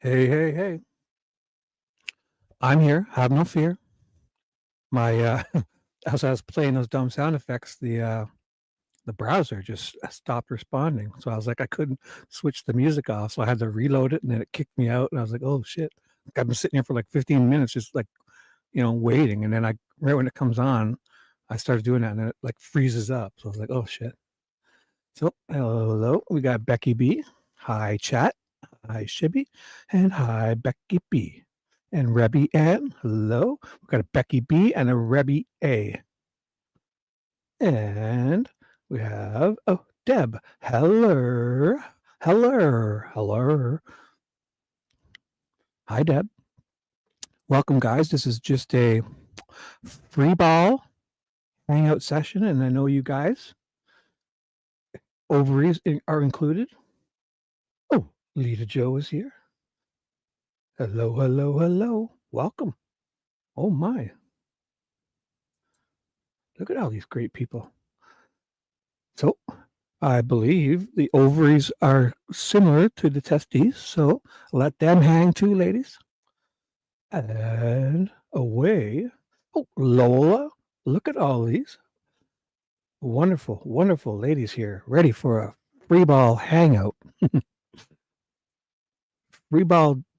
Hey, hey, hey. I'm here. Have no fear. My as I was playing those dumb sound effects, the browser just stopped responding. So I was like, I couldn't switch the music off. So I had to reload it and then it kicked me out. And I was like, oh shit. I've been sitting here for like 15 minutes, just like, waiting. And then right when it comes on, I started doing that and then it like freezes up. So I was like, oh shit. So hello. We got Becky B. Hi, chat. Hi, Shibby. And hi, Becky B. And Rebby Ann. Hello. We've got a Becky B and a Rebby A. And we have, Deb. Hello. Hello. Hello. Hi, Deb. Welcome, guys. This is just a free ball hangout session. And I know you guys, ovaries are included. Oh, Lita Joe is here. Hello, hello, hello. Welcome. Oh, my. Look at all these great people. So, I believe the ovaries are similar to the testes, so let them hang too, ladies. And away. Oh, Lola, look at all these wonderful, wonderful ladies here, ready for a free ball hangout.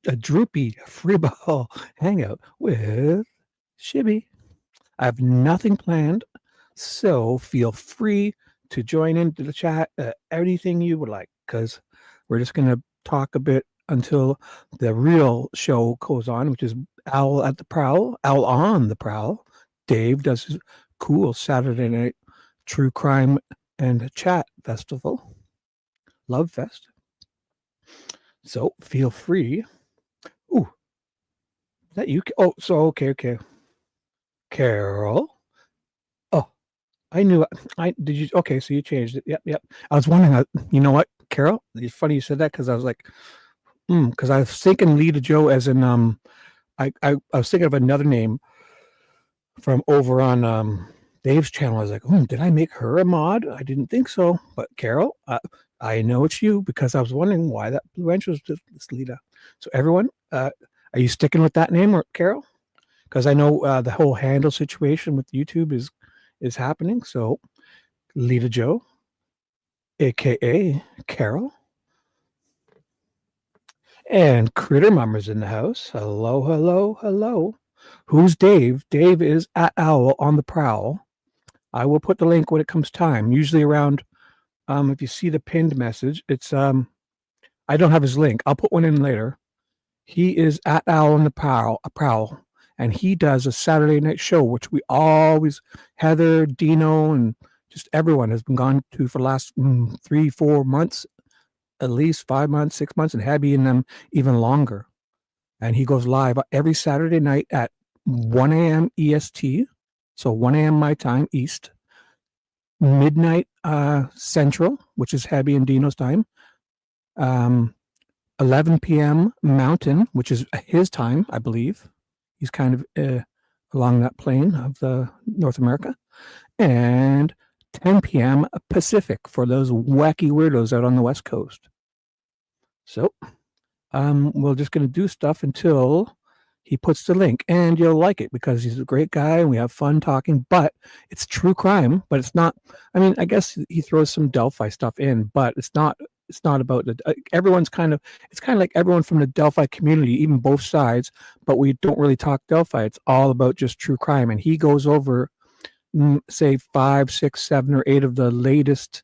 A droopy free ball hangout with Shibby. I have nothing planned, so feel free to join into the chat, anything you would like, because we're just going to talk a bit until the real show goes on, which is Owl on the Prowl. Dave does his cool Saturday night true crime and chat festival, Love Fest. So feel free. Ooh, is that you? Oh, so okay. Carol. Oh, I knew. Did you? Okay, so you changed it. Yep. I was wondering. You know what, Carol? It's funny you said that because I was like, because I was thinking Lita Joe as in I was thinking of another name from over on Dave's channel. I was like, did I make her a mod? I didn't think so. But Carol, I know it's you because I was wondering why that blue wrench was just Lita. So everyone, are you sticking with that name, or Carol? Because I know the whole handle situation with YouTube is happening. So Lita Joe, aka Carol, and Critter Mama's in the house. Hello, hello, hello. Who's Dave? Dave is at Owl on the Prowl. I will put the link when it comes time. Usually around, if you see the pinned message, it's I don't have his link. I'll put one in later. He is at Owl on the Prowl, and he does a Saturday night show, which we always, Heather, Dino, and just everyone has been gone to for the last 3-4 months, at least 5 months, 6 months, and Habby and them even longer. And he goes live every Saturday night at 1 AM EST, so 1 AM my time, East, midnight Central, which is Habby and Dino's time, 11 p.m. Mountain, which is his time, I believe. He's kind of along that plane of the North America, and 10 p.m. Pacific for those wacky weirdos out on the West Coast. So we're just going to do stuff until he puts the link, and you'll like it because he's a great guy and we have fun talking, but it's true crime, but it's not, I mean, I guess he throws some Delphi stuff in, but it's not about everyone's it's kind of like everyone from the Delphi community, even both sides, but we don't really talk Delphi. It's all about just true crime. And he goes over, say 5, 6, 7, or 8 of the latest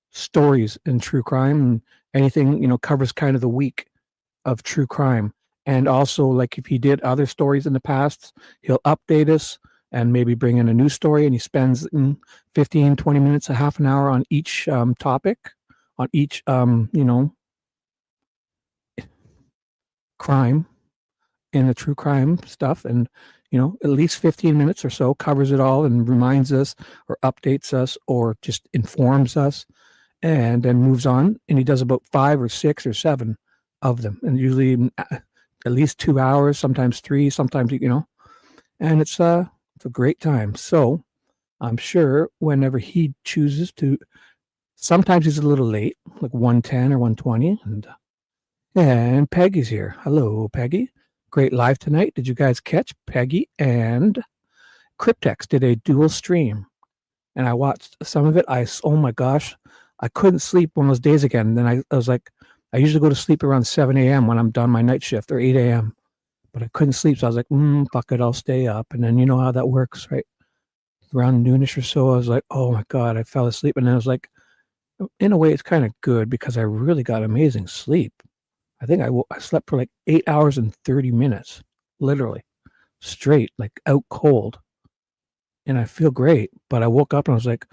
stories in true crime, and anything, covers kind of the week of true crime. And also, like, if he did other stories in the past, he'll update us and maybe bring in a new story, and he spends 15, 20 minutes, a half an hour on each topic, on each, crime in the true crime stuff. And, at least 15 minutes or so covers it all and reminds us or updates us or just informs us, and then moves on. And he does about 5 or 6 or 7 of them, and usually at least 2 hours, sometimes 3, sometimes, and it's a great time. So I'm sure whenever he chooses to, sometimes he's a little late, like 1:10 or 1:20, and And Peggy's here. Hello, Peggy. Great live tonight. Did you guys catch Peggy and Cryptex did a dual stream? And I watched some of it. Oh my gosh, I couldn't sleep one of those days again. Then I was like, I usually go to sleep around 7 a.m. when I'm done my night shift, or 8 a.m. But I couldn't sleep, so I was like, fuck it, I'll stay up. And then you know how that works, right? Around noonish or so, I was like, oh my God, I fell asleep. And then I was like, in a way, it's kind of good because I really got amazing sleep. I think I slept for like 8 hours and 30 minutes, literally, straight, like out cold. And I feel great. But I woke up and I was like,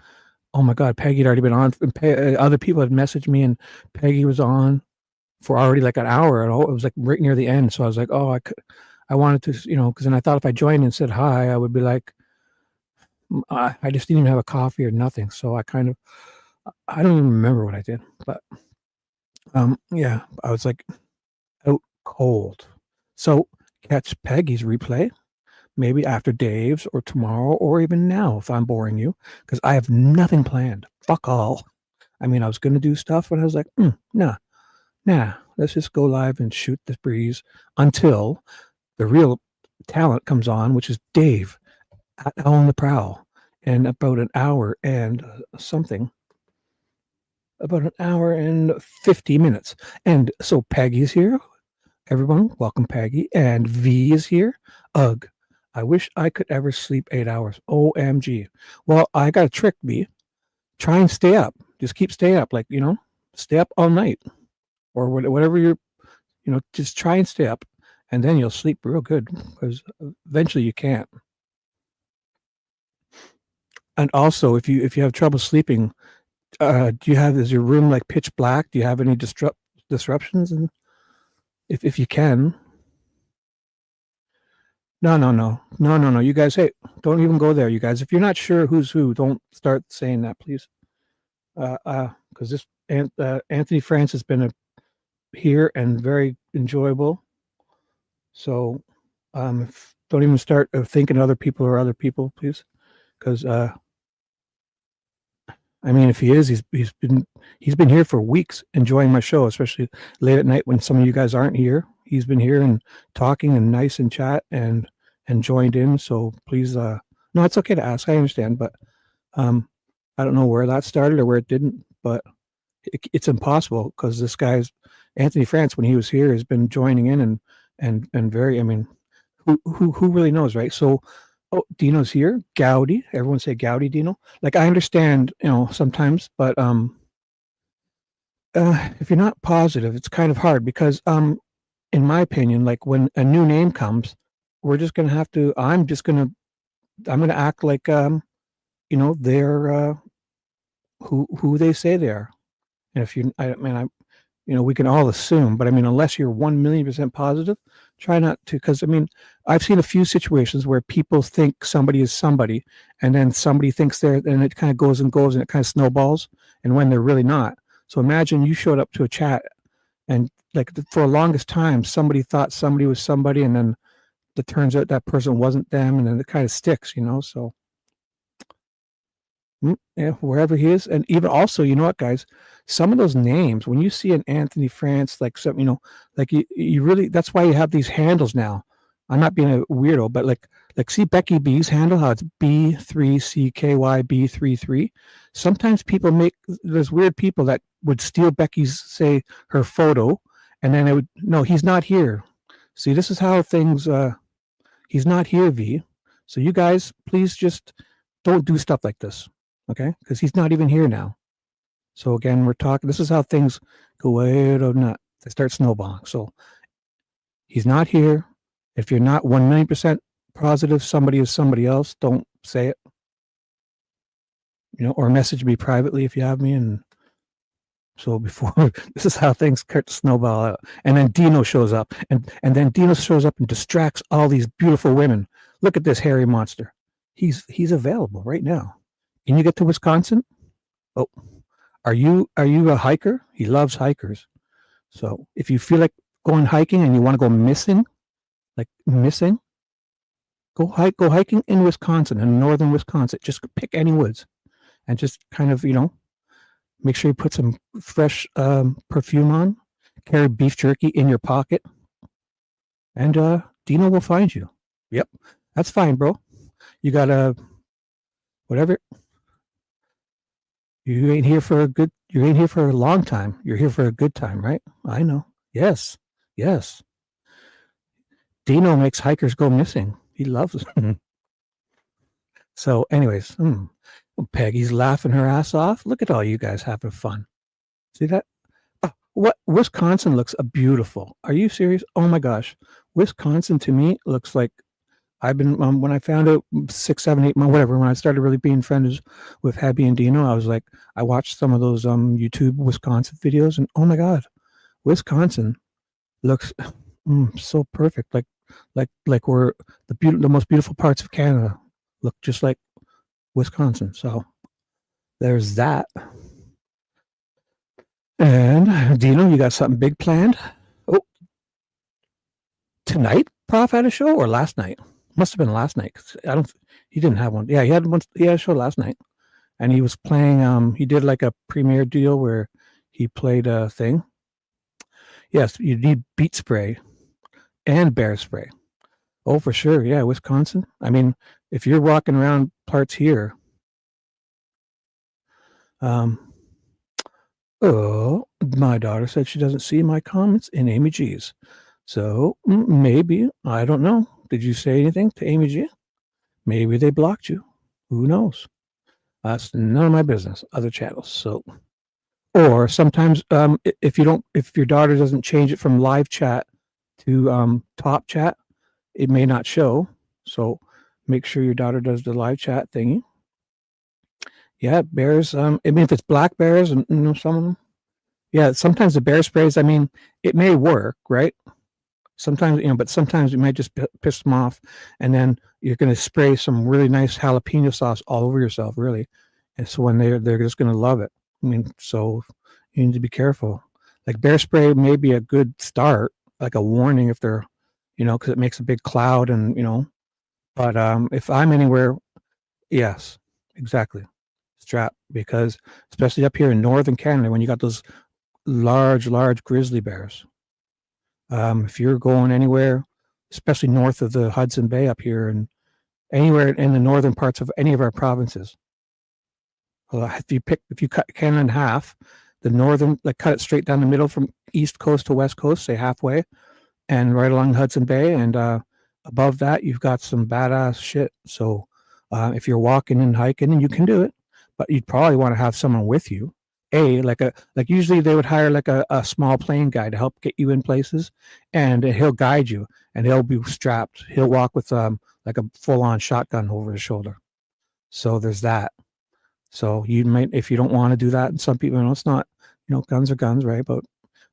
oh my God, Peggy had already been on. Other people had messaged me, and Peggy was on for already like an hour. And it was like right near the end. So I was like, oh, I wanted to, because then I thought if I joined and said hi, I would be like, I just didn't even have a coffee or nothing. So I don't even remember what I did. But yeah, I was like out cold. So catch Peggy's replay. Maybe after Dave's or tomorrow or even now if I'm boring you, because I have nothing planned. Fuck all. I mean, I was going to do stuff, but I was like, nah, let's just go live and shoot the breeze until the real talent comes on, which is Dave on the prowl in about an hour and something. About an hour and 50 minutes. And so Peggy's here. Everyone, welcome Peggy. And V is here. Ugh. I wish I could ever sleep 8 hours. OMG. Well, I got a trick, B. Try and stay up. Just keep staying up. Like, stay up all night. Or whatever you're, just try and stay up. And then you'll sleep real good. Because eventually you can't. And also, if you have trouble sleeping, is your room like pitch black? Do you have any disruptions? And if you can. No. You guys, hey, don't even go there, you guys. If you're not sure who's who, don't start saying that, please. Because this Anthony France has been here and very enjoyable. So, don't even start thinking other people are other people, please. Because I mean, if he is, he's been here for weeks enjoying my show, especially late at night when some of you guys aren't here. He's been here and talking and nice and chat and joined in. So please, no, it's okay to ask. I understand, but I don't know where that started or where it didn't, but it's impossible because this guy's Anthony France, when he was here, has been joining in and very. I mean, who really knows, right? So. Oh, Dino's here. Gowdy. Everyone say Gowdy, Dino. Like, I understand, sometimes, but if you're not positive, it's kind of hard because, in my opinion, like when a new name comes, we're just going to have to, I'm going to act like, they're who they say they are. And if we can all assume, but I mean, unless you're 1,000,000% positive, try not to, because I mean, I've seen a few situations where people think somebody is somebody, and then somebody thinks they're, and it kind of goes and it kind of snowballs, and when they're really not. So imagine you showed up to a chat, and like for the longest time, somebody thought somebody was somebody, and then it turns out that person wasn't them, and then it kind of sticks, so. Yeah, wherever he is. And even also, you know what, guys, some of those names, when you see an Anthony France, like some, like you really, that's why you have these handles now. I'm not being a weirdo, but like see Becky B's handle, how it's B3CKY B33. Sometimes people there's weird people that would steal Becky's, say, her photo, and then it would, no, he's not here. See, this is how things, he's not here, V. So you guys, please just don't do stuff like this. Okay, because he's not even here now. So again, we're talking. This is how things go out of nut. They start snowballing. So he's not here. If you're not 1,000,000% positive somebody is somebody else, don't say it. Or message me privately if you have me. And so before, this is how things start to snowball out. And then Dino shows up, and then Dino shows up and distracts all these beautiful women. Look at this hairy monster. He's available right now. Can you get to Wisconsin? Oh, are you a hiker? He loves hikers. So if you feel like going hiking and you want to go missing, go hiking in Wisconsin, in northern Wisconsin. Just pick any woods and just kind of, make sure you put some fresh perfume on, carry beef jerky in your pocket, and Dino will find you. Yep, that's fine, bro. You gotta whatever. You ain't here for a long time. You're here for a good time, right? I know. Yes. Yes. Dino makes hikers go missing. He loves it. So, anyways, Peggy's laughing her ass off. Look at all you guys having fun. See that? What Wisconsin looks beautiful. Are you serious? Oh my gosh. Wisconsin to me looks like I've been when I found out 6, 7, 8 months, whatever, when I started really being friends with Abby and Dino, I was like, I watched some of those YouTube Wisconsin videos, and oh my god, Wisconsin looks so perfect. Like we're the most beautiful parts of Canada look just like Wisconsin. So there's that. And Dino, you got something big planned? Oh, tonight, Prof had a show, or last night? Must have been last night. He didn't have one. Yeah, he had one. He had a show last night, and he was playing. He did like a premiere deal where he played a thing. Yes, you need beet spray and bear spray. Oh, for sure. Yeah, Wisconsin. I mean, if you're walking around parts here, oh, my daughter said she doesn't see my comments in Amy G's. So maybe, I don't know. Did you say anything to Amy G? Maybe they blocked you. Who knows? That's none of my business. Other channels. So, or sometimes if your daughter doesn't change it from live chat to top chat, it may not show. So make sure your daughter does the live chat thingy. Yeah, bears. I mean, if it's black bears, and some of them. Yeah, sometimes the bear sprays. I mean, it may work, right? Sometimes, but sometimes you might just piss them off, and then you're going to spray some really nice jalapeno sauce all over yourself, really. And so when they're just going to love it. I mean, so you need to be careful. Like bear spray may be a good start, like a warning if they're, because it makes a big cloud, and But if I'm anywhere, yes, exactly, strap, because especially up here in northern Canada, when you got those large grizzly bears. If you're going anywhere, especially north of the Hudson Bay up here, and anywhere in the northern parts of any of our provinces, if you cut Canada in half, the northern, like cut it straight down the middle from east coast to west coast, say halfway, and right along Hudson Bay, and above that, you've got some badass shit. So if you're walking and hiking, and you can do it, but you'd probably want to have someone with you. Like usually they would hire like a small plane guy to help get you in places, and he'll guide you, and he'll be strapped. He'll walk with like a full-on shotgun over his shoulder. So there's that. So you might, if you don't want to do that, and some people, it's not, guns are guns, right? But,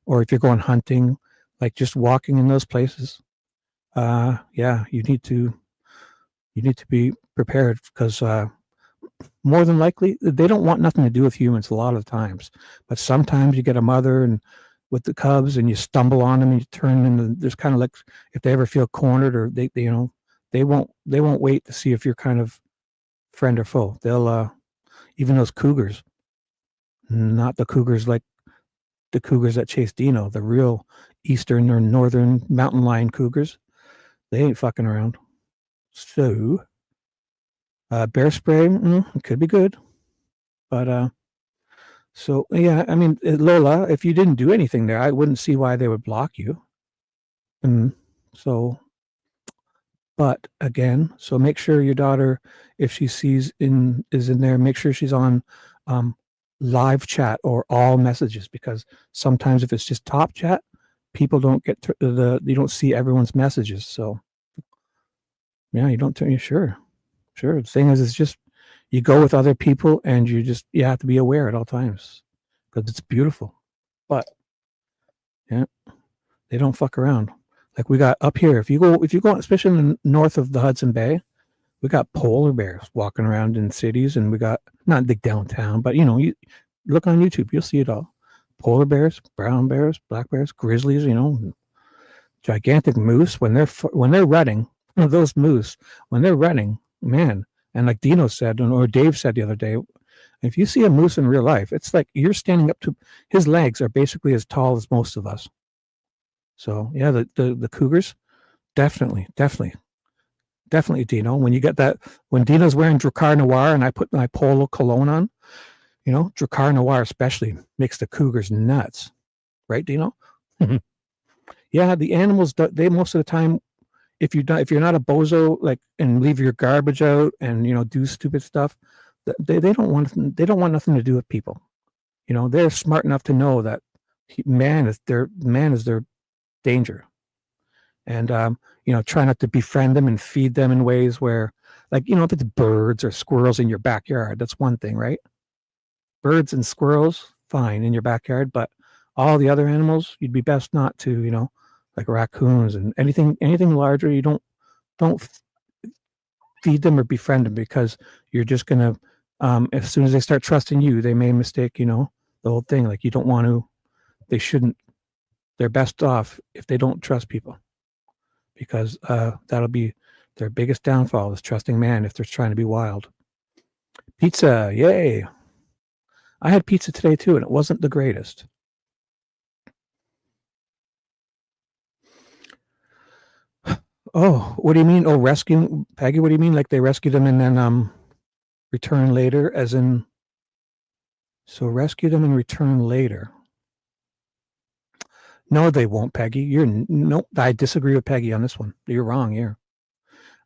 or if you're going hunting, like just walking in those places, yeah, you need to be prepared, because more than likely they don't want nothing to do with humans a lot of the times, but sometimes you get a mother and with the cubs, and you stumble on them, and you turn, and there's kind of like, if they ever feel cornered, or they won't wait to see if you're kind of friend or foe. They'll even those cougars, not the cougars like the cougars that chase Dino, the real eastern or northern mountain lion cougars, they ain't fucking around. So bear spray, it could be good, but so yeah, I mean, Lola, if you didn't do anything there, I wouldn't see why they would block you. So, but again, so make sure your daughter, if she is in there, make sure she's on live chat or all messages, because sometimes if it's just top chat, people don't get you don't see everyone's messages. So yeah, you don't tell you. Sure. The thing is, it's just, you go with other people, and you have to be aware at all times, because it's beautiful. But yeah, they don't fuck around. Like we got up here, if you go, especially in the north of the Hudson Bay, we got polar bears walking around in cities, and we got, not the downtown, but you look on YouTube, you'll see it all. Polar bears, brown bears, black bears, grizzlies, gigantic moose when they're running. Those moose, when they're running, man, and like Dino said, or Dave said the other day, if you see a moose in real life, it's like you're standing up to, his legs are basically as tall as most of us. So yeah, the cougars, definitely, Dino. When you get that, when Dino's wearing Dracar Noir and I put my Polo cologne on, Dracar Noir especially makes the cougars nuts, right, Dino? Yeah, the animals, they most of the time, if you're not a bozo, like, and leave your garbage out and do stupid stuff, they don't want nothing to do with people. They're smart enough to know that man is their danger, and try not to befriend them and feed them in ways where, like, if it's birds or squirrels in your backyard, that's one thing, right? Birds and squirrels, fine, in your backyard, but all the other animals, you'd be best not to, like raccoons and anything larger. You don't feed them or befriend them, because you're just gonna, as soon as they start trusting you, they may mistake, the whole thing. Like, you don't want to. They shouldn't. They're best off if they don't trust people, because that'll be their biggest downfall, is trusting man if they're trying to be wild. Pizza, yay! I had pizza today too, and it wasn't the greatest. Oh, what do you mean? Oh, rescuing, Peggy? What do you mean? Like they rescued them and then return later, as in? So rescue them and return later. No, they won't, Peggy. No. I disagree with Peggy on this one. You're wrong here.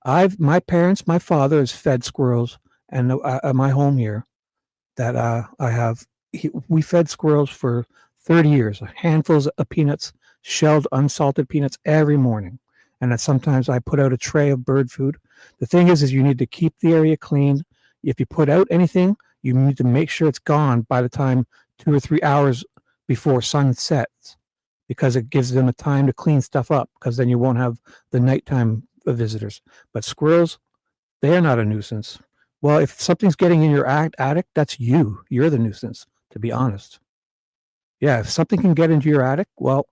My father has fed squirrels, and my home here that I have, we fed squirrels for 30 years, handfuls of peanuts, shelled, unsalted peanuts every morning. And that sometimes I put out a tray of bird food. The thing is you need to keep the area clean. If you put out anything, you need to make sure it's gone by the time 2 or 3 hours before sun sets, because it gives them a time to clean stuff up, because then you won't have the nighttime visitors. But squirrels, they're not a nuisance. Well, if something's getting in your attic, that's you. You're the nuisance, to be honest. Yeah, if something can get into your attic, well,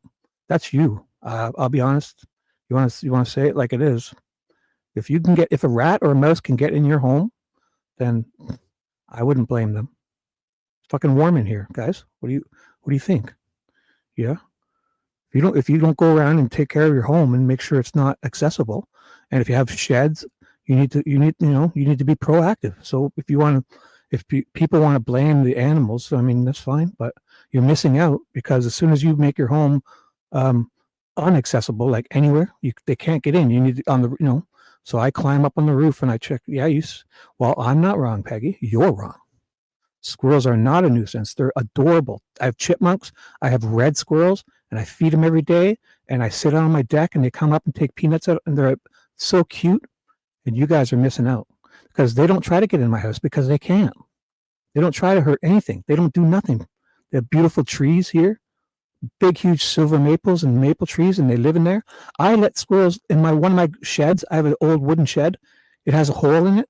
that's you. I'll be honest. You want to say it like it is. If a rat or a mouse can get in your home, then I wouldn't blame them. It's fucking warm in here, guys. What do you think? Yeah. If you don't go around and take care of your home and make sure it's not accessible, and if you have sheds, you need to be proactive. So if people want to blame the animals, I mean, that's fine, but you're missing out, because as soon as you make your home unaccessible, like anywhere, they can't get in. You need on the So I climb up on the roof and I check. Yeah, well, I'm not wrong, Peggy. You're wrong. Squirrels are not a nuisance. They're adorable. I have chipmunks. I have red squirrels, and I feed them every day. And I sit on my deck, and they come up and take peanuts out, and they're so cute. And you guys are missing out, because they don't try to get in my house, because they can't. They don't try to hurt anything. They don't do nothing. They have beautiful trees here, big, huge silver maples and maple trees, and they live in there. I let squirrels in one of my sheds. I have an old wooden shed. It has a hole in it.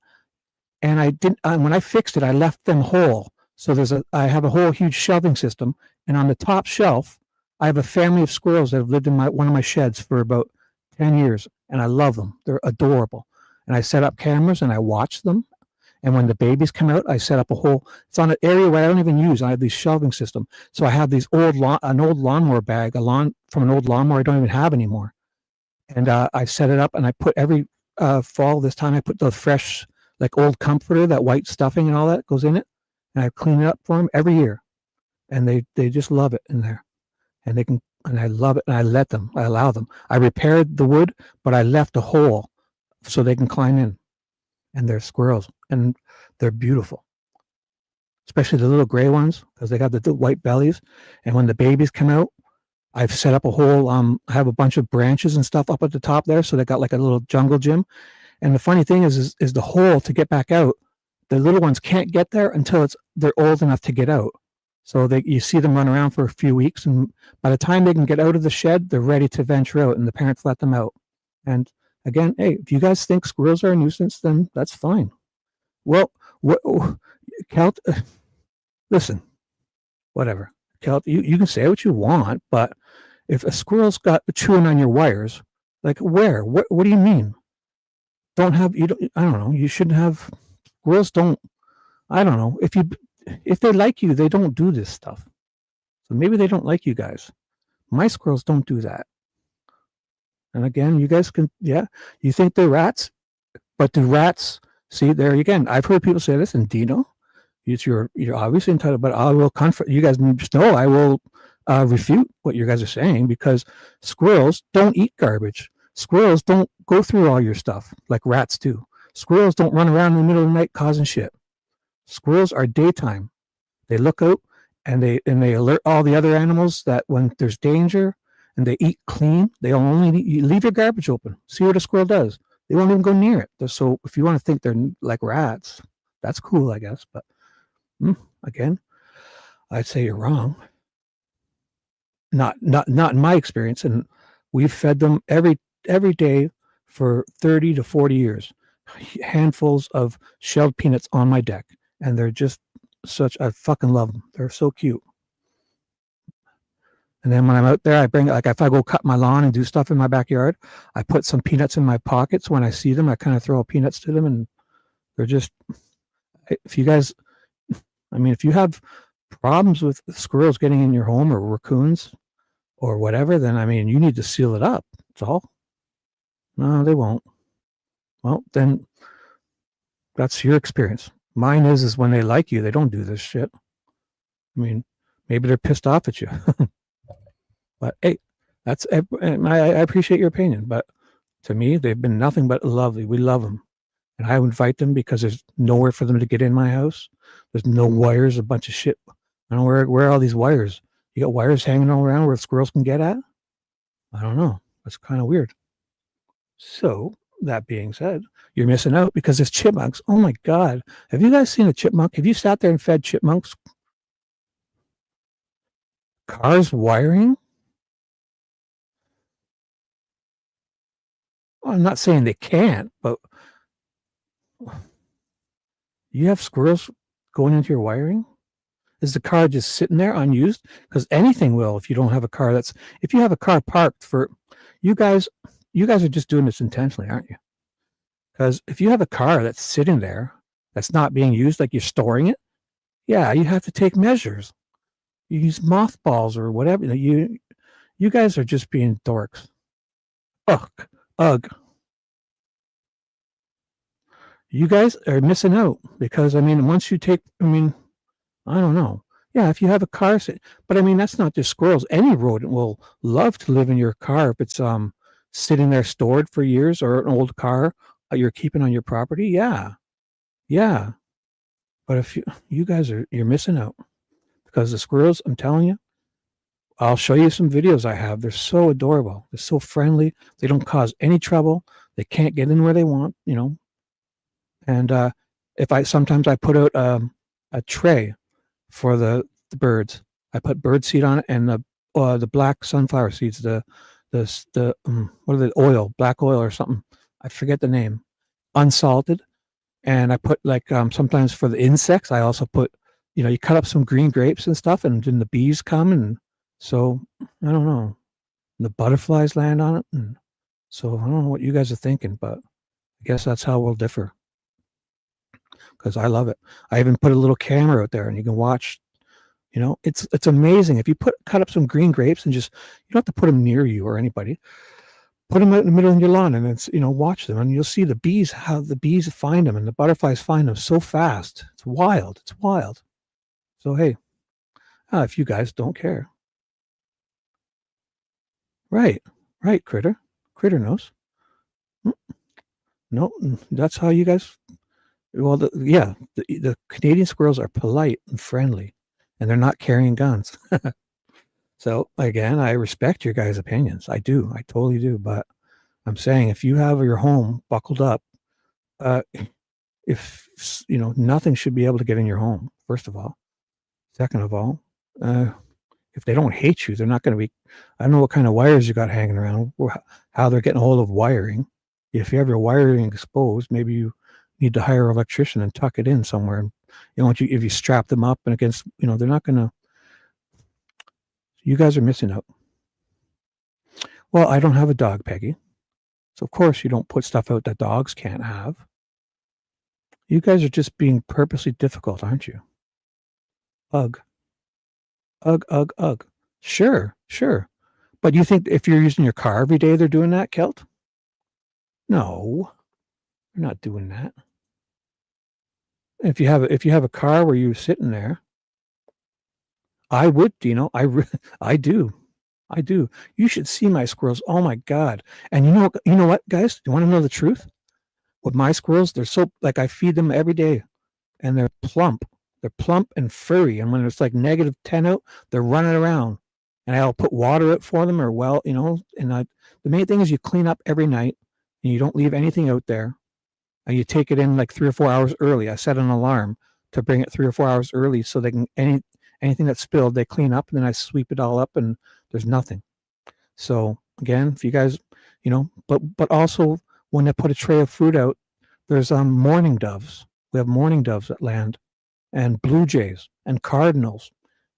And I didn't. When I fixed it, I left them whole. So I have a whole huge shelving system, and on the top shelf, I have a family of squirrels that have lived in one of my sheds for about 10 years, and I love them. They're adorable. And I set up cameras and I watch them. And when the babies come out, I set up it's on an area where I don't even use. I have this shelving system. So I have an old lawnmower bag, from an old lawnmower I don't even have anymore. And I set it up, and I put every fall this time, I put the fresh, like, old comforter, that white stuffing and all that goes in it. And I clean it up for them every year. And they just love it in there. And I love it. And I allow them. I repaired the wood, but I left a hole so they can climb in. And they're squirrels, and they're beautiful, especially the little gray ones, because they got the white bellies. And when the babies come out, I've set up a whole, I have a bunch of branches and stuff up at the top there, so they got like a little jungle gym. And the funny thing is the hole to get back out, the little ones can't get there until they're old enough to get out. So you see them run around for a few weeks, and by the time they can get out of the shed, they're ready to venture out, and the parents let them out. And again, hey, if you guys think squirrels are a nuisance, then that's fine. Well, Kelt, listen, whatever. Kelt, you can say what you want, but if a squirrel's got chewing on your wires, like where? What do you mean? I don't know. You shouldn't have. Squirrels don't. I don't know. If they like you, they don't do this stuff. So maybe they don't like you guys. My squirrels don't do that. And again, you guys can, yeah, you think they're rats, but do rats, see there again, I've heard people say this, and Dino, you're obviously entitled, but I will comfort you guys. Just know I will refute what you guys are saying, because squirrels don't eat garbage. Squirrels don't go through all your stuff like rats do. Squirrels don't run around in the middle of the night causing shit. Squirrels are daytime. They look out and they alert all the other animals that when there's danger, and they eat clean. They only leave your garbage open. See what a squirrel does. They won't even go near it. So if you want to think they're like rats, that's cool, I guess. But again, I'd say you're wrong. Not in my experience. And we've fed them every day for 30 to 40 years. Handfuls of shelled peanuts on my deck, and they're just I fucking love them. They're so cute. And then when I'm out there, I bring, like, if I go cut my lawn and do stuff in my backyard, I put some peanuts in my pockets. When I see them, I kind of throw peanuts to them, and they're just, if you guys, I mean, if you have problems with squirrels getting in your home, or raccoons or whatever, then, I mean, you need to seal it up. That's all. No, they won't. Well, then that's your experience. Mine is when they like you, they don't do this shit. I mean, maybe they're pissed off at you. But hey, that's, I appreciate your opinion, but to me, they've been nothing but lovely. We love them. And I invite them because there's nowhere for them to get in my house. There's no wires, a bunch of shit. I don't know where are all these wires. You got wires hanging all around where squirrels can get at? I don't know. That's kind of weird. So that being said, you're missing out because there's chipmunks. Oh my God. Have you guys seen a chipmunk? Have you sat there and fed chipmunks? Cars wiring? Well, I'm not saying they can't, but you have squirrels going into your wiring? Is the car just sitting there unused? Because anything will if you don't have a car if you have a car parked for, you guys are just doing this intentionally, aren't you? Because if you have a car that's sitting there, that's not being used, like you're storing it, yeah, you have to take measures. You use mothballs or whatever. You guys are just being dorks. Ugh. You guys are missing out because, I mean, once you take, I mean, I don't know. Yeah, if you have a car, but I mean, that's not just squirrels. Any rodent will love to live in your car if it's sitting there stored for years, or an old car you're keeping on your property. Yeah. But if you guys you're missing out, because the squirrels, I'm telling you, I'll show you some videos I have. They're so adorable. They're so friendly. They don't cause any trouble. They can't get in where they want, you know. And sometimes I put out a tray for the birds. I put bird seed on it, and the black sunflower seeds, the what are the oil, black oil or something. I forget the name. Unsalted. And I put, like, sometimes for the insects, I also put, you cut up some green grapes and stuff, and then the bees come, and so I don't know. The butterflies land on it, and so I don't know what you guys are thinking, but I guess that's how we'll differ. Because I love it. I even put a little camera out there, and you can watch. It's amazing. If you cut up some green grapes, and you don't have to put them near you or anybody. Put them out in the middle of your lawn, and it's, watch them, and you'll see the bees, how the bees find them, and the butterflies find them so fast. It's wild. So, hey, if you guys don't care. Right, Critter knows. No, that's how you guys, well, the Canadian squirrels are polite and friendly, and they're not carrying guns. So again, I respect your guys' opinions. I do. I totally do. But I'm saying, if you have your home buckled up, if nothing should be able to get in your home, first of all. Second of all, if they don't hate you, they're not going to be, I don't know what kind of wires you got hanging around, or how they're getting a hold of wiring. If you have your wiring exposed, maybe you need to hire an electrician and tuck it in somewhere. And if you strap them up and against, they're not going to. You guys are missing out. Well, I don't have a dog, Peggy. So, of course, you don't put stuff out that dogs can't have. You guys are just being purposely difficult, aren't you? Ugh. Sure. But you think if you're using your car every day, they're doing that, Kelt? No, they're not doing that. If you have a car where you're sitting there, I would, I do. I do. You should see my squirrels. Oh my God. And you know what, guys? Do you want to know the truth? With my squirrels, they're so, like, I feed them every day and they're plump. They're plump and furry. And when it's like -10 out, they're running around. And I'll put water out for them, or the main thing is you clean up every night and you don't leave anything out there. And you take it in like 3 or 4 hours early. I set an alarm to bring it 3 or 4 hours early so they can, anything that's spilled, they clean up, and then I sweep it all up and there's nothing. So again, if you guys, but also when I put a tray of food out, there's mourning doves. We have mourning doves that land, and blue jays and cardinals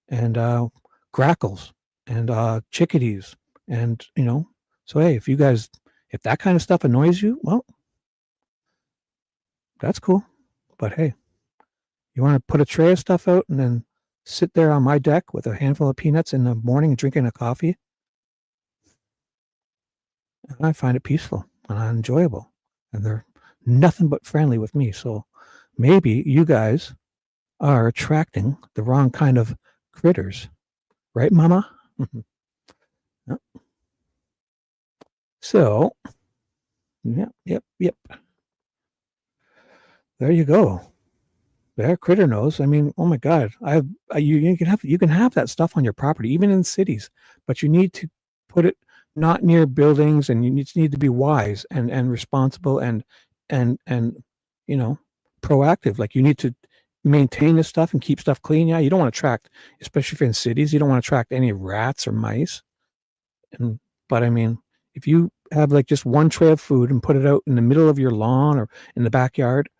and grackles and chickadees. And, so hey, if that kind of stuff annoys you, well, that's cool. But hey, you want to put a tray of stuff out and then sit there on my deck with a handful of peanuts in the morning and drinking a coffee, and I find it peaceful and enjoyable. And they're nothing but friendly with me. So maybe you guys are attracting the wrong kind of critters. Right, Mama? So, yep. There you go. There, critter knows. I mean, oh my God, you can have that stuff on your property, even in cities, but you need to put it not near buildings, and you need to be wise and responsible and proactive. Like, you need to maintain this stuff and keep stuff clean. Yeah, you don't want to attract, especially if you're in cities, you don't want to attract any rats or mice. But I mean, if you have like just one tray of food and put it out in the middle of your lawn or in the backyard,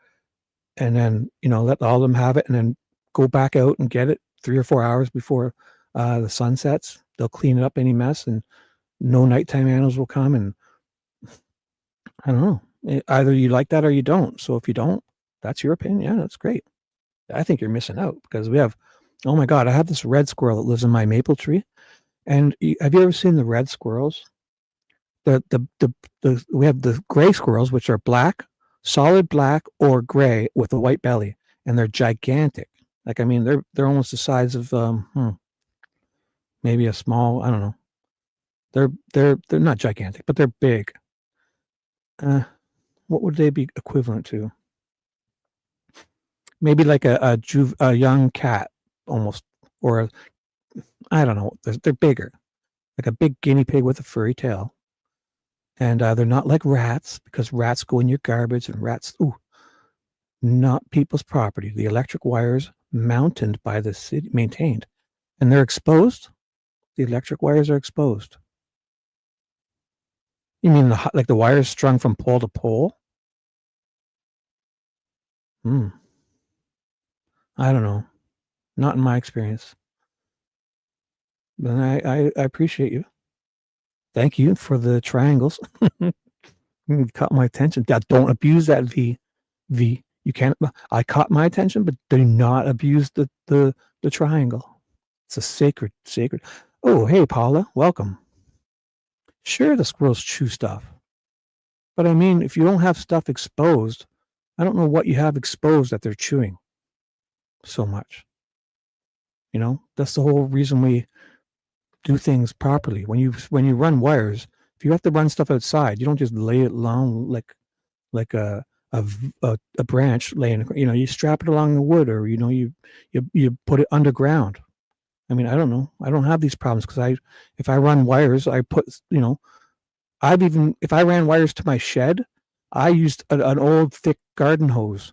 and then, let all of them have it, and then go back out and get it 3 or 4 hours before the sun sets. They'll clean up any mess, and no nighttime animals will come. And I don't know. Either you like that or you don't. So if you don't, that's your opinion. Yeah, that's great. I think you're missing out, because we have, oh my God, I have this red squirrel that lives in my maple tree. And have you ever seen the red squirrels? We have the gray squirrels, which are black, solid black or gray with a white belly, and they're gigantic. Like, I mean, they're almost the size of maybe a small, I don't know. They're not gigantic, but they're big. What would they be equivalent to? Maybe like a young cat almost, or I don't know. They're bigger, like a big guinea pig with a furry tail. And they're not like rats, because rats go in your garbage, and rats, not people's property. The electric wires mounted by the city, maintained, and they're exposed. The electric wires are exposed. You mean like the wires strung from pole to pole? I don't know. Not in my experience. But I appreciate you. Thank you for the triangles. You caught my attention. Don't abuse that, V. You can't. I caught my attention, but do not abuse the triangle. It's a sacred. Oh, hey, Paula, welcome. Sure, the squirrels chew stuff, but I mean, if you don't have stuff exposed, I don't know what you have exposed that they're chewing so much. That's the whole reason we do things properly. When you run wires, if you have to run stuff outside, you don't just lay it along like a branch laying. You strap it along the wood, or you put it underground. I mean, I don't know. I don't have these problems, because if I run wires, I put if I ran wires to my shed, I used an old thick garden hose,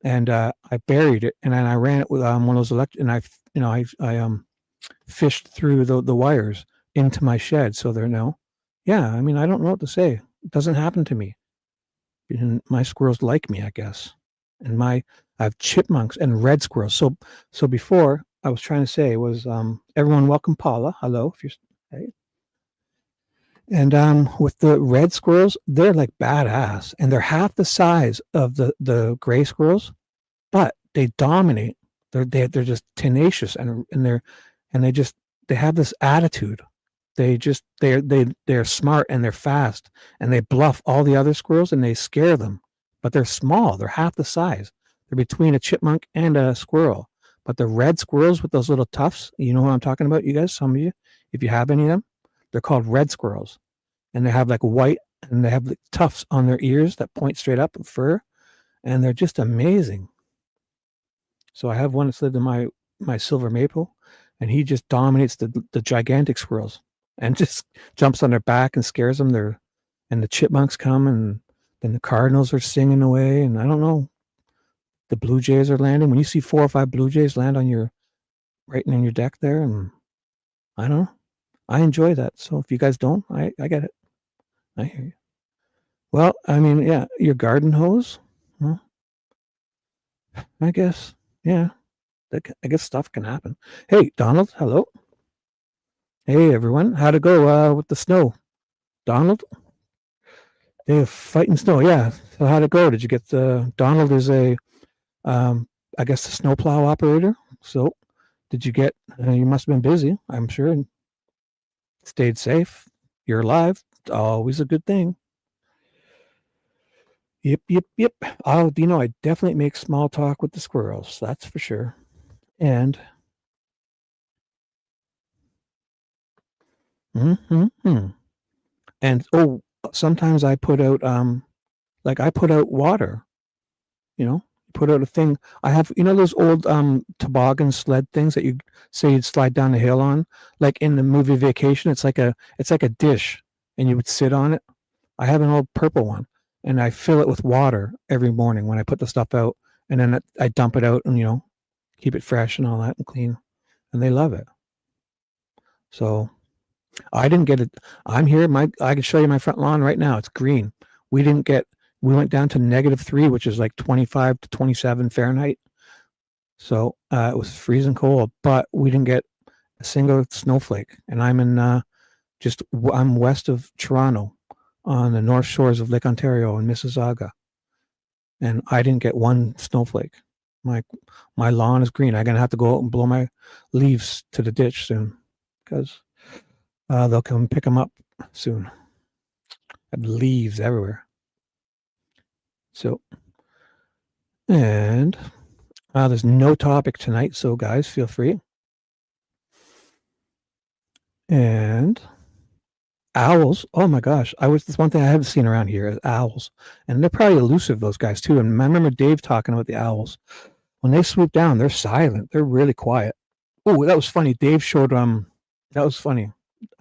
and I buried it, and then I ran it with one of those and I fished through the wires into my shed. So they're yeah, I mean, I don't know what to say. It doesn't happen to me. And my squirrels like me, I guess. And I have chipmunks and red squirrels. So before, I was trying to say was, everyone welcome Paula. Hello, if you're, hey. And with the red squirrels, they're like badass, and they're half the size of the gray squirrels, but they dominate. They're just tenacious, and they have this attitude. they're smart and they're fast and they bluff all the other squirrels and they scare them. But they're small. They're half the size. They're between a chipmunk and a squirrel. But the red squirrels with those little tufts, you know what I'm talking about, you guys, some of you, if you have any of them, they're called red squirrels. And they have like white and they have like tufts on their ears that point straight up, fur, and they're just amazing. So I have one that's lived in my silver maple, and he just dominates the gigantic squirrels and just jumps on their back and scares them. And the chipmunks come, and then the cardinals are singing away, and I don't know, the blue jays are landing. When you see 4 or 5 blue jays land on your right in your deck there, and I don't know, I enjoy that. So if you guys don't, I get it. I hear you. Well, I mean, yeah, your garden hose. Well, I guess, yeah. I guess stuff can happen. Hey, Donald, hello. Hey, everyone. How'd it go with the snow? Donald? They're fighting snow, yeah. So how'd it go? Did you get Donald is I guess, the snowplow operator. So did you get, you must have been busy, I'm sure, and stayed safe. You're alive. Always a good thing. Yep. Oh, I definitely make small talk with the squirrels. That's for sure. And and sometimes I put out I put out water. Put out a thing. I have those old toboggan sled things that you say you'd slide down the hill on, like in the movie Vacation. It's like a dish, and you would sit on it. I have an old purple one, and I fill it with water every morning when I put the stuff out, and then I dump it out and keep it fresh and all that and clean, and they love it. So I didn't get it. I'm here. I can show you my front lawn right now. It's green. We went down to -3, which is like 25 to 27 Fahrenheit. So it was freezing cold, but we didn't get a single snowflake. And I'm I'm west of Toronto on the north shores of Lake Ontario in Mississauga. And I didn't get one snowflake. My lawn is green. I'm going to have to go out and blow my leaves to the ditch soon because they'll come pick them up soon. I have leaves everywhere. So, and there's no topic tonight, so guys, feel free. And owls, oh my gosh, that's one thing I haven't seen around here is owls, and they're probably elusive, those guys too. And I remember Dave talking about the owls. When they swoop down, they're silent. They're really quiet. Oh, that was funny. Dave showed that was funny.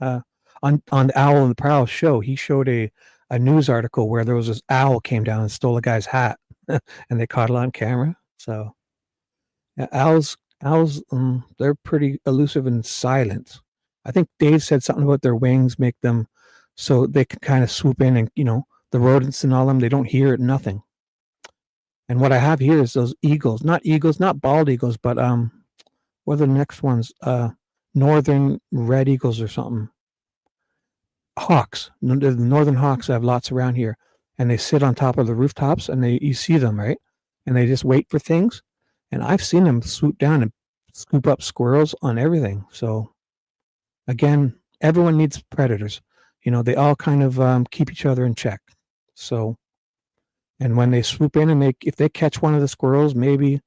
On the Owl and the Prowl show, he showed a news article where there was this owl came down and stole a guy's hat, and they caught it on camera. So, yeah, owls, they're pretty elusive and silent. I think Dave said something about their wings make them so they can kind of swoop in and the rodents and all them. They don't hear nothing. And what I have here is those eagles, not bald eagles, but what are the next ones? Northern red eagles or something. Hawks, the northern hawks. I have lots around here, and they sit on top of the rooftops, and you see them, right? And they just wait for things. And I've seen them swoop down and scoop up squirrels on everything. So, again, everyone needs predators. They all kind of keep each other in check. So, and when they swoop in and if they catch one of the squirrels, maybe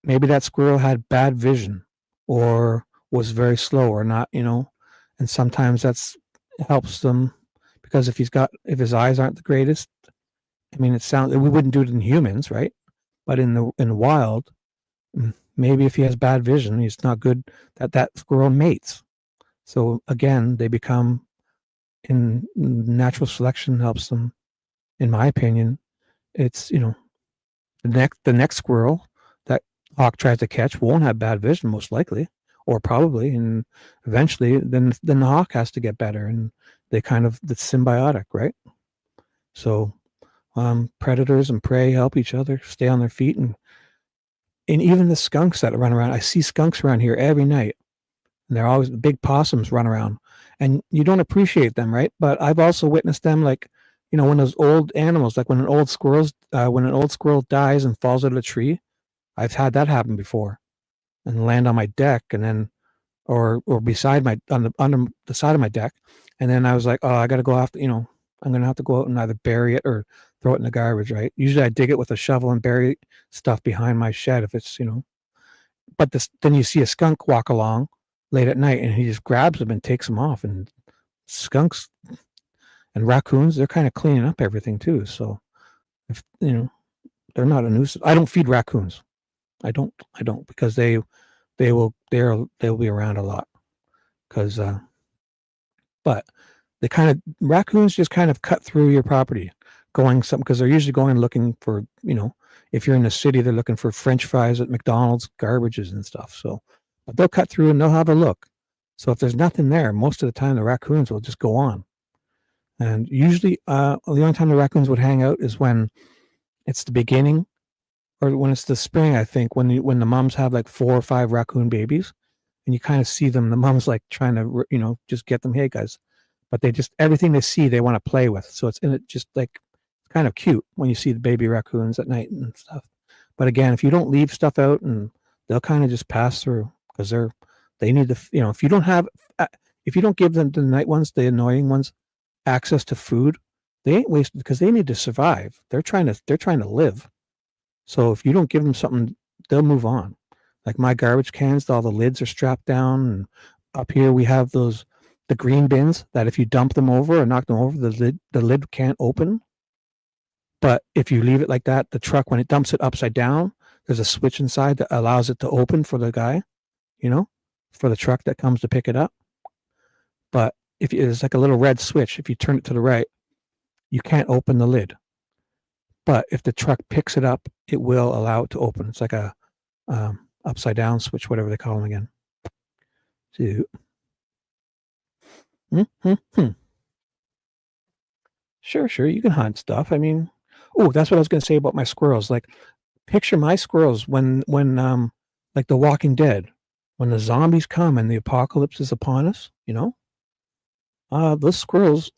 that squirrel had bad vision or was very slow or not, and sometimes that's helps them because if his eyes aren't the greatest, I mean, we wouldn't do it in humans, right? But in the wild, maybe if he has bad vision, it's not good that squirrel mates. So again, they become, in natural selection helps them, in my opinion. It's the next squirrel that hawk tries to catch won't have bad vision, most likely, or probably, and eventually then the hawk has to get better, and they it's symbiotic, right? So predators and prey help each other stay on their feet, and even the skunks that run around. I see skunks around here every night, and they're always big possums run around, and you don't appreciate them, right? But I've also witnessed them, like when those old animals, like when an old squirrel dies and falls out of a tree. I've had that happen before and land on my deck, and then or beside my under the side of my deck. And then I was like, oh, I got to go after, I'm going to have to go out and either bury it or throw it in the garbage, right? Usually I dig it with a shovel and bury stuff behind my shed if it's, but then you see a skunk walk along late at night and he just grabs them and takes them off. And skunks and raccoons, they're kind of cleaning up everything too. So if, they're not a nuisance. I don't feed raccoons. I don't because they'll be around a lot because, but raccoons just kind of cut through your property going something because they're usually going looking for, if you're in the city, they're looking for French fries at McDonald's, garbages and stuff. So, but they'll cut through and they'll have a look. So if there's nothing there, most of the time the raccoons will just go on. And usually, the only time the raccoons would hang out is when it's the beginning, or when it's the spring. I think when the moms have like 4 or 5 raccoon babies, and you kind of see them. The mom's like trying to, just get them. Hey guys, but they just everything they see they want to play with. So it's just like kind of cute when you see the baby raccoons at night and stuff. But again, if you don't leave stuff out, and they'll kind of just pass through because they need to. If you don't give them the night ones, the annoying ones, access to food, they ain't wasted because they need to survive. They're trying to live. So if you don't give them something, they'll move on. Like my garbage cans, all the lids are strapped down, and up here we have the green bins that if you dump them over or knock them over, the lid can't open. But if you leave it like that, the truck, when it dumps it upside down, there's a switch inside that allows it to open for the guy, for the truck that comes to pick it up. But if it's like a little red switch, if you turn it to the right, you can't open the lid. But if the truck picks it up, it will allow it to open. It's like a upside down switch, whatever they call them again. So, Sure, you can hunt stuff. I mean, that's what I was going to say about my squirrels. Like, picture my squirrels when like The Walking Dead, when the zombies come and the apocalypse is upon us. Those squirrels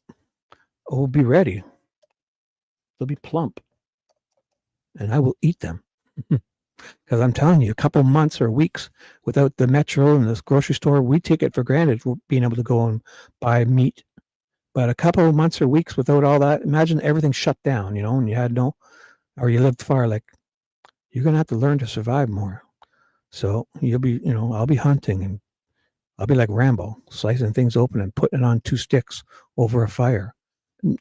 will be ready. They'll be plump, and I will eat them. Because I'm telling you, a couple months or weeks without the metro and this grocery store, we take it for granted being able to go and buy meat. But a couple of months or weeks without all that, imagine everything shut down, and you had or you lived far, like, you're going to have to learn to survive more. So you'll be, I'll be hunting, and I'll be like Rambo, slicing things open and putting it on 2 sticks over a fire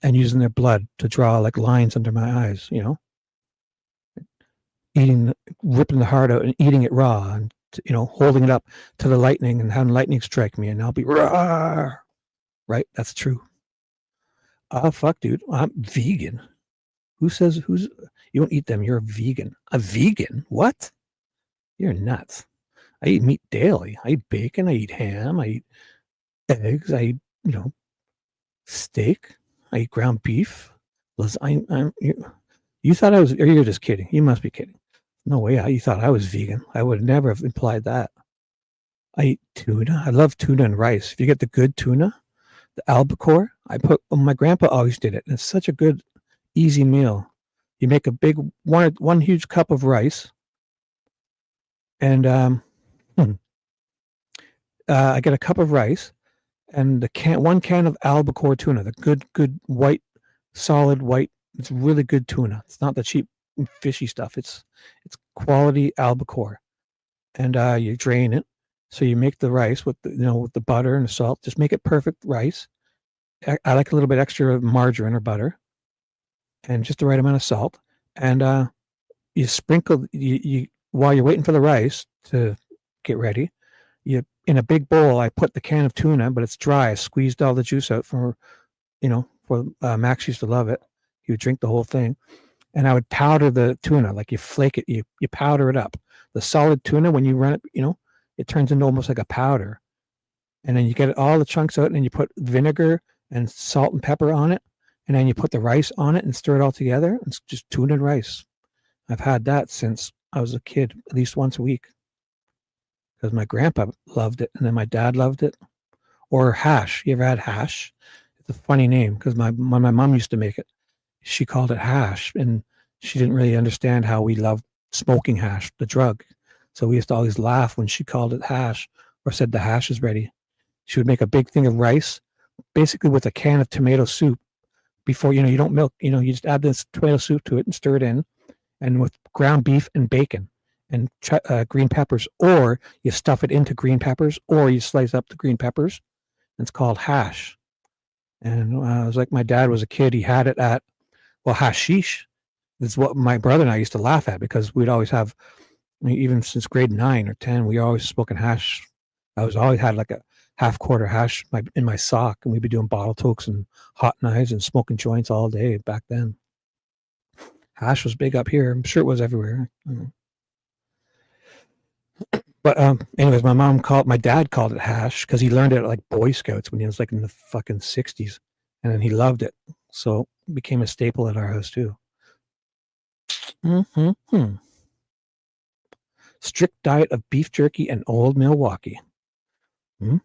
and using their blood to draw like lines under my eyes, ripping the heart out and eating it raw, and holding it up to the lightning and having lightning strike me, and I'll be raw. Right? That's true. Oh fuck, dude, I'm vegan. You don't eat them? You're a vegan. A vegan? What? You're nuts. I eat meat daily. I eat bacon. I eat ham. I eat eggs. I eat steak. I eat ground beef. You thought I was? Or you're just kidding? You must be kidding. No way. You thought I was vegan? I would never have implied that. I eat tuna. I love tuna and rice. If you get the good tuna, the albacore, my grandpa always did it. And it's such a good, easy meal. You make a big one huge cup of rice, and I get a cup of rice and one can of albacore tuna, the good white, solid white. It's really good tuna. It's not the cheap fishy stuff. It's quality albacore, and you drain it. So you make the rice with the butter and the salt. Just make it perfect rice. I like a little bit extra margarine or butter, and just the right amount of salt. And you sprinkle you while you're waiting for the rice to get ready. In a big bowl, I put the can of tuna, but it's dry. I squeezed all the juice out for Max used to love it. He would drink the whole thing. And I would powder the tuna, like you flake it, you powder it up. The solid tuna, when you run it, it turns into almost like a powder. And then you get all the chunks out, and then you put vinegar and salt and pepper on it. And then you put the rice on it and stir it all together. It's just tuna and rice. I've had that since I was a kid, at least once a week. Because my grandpa loved it, and then my dad loved it. Or hash. You ever had hash? It's a funny name, because when my mom used to make it, she called it hash, and she didn't really understand how we loved smoking hash, the drug. So we used to always laugh when she called it hash, or said the hash is ready, she would make a big thing of rice, basically with a can of tomato soup. Before, you don't milk, you just add this tomato soup to it and stir it in, and with ground beef and bacon and green peppers, or you stuff it into green peppers, or you slice up the green peppers. It's called hash. And I was like, my dad was a kid. He had it at, hashish. That's what my brother and I used to laugh at, because we'd always have, even since grade 9 or 10, we always smoking hash. I was always had like a half quarter hash in my sock, and we'd be doing bottle tokes and hot knives and smoking joints all day back then. Hash was big up here. I'm sure it was everywhere. But anyways, my dad called it hash because he learned it at like Boy Scouts when he was like in the fucking 60s, and then he loved it. So it became a staple at our house too. Strict diet of beef jerky and old Milwaukee. I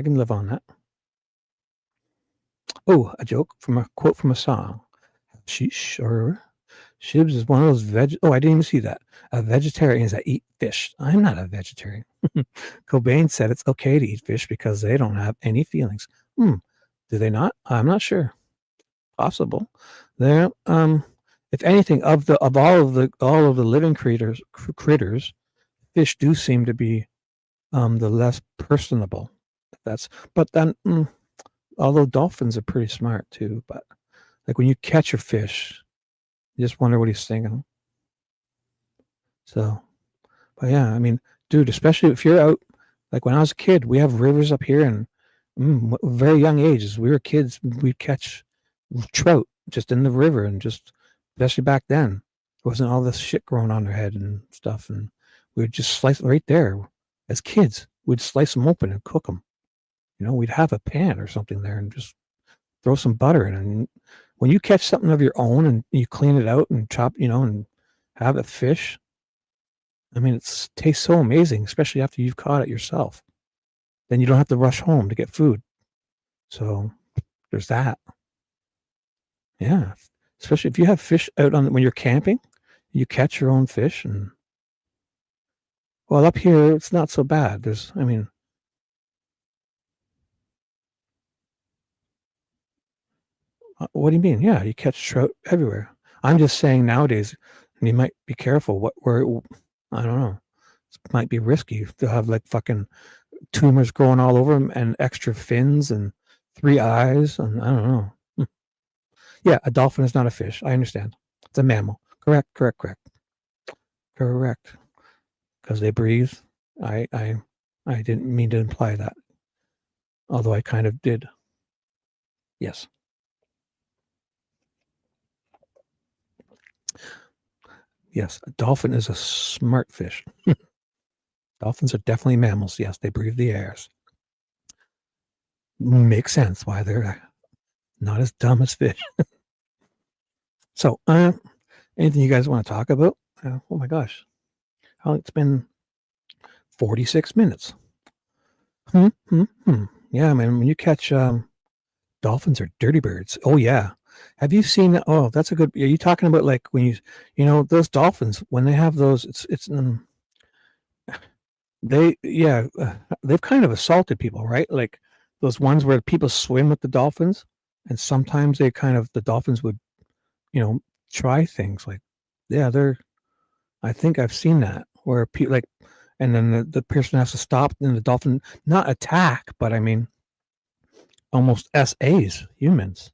can live on that. Oh, a quote from a song. Sheesh, or Shibs is one of those I didn't even see that. Vegetarians that eat fish. I'm not a vegetarian. Cobain said it's okay to eat fish because they don't have any feelings. Do they not? I'm not sure. Possible. There. If anything, of all of the living critters, fish do seem to be the less personable. But then, although dolphins are pretty smart too, but like when you catch a fish, you just wonder what he's thinking. So, but yeah, I mean, dude, especially if you're out, like when I was a kid, we have rivers up here, and very young ages, we were kids, we'd catch trout just in the river, and just, especially back then, there wasn't all this shit growing on their head and stuff, and we would just slice right there. As kids, we'd slice them open and cook them. We'd have a pan or something there and just throw some butter in it. And when you catch something of your own and you clean it out and chop, and have a fish, I mean, it tastes so amazing, especially after you've caught it yourself. Then you don't have to rush home to get food. So there's that. Yeah. Especially if you have fish out when you're camping, you catch your own fish. And well, up here, it's not so bad. What do you mean? Yeah, you catch trout everywhere. I'm just saying nowadays, you might be careful. I don't know. It might be risky to have like fucking tumors growing all over them and extra fins and 3 eyes, and I don't know. Yeah, a dolphin is not a fish. I understand. It's a mammal. Correct. Because they breathe. I didn't mean to imply that, although I kind of did. Yes. Yes, a dolphin is a smart fish. Dolphins are definitely mammals. Yes, they breathe the airs. Makes sense why they're not as dumb as fish. So, anything you guys want to talk about? Oh my gosh. It's been 46 minutes. Yeah, man, when you catch dolphins are dirty birds. Oh yeah. Have you seen that? Oh, that's a good. Are you talking about like when those dolphins, when they have those, they've kind of assaulted people, right? Like those ones where people swim with the dolphins, and sometimes the dolphins would, try things like, yeah, I think I've seen that where people and then the person has to stop and the dolphin, not attack, but I mean, almost SAs humans.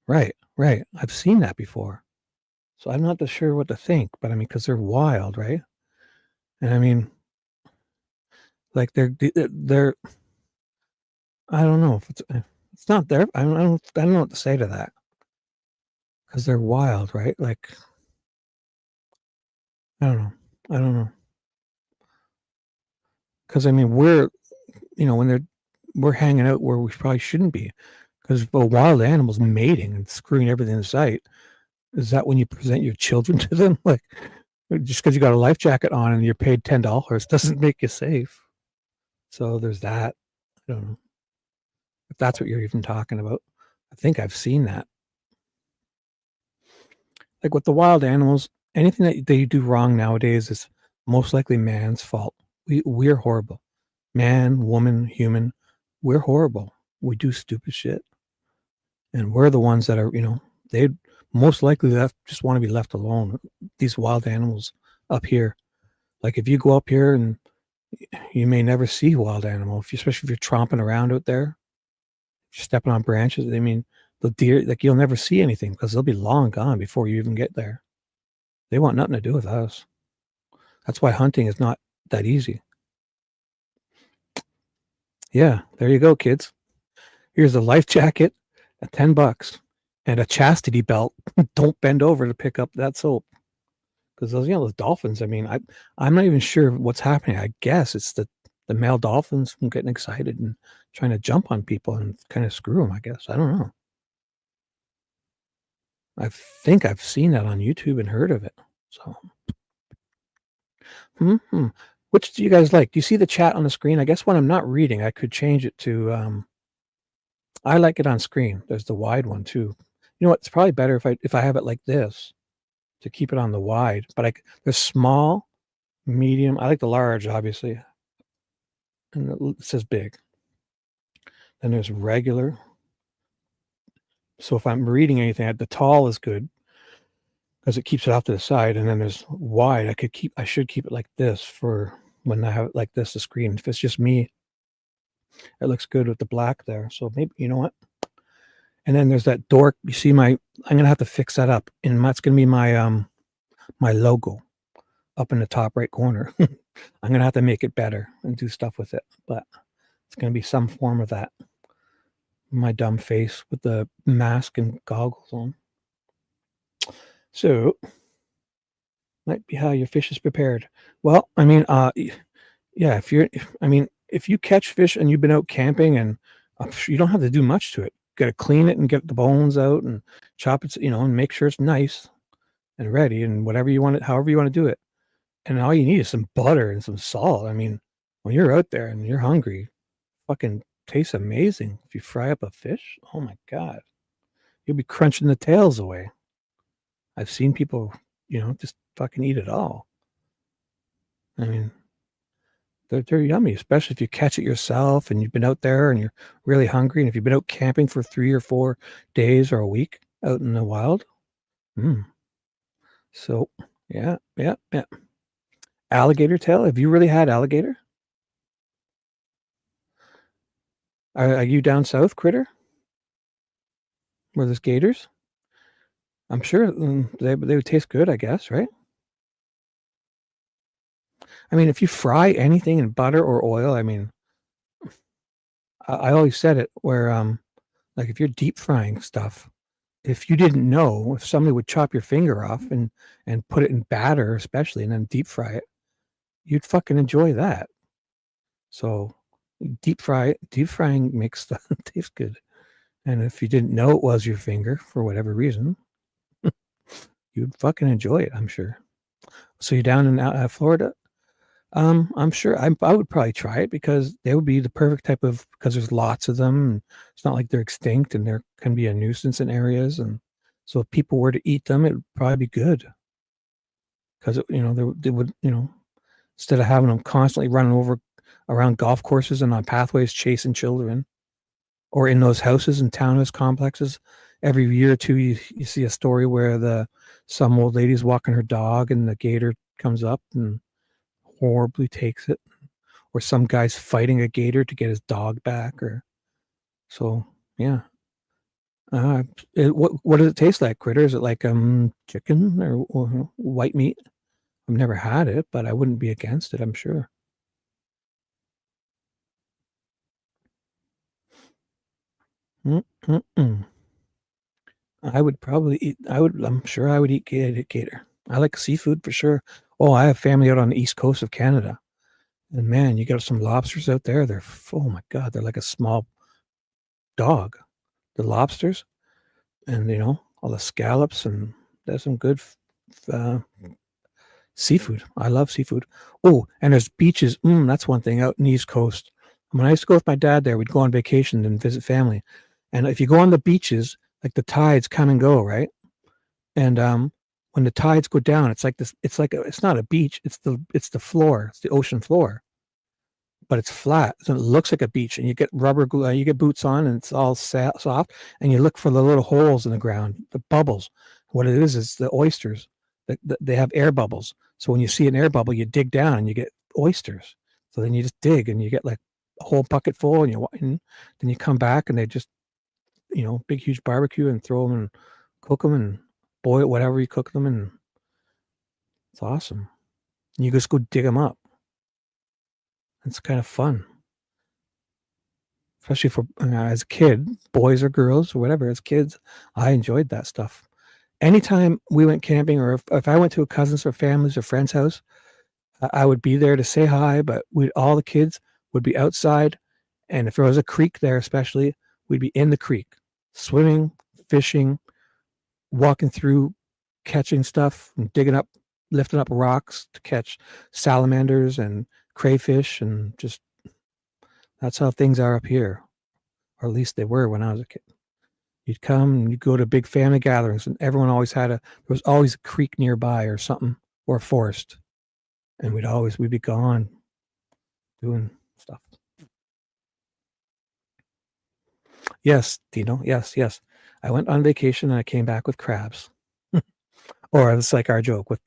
Right. I've seen that before. So I'm not sure what to think, but I mean, because they're wild, right? And I mean, like they're I don't know if it's not there. I don't know what to say to that, because they're wild, right? Like, I don't know. Because I mean, when we're hanging out where we probably shouldn't be, because wild animals mating and screwing everything in sight. Is that when you present your children to them? Like, just because you got a life jacket on and you're paid $10 doesn't make you safe. So there's that. I don't know if that's what you're even talking about. I think I've seen that. Like with the wild animals, anything that they do wrong nowadays is most likely man's fault. We're horrible. Man, woman, human, we're horrible. We do stupid shit. And we're the ones that are, they most likely just want to be left alone. These wild animals up here. Like if you go up here and you may never see a wild animal, especially if you're tromping around out there, stepping on branches. I mean, the deer, like you'll never see anything because they'll be long gone before you even get there. They want nothing to do with us. That's why hunting is not that easy. Yeah, there you go, kids. Here's a life jacket at $10 and a chastity belt. Don't bend over to pick up that soap. Because those dolphins, I mean, I'm not even sure what's happening. I guess it's the male dolphins from getting excited and trying to jump on people and kind of screw them, I guess. I don't know. I think I've seen that on YouTube and heard of it. So, which do you guys like? Do you see the chat on the screen? I guess when I'm not reading, I could change it to, I like it on screen. There's the wide one too. You know what? It's probably better if I have it like this to keep it on the wide, but there's small, medium. I like the large, obviously. And it says big. Then there's regular. So if I'm reading anything, the tall is good because it keeps it off to the side. And then there's wide. I should keep it like this for when I have it like this, the screen. If it's just me, it looks good with the black there. So maybe, you know what? And then there's that dork. You see I'm going to have to fix that up. And that's going to be my logo up in the top right corner. I'm going to have to make it better and do stuff with it. But it's going to be some form of that. My dumb face with the mask and goggles on. So, might be how your fish is prepared. Well, I mean, yeah, if you catch fish and you've been out camping and you don't have to do much to it. Got to clean it and get the bones out and chop it, and make sure it's nice and ready and whatever you want it, however you want to do it. And all you need is some butter and some salt. I mean, when you're out there and you're hungry, fucking tastes amazing. If you fry up a fish, oh my God, you'll be crunching the tails away. I've seen people, just fucking eat it all. I mean, they're yummy, especially if you catch it yourself and you've been out there and you're really hungry. And if you've been out camping for 3 or 4 days or a week out in the wild. So, yeah. Alligator tail. Have you really had alligator? Are you down south, Critter? Where there's gators? I'm sure they would taste good, I guess, right? I mean, if you fry anything in butter or oil, I mean, I always said it where, like if you're deep frying stuff, if you didn't know, if somebody would chop your finger off and put it in batter, especially, and then deep fry it, you'd fucking enjoy that. So deep frying makes stuff taste good. And if you didn't know it was your finger for whatever reason, you'd fucking enjoy it, I'm sure. So you're down in Florida? I'm sure I would probably try it because they would be the perfect type of, because there's lots of them. And it's not like they're extinct and there can be a nuisance in areas. And so if people were to eat them, it would probably be good. Because, they would, instead of having them constantly running around golf courses and on pathways chasing children, or in those houses and townhouse complexes, every year or two you see a story where some old lady's walking her dog and the gator comes up and horribly takes it, or some guy's fighting a gator to get his dog back, yeah. What does it taste like, Critter? Is it like chicken or white meat? I've never had it, but I wouldn't be against it, I'm sure. I would probably eat. I'm sure I would eat gator. I like seafood for sure. Oh, I have family out on the east coast of Canada, and man, you got some lobsters out there. Oh my God, they're like a small dog. The lobsters, and all the scallops, and there's some good seafood. I love seafood. Oh, and there's beaches. That's one thing out in the east coast. When I used to go with my dad there, we'd go on vacation and visit family, and if you go on the beaches, like the tides come and go, right? And when the tides go down, it's like this. It's like it's not a beach. It's the floor. It's the ocean floor, but it's flat. So it looks like a beach. And you get rubber glue. You get boots on, and it's all soft. And you look for the little holes in the ground, the bubbles. What it is the oysters. They have air bubbles. So when you see an air bubble, you dig down and you get oysters. So then you just dig and you get like a whole bucket full, and then you come back and they just, big huge barbecue and throw them and cook them and boil whatever you cook them, and it's awesome. You just go dig them up. It's kind of fun, especially for as a kid, boys or girls or whatever. As kids, I enjoyed that stuff. Anytime we went camping, or if I went to a cousin's or family's or friend's house, I would be there to say hi, but all the kids would be outside. And if there was a creek there, especially, we'd be in the creek, swimming, fishing, walking through, catching stuff, and lifting up rocks to catch salamanders and crayfish. And just, that's how things are up here. Or at least they were when I was a kid. You'd come and you'd go to big family gatherings, and everyone always there was always a creek nearby or something, or a forest. And we'd be gone doing stuff. Yes, Dino. Yes. I went on vacation and I came back with crabs. Or it's like our joke with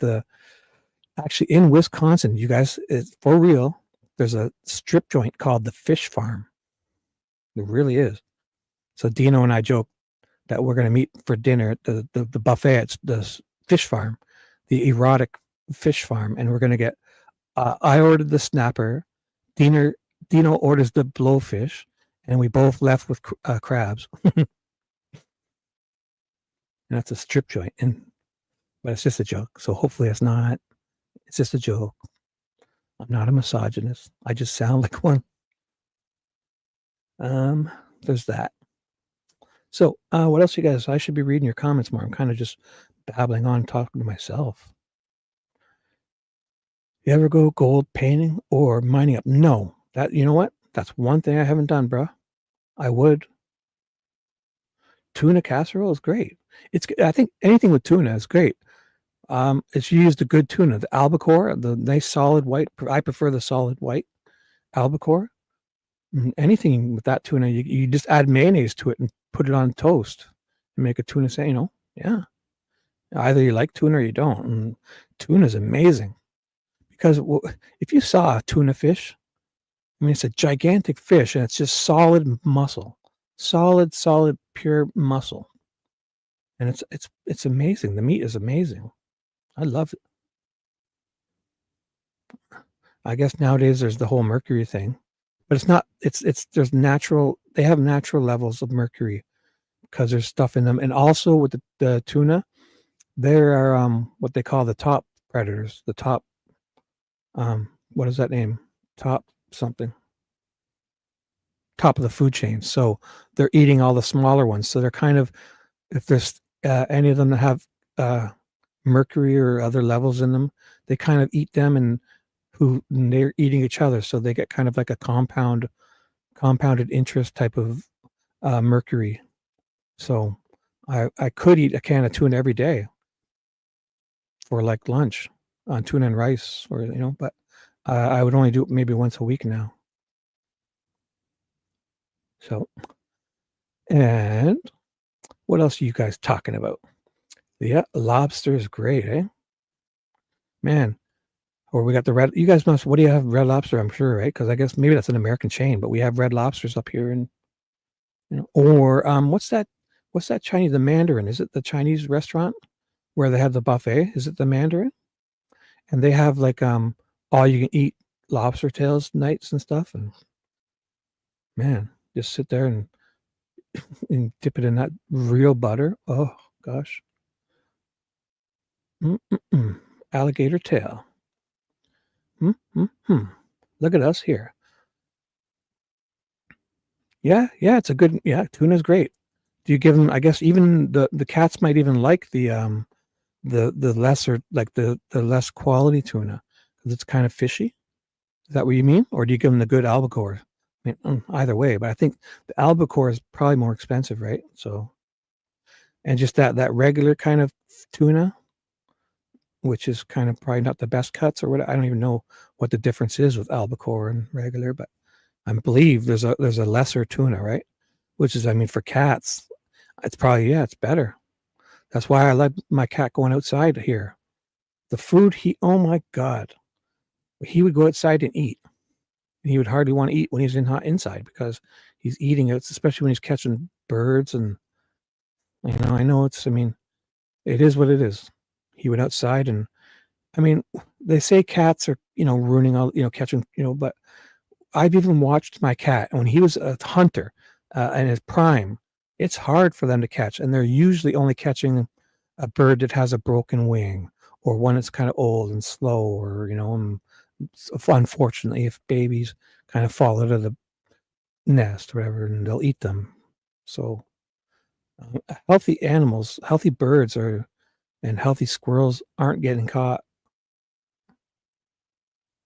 actually in Wisconsin, you guys, it's for real. There's a strip joint called the Fish Farm. It really is. So Dino and I joke that we're going to meet for dinner at the buffet at the fish farm, the erotic fish farm, and we're going to get. I ordered the snapper, Dino orders the blowfish, and we both left with crabs. And that's a strip joint, but it's just a joke. So hopefully it's not. It's just a joke. I'm not a misogynist. I just sound like one. There's that. So, what else, you guys? I should be reading your comments more. I'm kind of just babbling on, talking to myself. You ever go gold painting or mining up? No. You know what? That's one thing I haven't done, bro. I would. Tuna casserole is great. I think anything with tuna is great. It's used a good tuna, the albacore, the nice solid white. I prefer the solid white albacore. Anything with that tuna, you just add mayonnaise to it and put it on toast and make a tuna sandwich. Yeah. Either you like tuna or you don't. And tuna is amazing because if you saw a tuna fish, it's a gigantic fish and it's just solid muscle, solid, pure muscle, and it's amazing. The meat is amazing. I love it. I guess nowadays there's the whole mercury thing. But it's not, there's natural, they have natural levels of mercury because there's stuff in them. And also with the tuna, there are what they call the top predators, the top, what is that name? Top something. Top of the food chain. So they're eating all the smaller ones. So they're kind of, if there's any of them that have mercury or other levels in them, they kind of eat them and they're eating each other, so they get kind of like a compounded interest type of mercury. So I could eat a can of tuna every day for like lunch on tuna and rice, or but I would only do it maybe once a week now. So, and what else are you guys talking about? Yeah, lobster is great, eh? Man. Or we got the red. You guys must. What do you have? Red Lobster, I'm sure, right? Because I guess maybe that's an American chain, but we have Red Lobsters up here, and Or what's that? What's that Chinese? The Mandarin? Is it the Chinese restaurant where they have the buffet? Is it the Mandarin? And they have like all you can eat lobster tails nights and stuff. And man, just sit there and dip it in that real butter. Oh gosh. Alligator tail. Look at us here. Yeah, it's a good. Yeah, tuna's great. Do you give them? I guess even the cats might even like the lesser, like the less quality tuna because it's kind of fishy. Is that what you mean, or do you give them the good albacore? I mean, either way, but I think the albacore is probably more expensive, right? So, and just that regular kind of tuna, which is kind of probably not the best cuts or what. I don't even know what the difference is with albacore and regular, but I believe there's a lesser tuna, right? Which is, I mean, for cats, it's probably, yeah, it's better. That's why I let my cat going outside here. The food, oh my God, he would go outside and eat. And he would hardly want to eat when he's inside because he's eating it, especially when he's catching birds. And, I know it is what it is. He went outside and, I mean, they say cats are, ruining all, catching, but I've even watched my cat when he was a hunter in his prime. It's hard for them to catch, and they're usually only catching a bird that has a broken wing or one that's kind of old and slow, or unfortunately, if babies kind of fall out of the nest or whatever, and they'll eat them. So healthy animals, healthy birds and healthy squirrels aren't getting caught,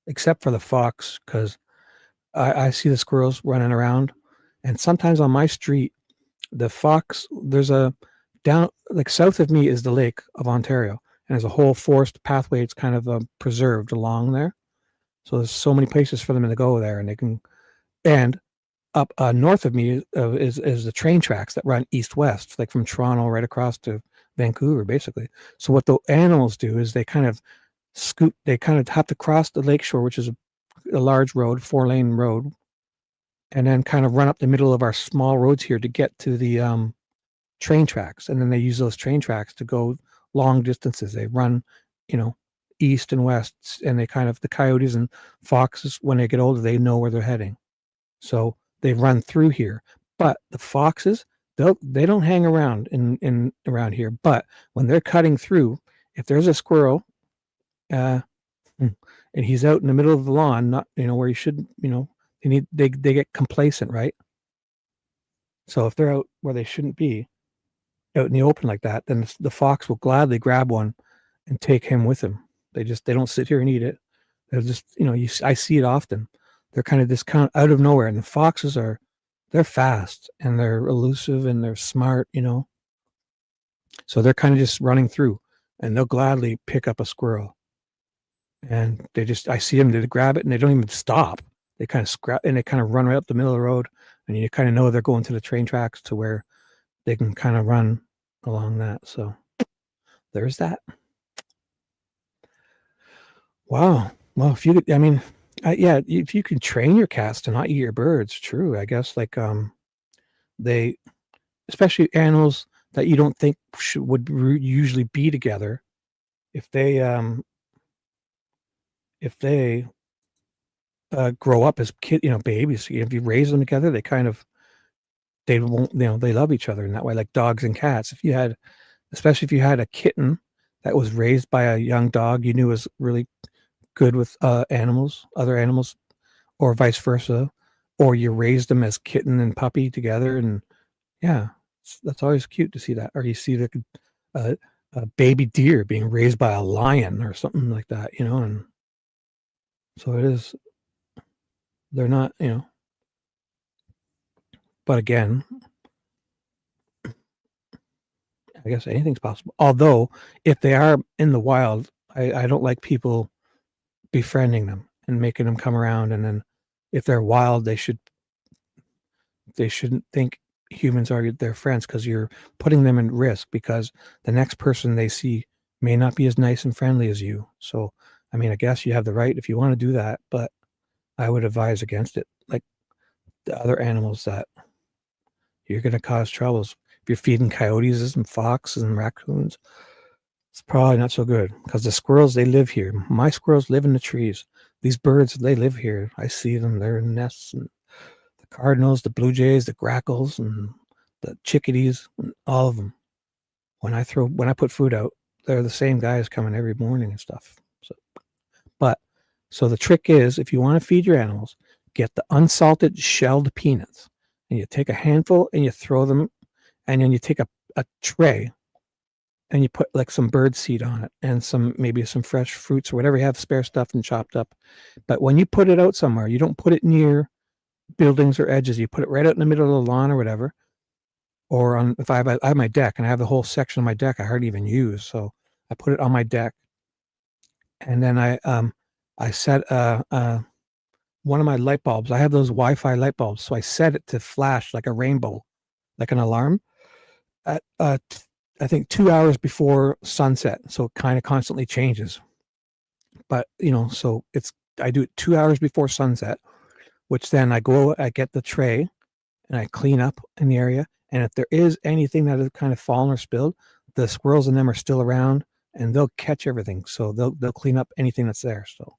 except for the fox, because I see the squirrels running around, and sometimes on my street, the fox, there's a down, like south of me is the Lake of Ontario, and there's a whole forest pathway. It's kind of preserved along there. So there's so many places for them to go there, and they can, and up north of me is the train tracks that run east-west, like from Toronto right across to Vancouver, basically. So what the animals do is they kind of have to cross the lakeshore, which is a large road, 4-lane road, and then kind of run up the middle of our small roads here to get to the train tracks. And then they use those train tracks to go long distances. They run, east and west, and they kind of, the coyotes and foxes, when they get older, they know where they're heading. So they run through here. But the foxes, they don't hang around in around here. But when they're cutting through, if there's a squirrel, and he's out in the middle of the lawn, not where he should, they get complacent, right? So if they're out where they shouldn't be, out in the open like that, then the fox will gladly grab one and take him with him. They don't sit here and eat it. They're just, I see it often. They're kind of just kind of out of nowhere, and the foxes they're fast and they're elusive and they're smart, So they're kind of just running through, and they'll gladly pick up a squirrel. And I see them, they grab it and they don't even stop. They kind of scrap and they kind of run right up the middle of the road, and you kind of know they're going to the train tracks to where they can kind of run along that. So there's that. Wow. Well, if you could, if you can train your cats to not eat your birds, true. I guess like they, especially animals that you don't think would usually be together, if they grow up as babies, if you raise them together, they won't, they love each other in that way, like dogs and cats. Especially if you had a kitten that was raised by a young dog you knew was really good with other animals, or vice versa, or you raised them as kitten and puppy together, and yeah, that's always cute to see that. Or you see a baby deer being raised by a lion or something like that, and so it is. They're not, but again, I guess anything's possible. Although, if they are in the wild, I don't like people befriending them and making them come around. And then, if they're wild, they shouldn't think humans are their friends, because you're putting them in risk, because the next person they see may not be as nice and friendly as you. So, I mean, I guess you have the right if you want to do that, but I would advise against it. Like the other animals that you're going to cause troubles. If you're feeding coyotes and foxes and raccoons, it's probably not so good, because the squirrels, they live here. My squirrels live in the trees. These birds, they live here. I see them. They're in nests. And the cardinals, the blue jays, the grackles, and the chickadees, and all of them. When I put food out, they're the same guys coming every morning and stuff. So the trick is, if you want to feed your animals, get the unsalted shelled peanuts, and you take a handful and you throw them, and then you take a tray and you put like some bird seed on it and maybe some fresh fruits or whatever you have spare stuff and chopped up. But when you put it out somewhere, you don't put it near buildings or edges. You put it right out in the middle of the lawn or whatever. Or if I have my deck, and I have the whole section of my deck I hardly even use, so I put it on my deck, And then I set one of my light bulbs. I have those Wi-Fi light bulbs, so I set it to flash like a rainbow, like an alarm, at I think 2 hours before sunset. So it kind of constantly changes. But so I do it 2 hours before sunset, which then I get the tray and I clean up in the area. And if there is anything that has kind of fallen or spilled, the squirrels in them are still around and they'll catch everything. So they'll clean up anything that's there. So,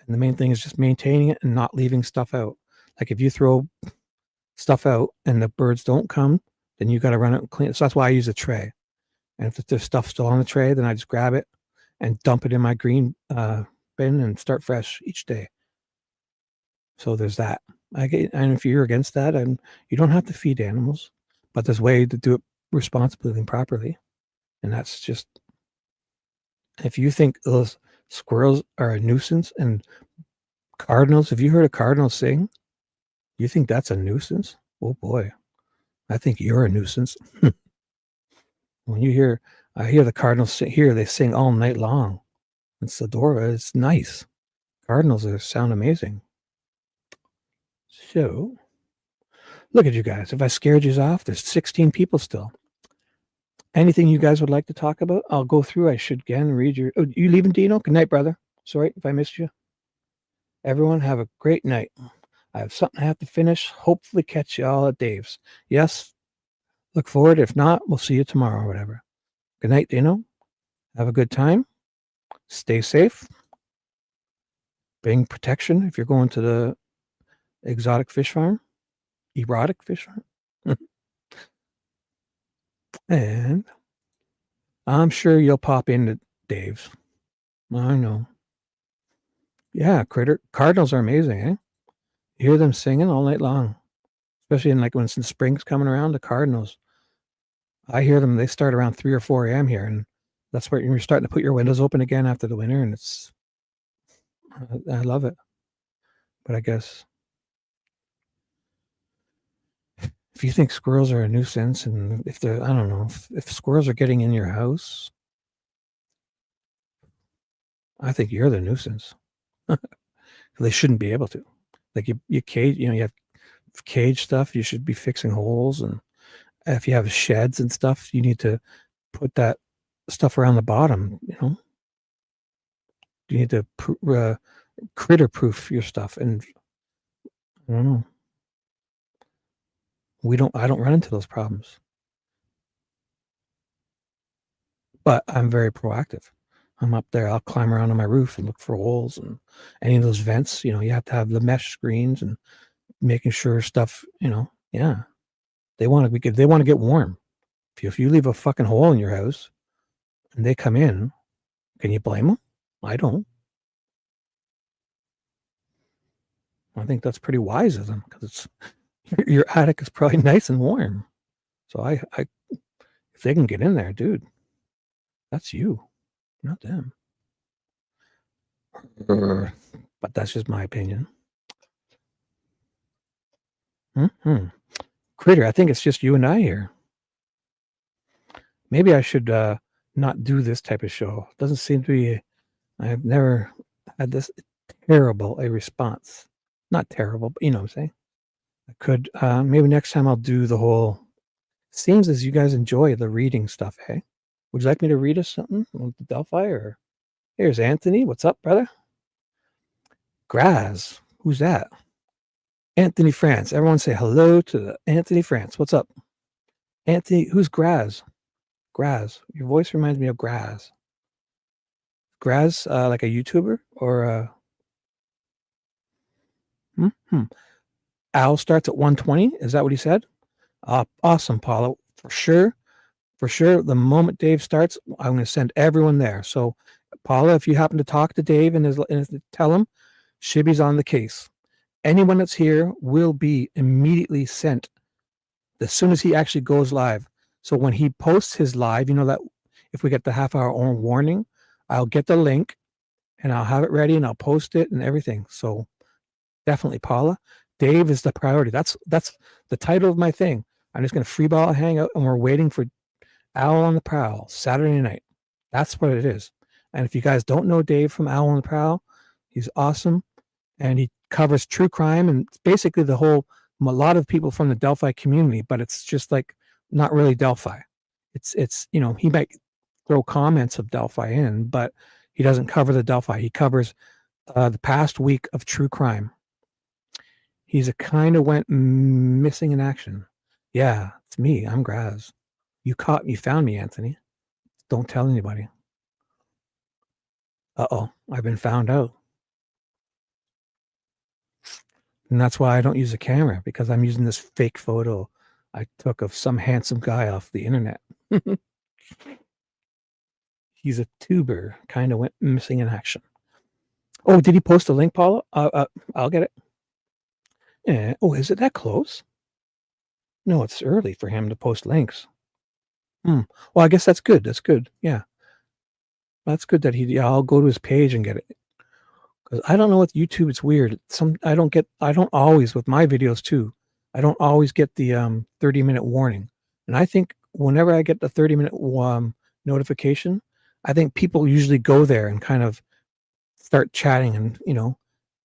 and the main thing is just maintaining it and not leaving stuff out. Like if you throw stuff out and the birds don't come, then you got to run it and clean it. So that's why I use a tray. And if there's stuff still on the tray, then I just grab it and dump it in my green bin and start fresh each day. So there's that. And if you're against that, and you don't have to feed animals, but there's a way to do it responsibly and properly. And that's just, if you think those squirrels are a nuisance and cardinals, have you heard a cardinal sing? You think that's a nuisance? Oh boy, I think you're a nuisance. When I hear the cardinals sing here, they sing all night long. It's adorable. It's nice. Cardinals sound amazing. So, look at you guys. If I scared you off, there's 16 people still. Anything you guys would like to talk about? I'll go through. I should again read your... Oh, you leaving, Dino? Good night, brother. Sorry if I missed you. Everyone have a great night. I have something I have to finish. Hopefully catch you all at Dave's. Yes. Look forward. If not, we'll see you tomorrow or whatever. Good night, Dino. Have a good time. Stay safe. Bring protection if you're going to the exotic fish farm. Erotic fish farm. And I'm sure you'll pop into Dave's. I know. Yeah, cardinals are amazing, eh? You hear them singing all night long. Especially when the spring's coming around, the cardinals. I hear them, they start around 3 or 4 a.m. here, and that's where you're starting to put your windows open again after the winter, and I love it. But I guess if you think squirrels are a nuisance, and if they're, I don't know, if squirrels are getting in your house, I think you're the nuisance. They shouldn't be able to. Like you cage, you have cage stuff, you should be fixing holes, and if you have sheds and stuff, you need to put that stuff around the bottom, You need to critter proof your stuff, and I don't know. I don't run into those problems. But I'm very proactive. I'm up there. I'll climb around on my roof and look for holes and any of those vents. You have to have the mesh screens and making sure stuff, yeah. They want to get warm. If you leave a fucking hole in your house and they come in, can you blame them? I don't. I think that's pretty wise of them because your attic is probably nice and warm. So if they can get in there, dude, that's you, not them. But that's just my opinion. Critter, I think it's just you and I here. Maybe I should not do this type of show. It doesn't seem to be. I've never had this terrible a response. Not terrible, but you know what I'm saying. I could maybe next time I'll do the whole. Seems as you guys enjoy the reading stuff, hey? Would you like me to read us something with the Delphi? Or here's Anthony. What's up, brother? Graz. Who's that? Anthony France. Everyone say hello to Anthony France. What's up? Anthony, who's Graz? Graz. Your voice reminds me of Graz. Graz, like a YouTuber or Al starts at 120. Is that what he said? Awesome, Paula. For sure. The moment Dave starts, I'm going to send everyone there. So, Paula, if you happen to talk to Dave and tell him Shibby's on the case. Anyone that's here will be immediately sent as soon as he actually goes live. So when he posts his live, that if we get the half-hour warning, I'll get the link and I'll have it ready and I'll post it and everything. So definitely, Paula. Dave is the priority. That's the title of my thing. I'm just going to freeball a hangout and we're waiting for Owl on the Prowl Saturday night. That's what it is. And if you guys don't know Dave from Owl on the Prowl, he's awesome. And he covers true crime and basically a lot of people from the Delphi community, but it's just like not really Delphi. It's he might throw comments of Delphi in, but he doesn't cover the Delphi. He covers the past week of true crime. He's a kind of went missing in action. Yeah, it's me. I'm Graz. You found me, Anthony. Don't tell anybody. Uh-oh, I've been found out. And that's why I don't use a camera, because I'm using this fake photo I took of some handsome guy off the internet. He's a tuber, kind of went missing in action. Oh, did he post a link, Paula? I'll get it. Yeah. Oh, is it that close? No, it's early for him to post links. Well, I guess that's good. That's good. Yeah. That's good that I'll go to his page and get it. Because I don't know with YouTube, it's weird. I don't always, with my videos too, I don't always get the 30-minute warning. And I think whenever I get the 30-minute notification, I think people usually go there and kind of start chatting. And,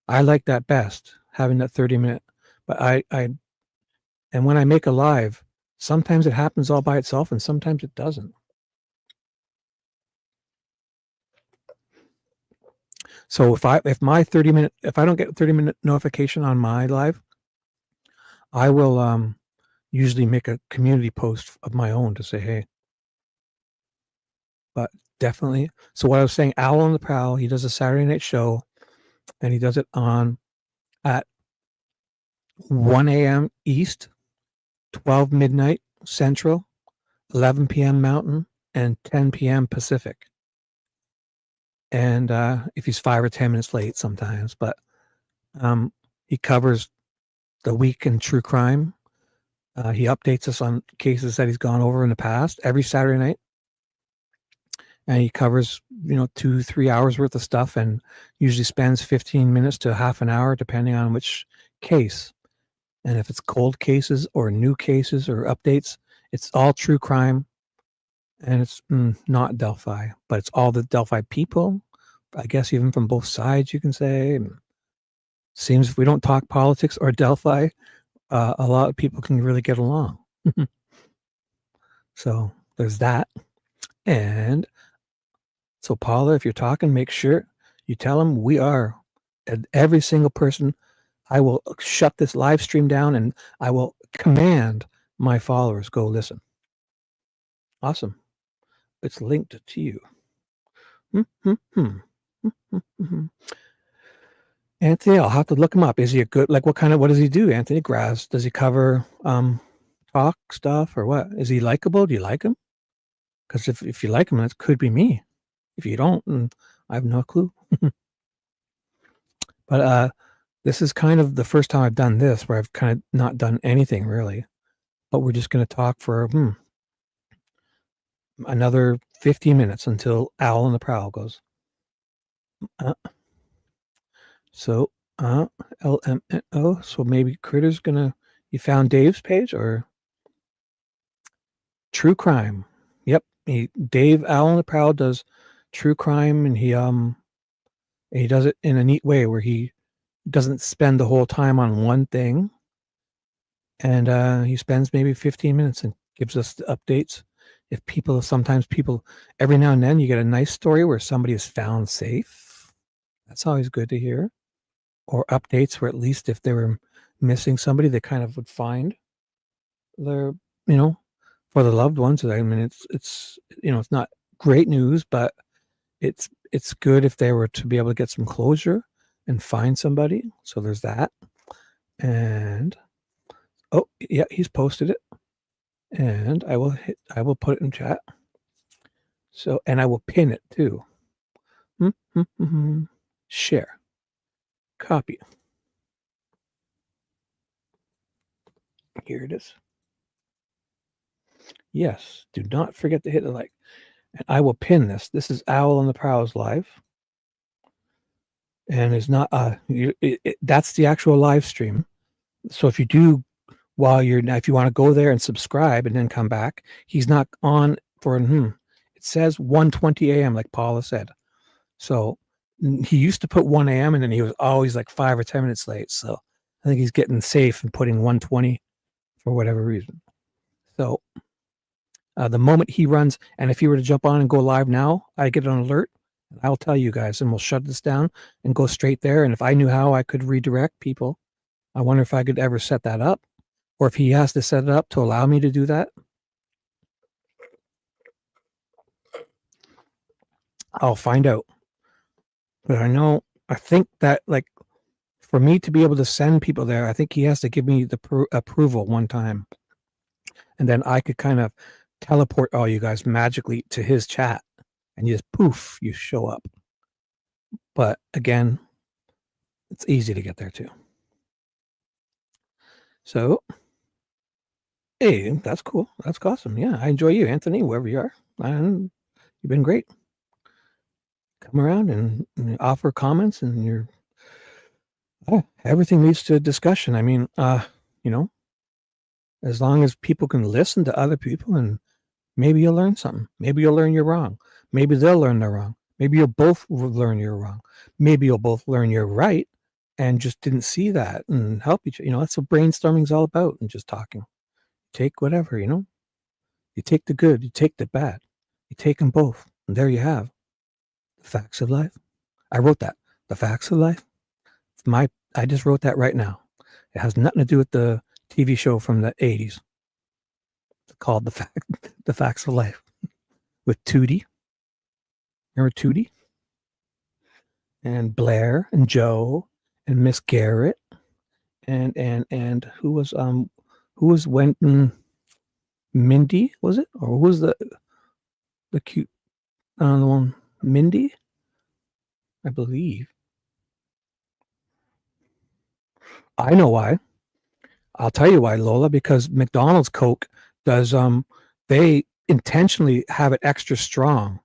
I like that best, having that 30-minute. But and when I make a live, sometimes it happens all by itself and sometimes it doesn't. So if I don't get a 30-minute notification on my live, I will usually make a community post of my own to say, hey. But definitely. So what I was saying, Owl on the Prowl, he does a Saturday night show, and he does it at 1 a.m. East, 12 midnight Central, 11 p.m. Mountain, and 10 p.m. Pacific. And if he's 5 or 10 minutes late sometimes, but he covers the week in true crime. He updates us on cases that he's gone over in the past every Saturday night. And he covers, 2-3 hours worth of stuff and usually spends 15 minutes to half an hour, depending on which case. And if it's cold cases or new cases or updates, it's all true crime. And it's not Delphi, but it's all the Delphi people, I guess, even from both sides, you can say. Seems if we don't talk politics or Delphi, a lot of people can really get along. So there's that. And so, Paula, if you're talking, make sure you tell them we are. And every single person, I will shut this live stream down and I will command my followers, go listen. Awesome. It's linked to you. Anthony, I'll have to look him up. Is he a good, what does he do, Anthony Graz? Does he cover talk stuff or what? Is he likable? Do you like him? Because if you like him, it could be me. If you don't, I have no clue. But this is kind of the first time I've done this, where I've kind of not done anything really. But we're just going to talk for another 15 minutes until Owl on the Prowl goes. LMNO. So maybe Critter's gonna. You found Dave's page or true crime? Yep, Dave Owl on the Prowl does true crime, and he does it in a neat way where he doesn't spend the whole time on one thing, and he spends maybe 15 minutes and gives us the updates. If sometimes people, every now and then you get a nice story where somebody is found safe. That's always good to hear. Or updates where at least if they were missing somebody, they kind of would find their, for the loved ones. I mean, it's not great news, but it's good if they were to be able to get some closure and find somebody. So there's that. And oh yeah, he's posted it. And I will put it in chat. So, and I will pin it too. Share. Copy. Here it is. Yes, do not forget to hit the like. And I will pin this. This is Owl on the Prowl's live. And it's not, that's the actual live stream. So if you do, if you want to go there and subscribe and then come back, he's not on for, it says 1:20 a.m. like Paula said. So he used to put 1 a.m. and then he was always like 5 or 10 minutes late. So I think he's getting safe and putting 1:20 for whatever reason. So the moment he runs, and if he were to jump on and go live now, I get an alert. I'll tell you guys, and we'll shut this down and go straight there. And if I knew how I could redirect people, I wonder if I could ever set that up, or if he has to set it up to allow me to do that. I'll find out. But I think that, like, for me to be able to send people there, I think he has to give me the approval one time. And then I could kind of teleport all you guys magically to his chat. And you just poof, you show up. But again, it's easy to get there too. So, hey, that's cool. That's awesome. Yeah, I enjoy you, Anthony, wherever you are. And you've been great. Come around and offer comments, and everything leads to a discussion. I mean, as long as people can listen to other people, and maybe you'll learn something. Maybe you'll learn you're wrong. Maybe they'll learn they're wrong. Maybe you'll both learn you're wrong. Maybe you'll both learn you're right and just didn't see that and help each other. That's what brainstorming's all about, and just talking. Take whatever, you take the good, you take the bad, you take them both. And there you have the facts of life. I wrote that. The facts of life. I just wrote that right now. It has nothing to do with the TV show from the 80s. It's called The Facts of Life with Tootie. Remember Tootie? And Blair and Joe and Miss Garrett and who was Wenton? Mindy, was it? Or who was the cute the one? Mindy? I believe. I know why. I'll tell you why, Lola, because McDonald's Coke does they intentionally have it extra strong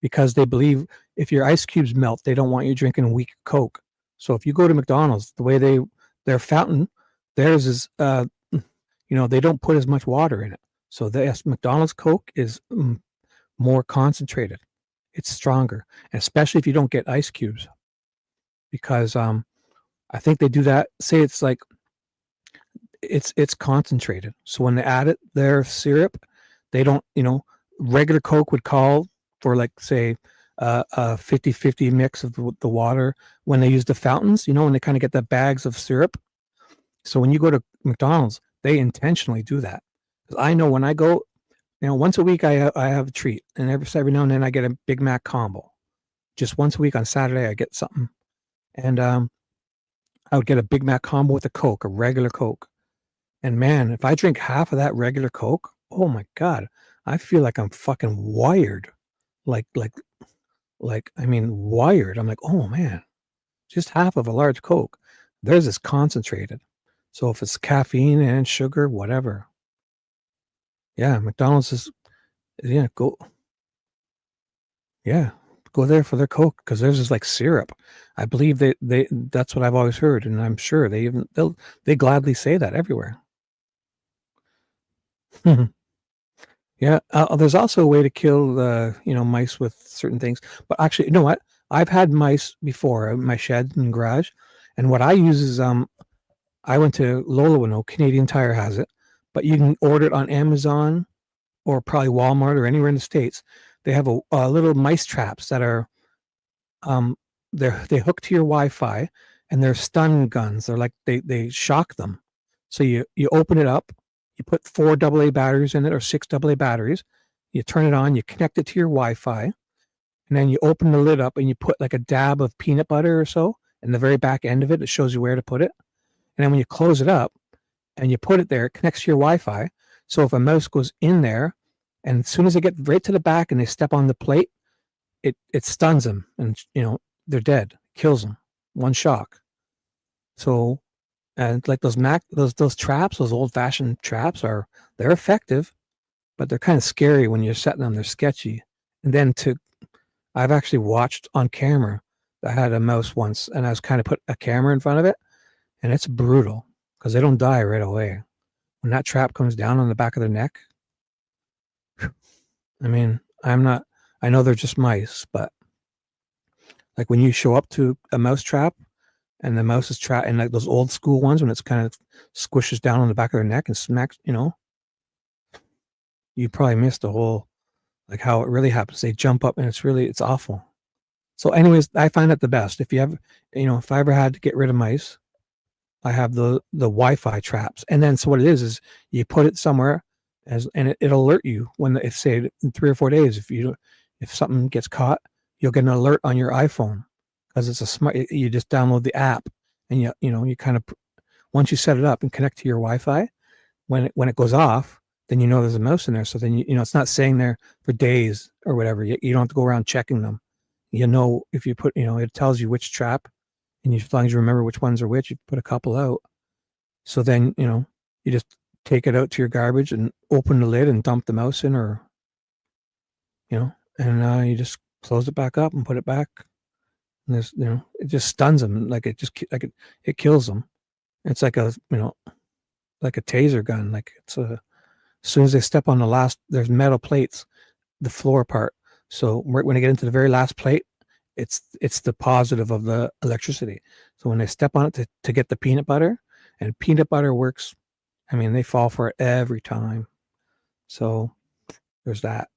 because they believe if your ice cubes melt, they don't want you drinking weak Coke. So if you go to McDonald's, the way their fountain, theirs is they don't put as much water in it. So McDonald's Coke is more concentrated. It's stronger, and especially if you don't get ice cubes, because I think they do that. Say it's like it's concentrated. So when they add it, their syrup, they don't. Regular Coke would call for, like, say a 50-50 mix of the water when they use the fountains. When they kind of get the bags of syrup. So when you go to McDonald's, they intentionally do that. Because I know when I go, once a week I have a treat, and every now and then I get a Big Mac combo. Just once a week on Saturday I get something, and I would get a Big Mac combo with a Coke, a regular Coke. And man, if I drink half of that regular Coke, oh my God, I feel like I'm fucking wired. Like I mean wired. I'm like, oh man, just half of a large Coke. Theirs is concentrated. So if it's caffeine and sugar, whatever. Yeah, McDonald's is, go there for their Coke, because theirs is like syrup. I believe they that's what I've always heard, and I'm sure they gladly say that everywhere. Yeah, there's also a way to kill mice with certain things. But actually, you know what? I've had mice before in my shed and garage, and what I use is I went to Lola, Canadian Tire has it, but you can order it on Amazon or probably Walmart or anywhere in the States. They have a little mice traps that are they hook to your Wi-Fi, and they're stun guns. They're like they shock them. So you open it up, you put 4 AA batteries in it or 6 AA batteries. You turn it on, you connect it to your Wi-Fi, and then you open the lid up and you put like a dab of peanut butter or so in the very back end of it. It shows you where to put it. And then when you close it up and you put it there, it connects to your Wi-Fi. So if a mouse goes in there, and as soon as they get right to the back and they step on the plate, it stuns them, and they're dead. Kills them. One shock. So, and like those traps, those old-fashioned traps they're effective, but they're kind of scary when you're setting them. They're sketchy. And then I've actually watched on camera. I had a mouse once, and I was kind of put a camera in front of it, and it's brutal because they don't die right away. When that trap comes down on the back of their neck, I mean, I know they're just mice, but Like when you show up to a mouse trap and the mouse is trapped, and like those old school ones when it's kind of squishes down on the back of their neck and smacks, you probably missed the whole, like how it really happens. They jump up and it's awful. So anyways, I find that the best. If you have, if I ever had to get rid of mice, I have the Wi-Fi traps. And then so what it is you put it somewhere and it'll alert you when if say in 3 or 4 days, if something gets caught, you'll get an alert on your iPhone because it's a smart, you just download the app and you kind of, once you set it up and connect to your Wi-Fi, when it goes off, then there's a mouse in there. So then it's not staying there for days or whatever. You don't have to go around checking them. If you put, it tells you which trap, and as long as you remember which ones are which, you put a couple out. So then, you just take it out to your garbage and open the lid and dump the mouse in, or, and you just close it back up and put it back. And there's, it just stuns them. It kills them. It's like like a taser gun. Like as soon as they step on there's metal plates, the floor part. So when they get into the very last plate, it's the positive of the electricity. So when they step on it to get the peanut butter, and peanut butter works, they fall for it every time. So there's that.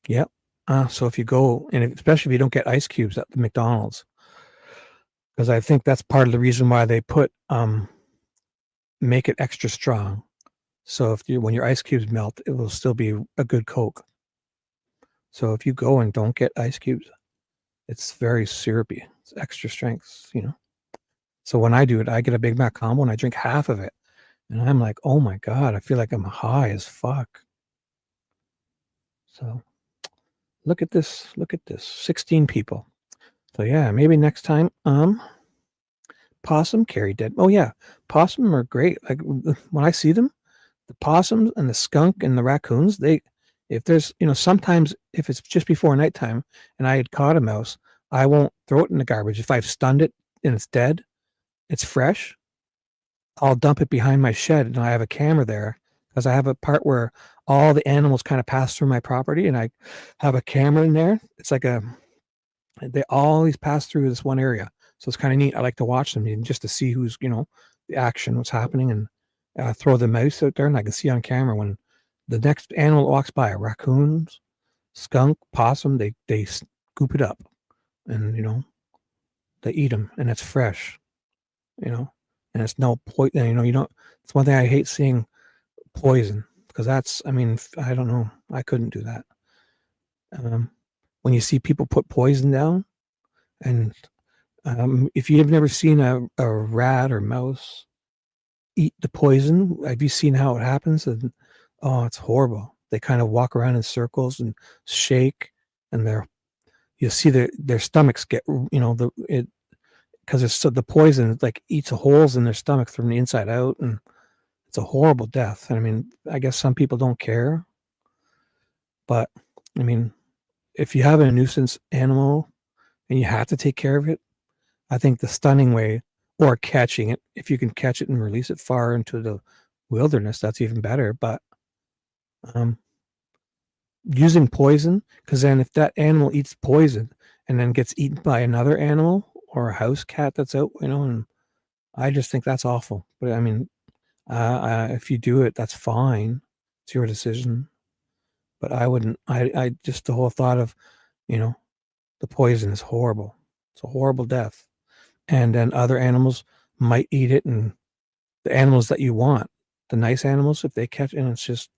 Yep. So if you go, and especially if you don't get ice cubes at the McDonald's, because I think that's part of the reason why they put make it extra strong. So when your ice cubes melt, it will still be a good Coke. So if you go and don't get ice cubes, it's very syrupy. It's extra strength, So when I do it, I get a Big Mac combo and I drink half of it. And I'm like, oh my God, I feel like I'm high as fuck. So look at this. 16 people. So yeah, maybe next time, possum carry dead. Oh yeah, possum are great. Like when I see them, the possums and the skunk and the raccoons, if there's, sometimes if it's just before nighttime and I had caught a mouse, I won't throw it in the garbage. If I've stunned it and it's dead, it's fresh, I'll dump it behind my shed, and I have a camera there because I have a part where all the animals kind of pass through my property, and I have a camera in there. It's like they always pass through this one area. So it's kind of neat. I like to watch them just to see who's, the action, what's happening, and throw the mouse out there, and I can see on camera when the next animal walks by, a raccoon, skunk, possum, they scoop it up and, they eat them, and it's fresh, and it's no poison, it's one thing I hate seeing, poison, because that's, I don't know. I couldn't do that. When you see people put poison down, and if you've never seen a rat or mouse eat the poison, have you seen how it happens? And oh, it's horrible. They kind of walk around in circles and shake, and you'll see their stomachs get, because the poison like eats holes in their stomach from the inside out, and it's a horrible death. I guess some people don't care, but if you have a nuisance animal and you have to take care of it, I think the stunning way, or catching it, if you can catch it and release it far into the wilderness, that's even better. But using poison, because then if that animal eats poison and then gets eaten by another animal or a house cat that's out, and I just think that's awful. But if you do it, that's fine. It's your decision. But I wouldn't. I just, the whole thought of, the poison is horrible. It's a horrible death. And then other animals might eat it, and the animals that you want, the nice animals, if they catch it, and it's just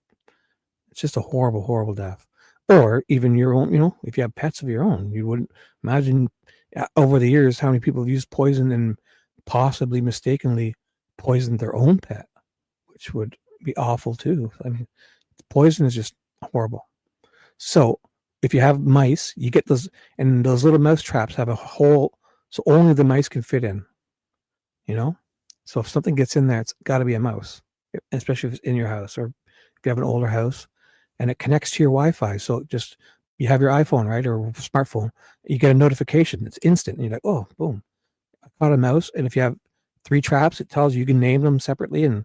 a horrible, horrible death. Or even your own, if you have pets of your own, you wouldn't imagine over the years how many people have used poison and possibly mistakenly poisoned their own pet, which would be awful too. Poison is just horrible. So if you have mice, you get those, and those little mouse traps have a hole, so only the mice can fit in, So if something gets in there, it's got to be a mouse, especially if it's in your house, or if you have an older house and it connects to your Wi-Fi. So just, you have your iPhone, right, or smartphone, you get a notification. It's instant. And you're like, oh, boom, I caught a mouse. And if you have 3 traps, it tells you can name them separately, and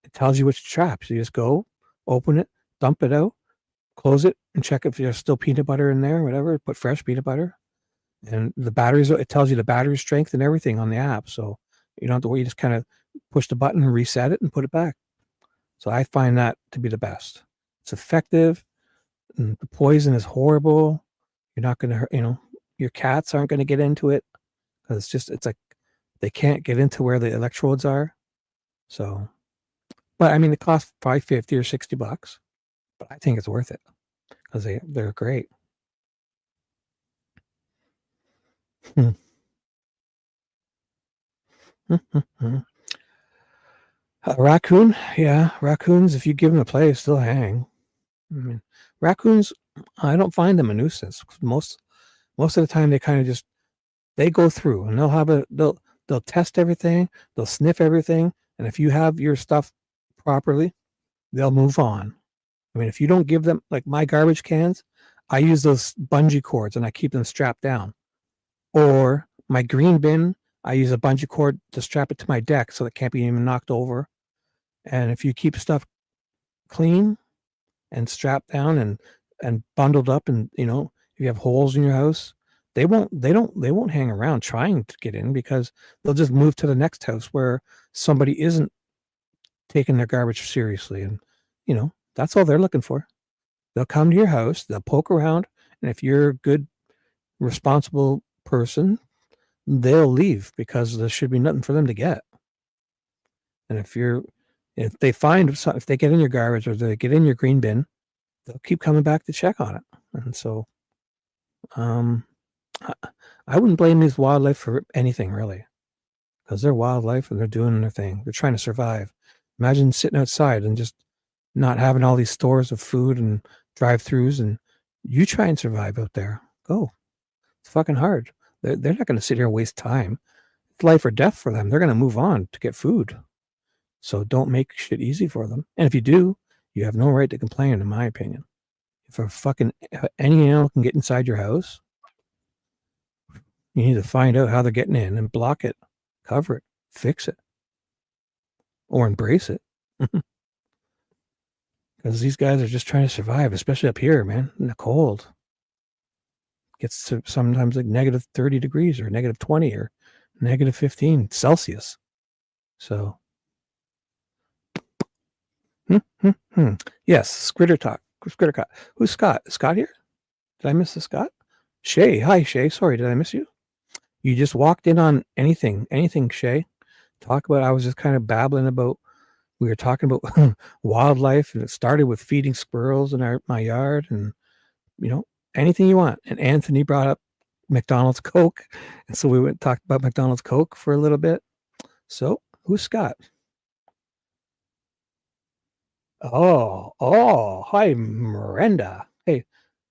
it tells you which traps. You just go, open it, dump it out, close it and check if there's still peanut butter in there, whatever. Put fresh peanut butter. And the batteries, it tells you the battery strength and everything on the app. So you don't have to wait. You just kind of push the button and reset it and put it back. So I find that to be the best. It's effective. And the poison is horrible. You're not going to, your cats aren't going to get into it because it's like they can't get into where the electrodes are. So, but I mean, it costs probably $50 or $60, but I think it's worth it because they're great. A raccoon, yeah, raccoons. If you give them a place, they'll hang. I mean, raccoons, I don't find them a nuisance. Most of the time, they kind of they go through and they'll test everything, they'll sniff everything, and if you have your stuff properly, they'll move on. I mean, if you don't give them, like my garbage cans, I use those bungee cords and I keep them strapped down. Or my green bin, I use a bungee cord to strap it to my deck so it can't be even knocked over. And if you keep stuff clean and strapped down and bundled up, and if you have holes in your house, they won't hang around trying to get in because they'll just move to the next house where somebody isn't taking their garbage seriously. And that's all they're looking for. They'll come to your house, they'll poke around, and if you're a good, responsible person, they'll leave because there should be nothing for them to get. And if they get in your garbage or they get in your green bin, they'll keep coming back to check on it. And so I wouldn't blame these wildlife for anything really, because they're wildlife and they're doing their thing. They're trying to survive. Imagine sitting outside and just not having all these stores of food and drive-throughs, and you try and survive out there. Go. It's fucking hard. They're not going to sit here and waste time. It's life or death for them. They're going to move on to get food. So don't make shit easy for them. And if you do, you have no right to complain, in my opinion. If any animal can get inside your house, you need to find out how they're getting in and block it, cover it, fix it, or embrace it. Because these guys are just trying to survive, especially up here, man, in the cold. Gets to sometimes like negative 30 degrees or negative 20 or negative 15 Celsius. So, yes, Scritter Talk. Who's Scott? Is Scott here? Did I miss the Scott? Shay. Hi, Shay. Sorry, did I miss you? You just walked in on anything, Shay. I was just kind of babbling about, we were talking about wildlife, and it started with feeding squirrels in my yard, and, anything you want. And Anthony brought up McDonald's Coke. And so we went and talked about McDonald's Coke for a little bit. So who's Scott? Oh, hi, Miranda. Hey,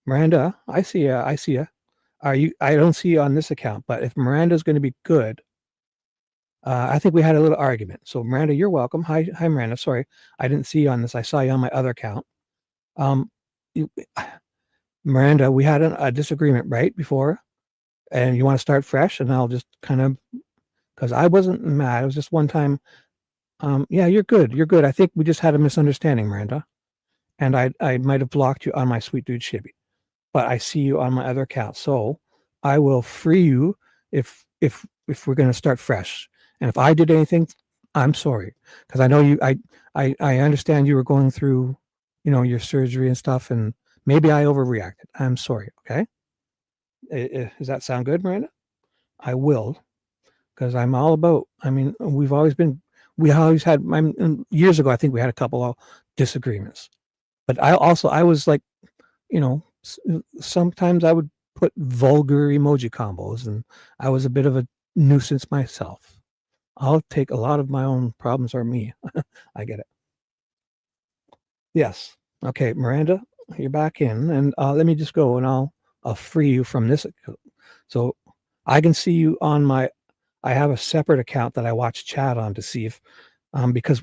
Miranda, I see ya. I don't see you on this account, but if Miranda's going to be good, I think we had a little argument. So Miranda, you're welcome. Hi, Miranda. Sorry, I didn't see you on this. I saw you on my other account. Miranda, we had a disagreement right before, and you want to start fresh, and I'll just kind of, because I wasn't mad. It was just one time. Yeah, you're good. I think we just had a misunderstanding, Miranda, and I might have blocked you on my Sweet Dude Shibby, but I see you on my other account, so I will free you if we're going to start fresh. And if I did anything, I'm sorry, because I know you. I understand you were going through, your surgery and stuff, and maybe I overreacted. I'm sorry. Okay. Does that sound good, Miranda? I will, because I'm all about. I mean, we always had. Years ago, I think we had a couple of disagreements, but I was like, sometimes I would put vulgar emoji combos, and I was a bit of a nuisance myself. I'll take a lot of my own problems are me. I get it. Yes. Okay, Miranda, you're back in, and let me just go, and I'll free you from this. So I can see you on I have a separate account that I watch chat on to see if, because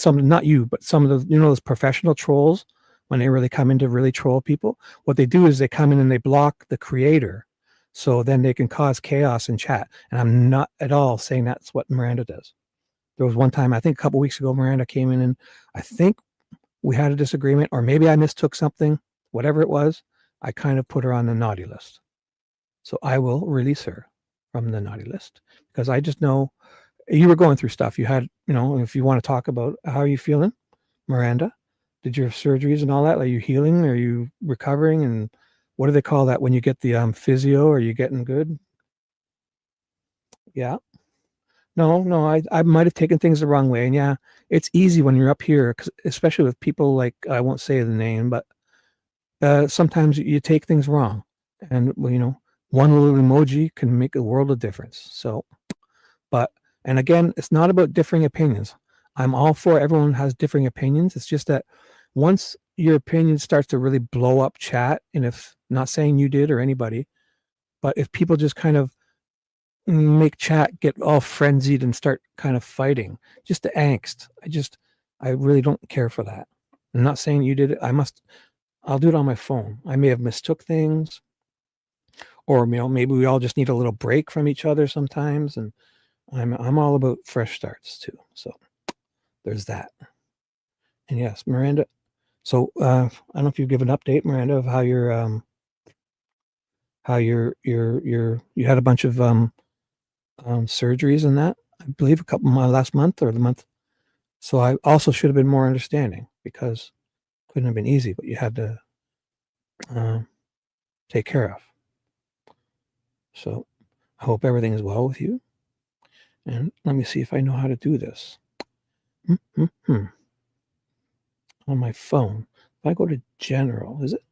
not you, but some of the, those professional trolls, when they really come in to really troll people, what they do is they come in and they block the creator, so then they can cause chaos in chat. And I'm not at all saying that's what Miranda does. There was one time, I think a couple weeks ago, Miranda came in, and I think we had a disagreement, or maybe I mistook something. whatever it was, I kind of put her on the naughty list. So I will release her from the naughty list because I just know you were going through stuff. You had, if you want to talk about how are you feeling, Miranda, did your surgeries and all that? Are you healing? Are you recovering? And what do they call that when you get the physio? Are you getting good? Yeah. No, I might have taken things the wrong way. And yeah, it's easy when you're up here, especially with people like, I won't say the name, but sometimes you take things wrong. And, one little emoji can make a world of difference. So, and again, it's not about differing opinions. I'm all for everyone has differing opinions. It's just that once your opinion starts to really blow up chat, and if not saying you did or anybody, but if people just kind of make chat get all frenzied and start kind of fighting, just the angst. I really don't care for that. I'm not saying you did it. I'll do it on my phone. I may have mistook things, or maybe we all just need a little break from each other sometimes. And I'm all about fresh starts too. So there's that. And yes, Miranda. So I don't know if you give an update, Miranda, of how you had a bunch of surgeries and that. I believe a couple last month or the month. So I also should have been more understanding because it couldn't have been easy, but you had to take care of. So I hope everything is well with you. And let me see if I know how to do this. On my phone. If I go to general, is it?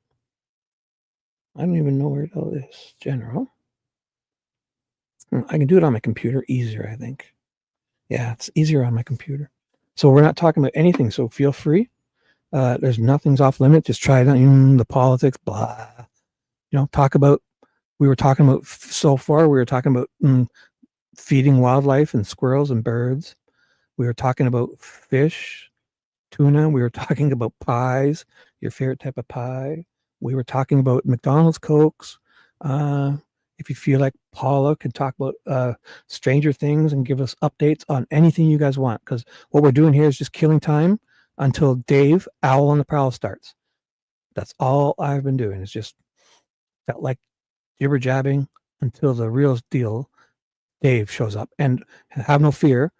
I don't even know where it is. General. I can do it on my computer easier, I think. Yeah, it's easier on my computer. So we're not talking about anything, so feel free. There's nothing's off limit. Just try it on the politics, blah. We were talking about so far, we were talking about feeding wildlife and squirrels and birds. We were talking about fish, tuna. We were talking about pies, your favorite type of pie. We were talking about McDonald's Cokes. If you feel like Paula can talk about Stranger Things and give us updates on anything you guys want, because what we're doing here is just killing time until Dave, Owl on the Prowl starts. That's all I've been doing. It's just felt like jibber jabbing until the real deal, Dave, shows up. And have no fear.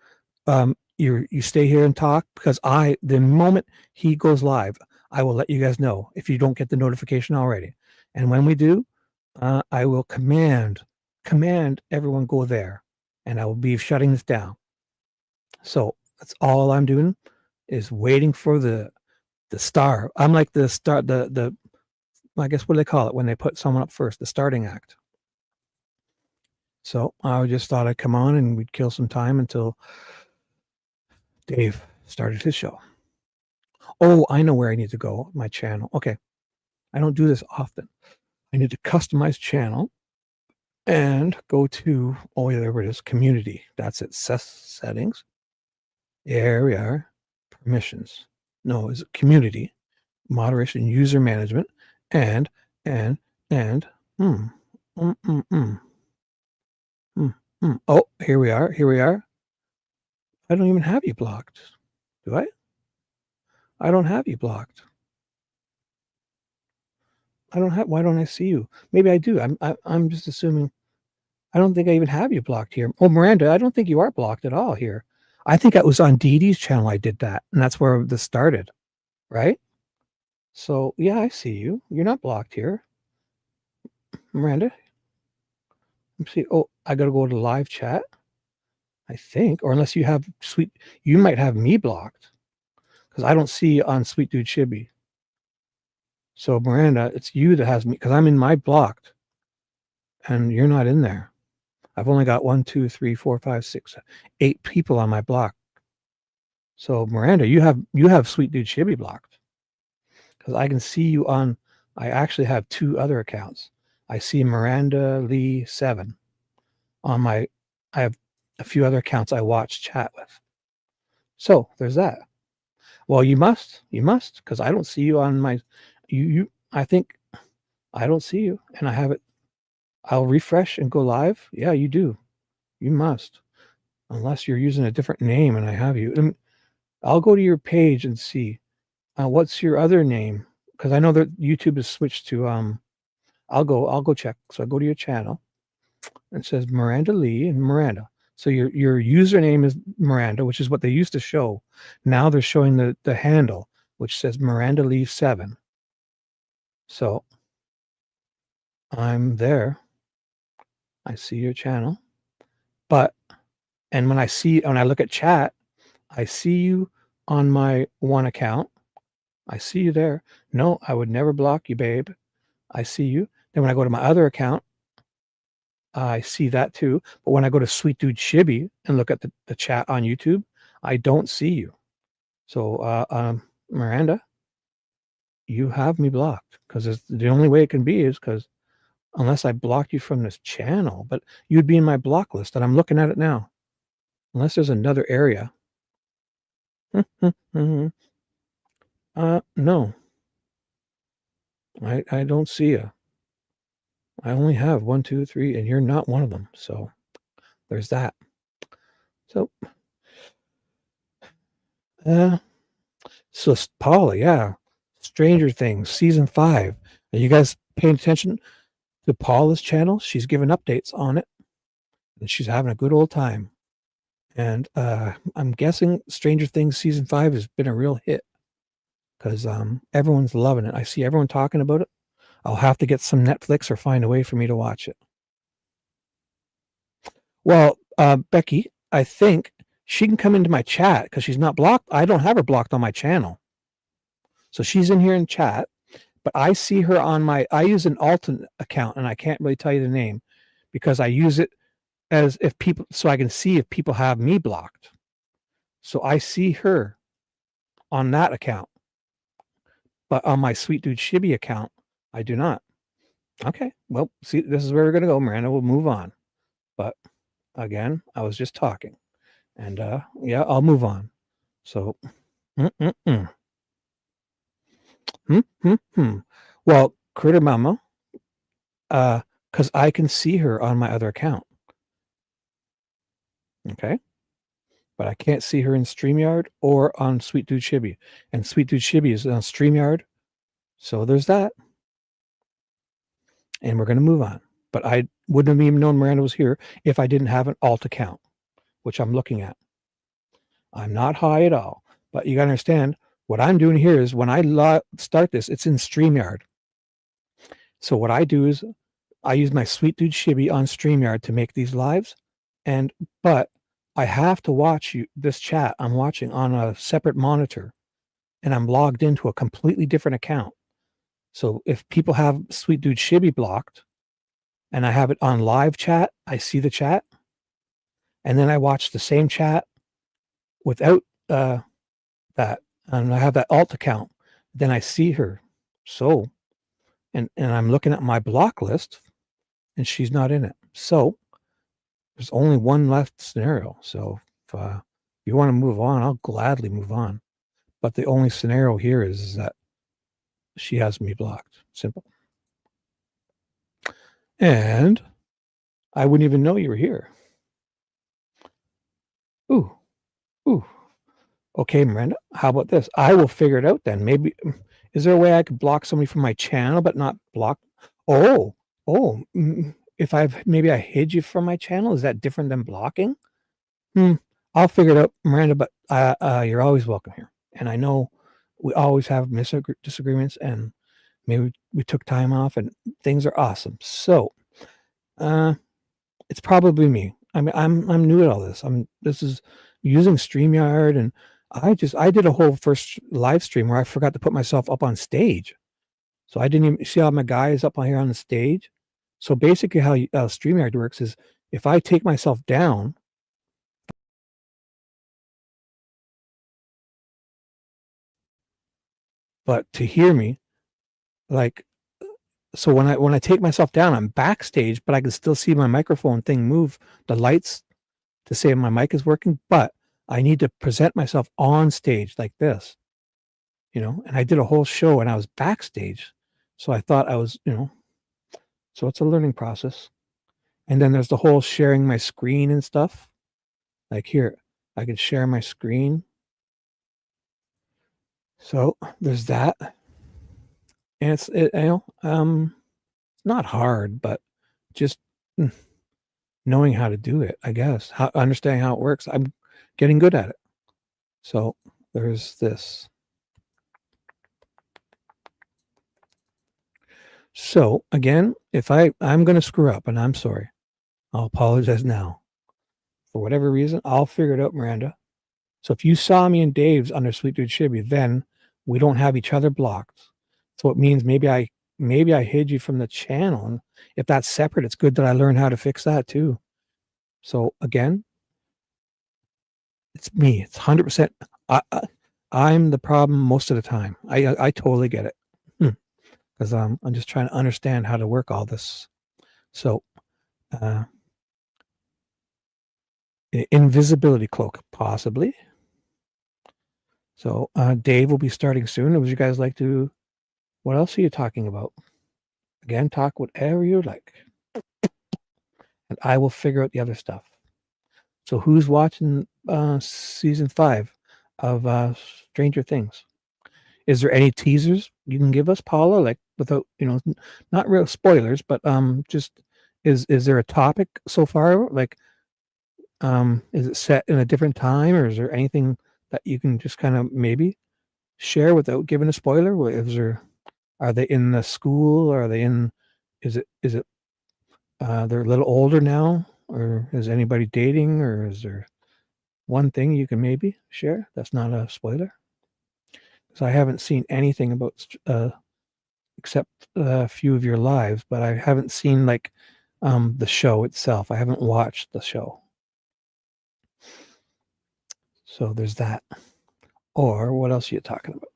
You stay here and talk because the moment he goes live, I will let you guys know if you don't get the notification already. And when we do, I will command everyone go there, and I will be shutting this down. So that's all I'm doing is waiting for the star. I'm like the star, the I guess what do they call it when they put someone up first, the starting act. So I just thought I'd come on and we'd kill some time until Dave started his show. Oh, I know where I need to go. My channel. Okay. I don't do this often. I need to customize channel and go to, oh, yeah, there it is, community. That's it. Settings. There we are. Permissions. No, is it community, moderation, user management, and oh, here we are. I don't even have you blocked. Do I? I don't have you blocked. Why don't I see you? Maybe I do. I'm just assuming. I don't think I even have you blocked here. Oh, Miranda, I don't think you are blocked at all here. I think it was on Dee Dee's channel I did that, and that's where this started, right? So, yeah, I see you. You're not blocked here. Miranda? Let's see. Oh, I got to go to live chat, I think. Or unless you have you might have me blocked because I don't see on Sweet Dude Chibi. So, Miranda, it's you that has me because I'm in my blocked and you're not in there. I've only got 1, 2, 3, 4, 5, 6, 8 people on my block. So, Miranda, you have Sweet Dude Chibi blocked because I can see you on. I actually have 2 other accounts. I see Miranda Lee 7 on my. I have a few other accounts I watch chat with. So there's that. Well, you must, because I don't see you on my. I think I don't see you, and I have it. I'll refresh and go live. Yeah, you do. You must, unless you're using a different name, and I have you. I'll go to your page and see. What's your other name? because I know that YouTube has switched to I'll go check. So I go to your channel. It says Miranda Lee and Miranda. So your username is Miranda, which is what they used to show. Now they're showing the handle, which says Miranda Lee 7. So I'm there. I see your channel. And when I look at chat, I see you on my one account. I see you there. No, I would never block you, babe. I see you. Then when I go to my other account, I see that too. But when I go to Sweet Dude Shibby and look at the chat on YouTube, I don't see you. So, Miranda, you have me blocked, because the only way it can be is because unless I blocked you from this channel, but you'd be in my block list, and I'm looking at it now. Unless there's another area. No. I don't see you. I only have 1, 2, 3, and you're not one of them. So there's that. So, so Paula, yeah, Stranger Things season 5. Are you guys paying attention to Paula's channel? She's giving updates on it, and she's having a good old time. And I'm guessing Stranger Things season 5 has been a real hit, because everyone's loving it. I see everyone talking about it. I'll have to get some Netflix or find a way for me to watch it. Well, Becky, I think she can come into my chat because she's not blocked. I don't have her blocked on my channel. So she's in here in chat, but I see her on I use an alternate account, and I can't really tell you the name because I use it as so I can see if people have me blocked. So I see her on that account, but on my Sweet Dude Shibby account, I do not. Okay, well, see, this is where we're going to go, Miranda. We'll move on. But again, I was just talking. And yeah, I'll move on. So, well, Critter Mama, because I can see her on my other account. Okay. But I can't see her in StreamYard or on Sweet Dude Shibby. And Sweet Dude Shibby is on StreamYard. So there's that. And we're going to move on. But I wouldn't have even known Miranda was here if I didn't have an alt account, which I'm looking at. I'm not high at all. But you got to understand, what I'm doing here is when I start this, it's in StreamYard. So what I do is I use my Sweet Dude Shibby on StreamYard to make these lives. But I have to watch this chat I'm watching on a separate monitor, and I'm logged into a completely different account. So if people have Sweet Dude Shibby blocked and I have it on live chat, I see the chat, and then I watch the same chat without that, and I have that alt account, then I see her. So, and I'm looking at my block list, and she's not in it. So there's only one left scenario. So if you want to move on, I'll gladly move on. But the only scenario here is that she has me blocked. Simple. And I wouldn't even know you were here. Ooh. Okay, Miranda, how about this? I will figure it out then. Maybe, is there a way I could block somebody from my channel but not block? If maybe I hid you from my channel, is that different than blocking? I'll figure it out, Miranda, but you're always welcome here. And I know we always have disagreements, and maybe we took time off, and things are awesome. So it's probably me. I mean, I'm new at all this. This is using StreamYard, and I did a whole first live stream where I forgot to put myself up on stage. So I didn't even see how my guy is up here on the stage. So basically how StreamYard works is if I take myself down, but to hear me, like, so when I take myself down, I'm backstage, but I can still see my microphone thing move, the lights to say my mic is working, but I need to present myself on stage like this, and I did a whole show and I was backstage. So I thought I was, so it's a learning process. And then there's the whole sharing my screen and stuff. Like here, I can share my screen. So there's that. And it's not hard, but just knowing how to do it, I guess, understanding how it works. I'm getting good at it. So there's this. So again, if I'm going to screw up, and I'm sorry, I'll apologize now. For whatever reason, I'll figure it out, Miranda. So if you saw me and Dave's under Sweet Dude Shibby, then we don't have each other blocked. So it means maybe I hid you from the channel. And if that's separate, it's good that I learned how to fix that too. So again, it's me. It's 100%. I'm the problem most of the time. I totally get it. Because I'm just trying to understand how to work all this. So invisibility cloak, possibly. So Dave will be starting soon. Would you guys like to, what else are you talking about? Again, talk whatever you like. And I will figure out the other stuff. So who's watching season 5 of Stranger Things? Is there any teasers you can give us, Paula? Like without, not real spoilers, but just is there a topic so far? Like, is it set in a different time, or is there anything that you can just kind of maybe share without giving a spoiler? Are they in the school? Or are they in? Is it they're a little older now, or is anybody dating, or is there one thing you can maybe share that's not a spoiler? Because I haven't seen anything about except a few of your lives, but I haven't seen like the show itself. I haven't watched the show. So there's that. Or what else are you talking about?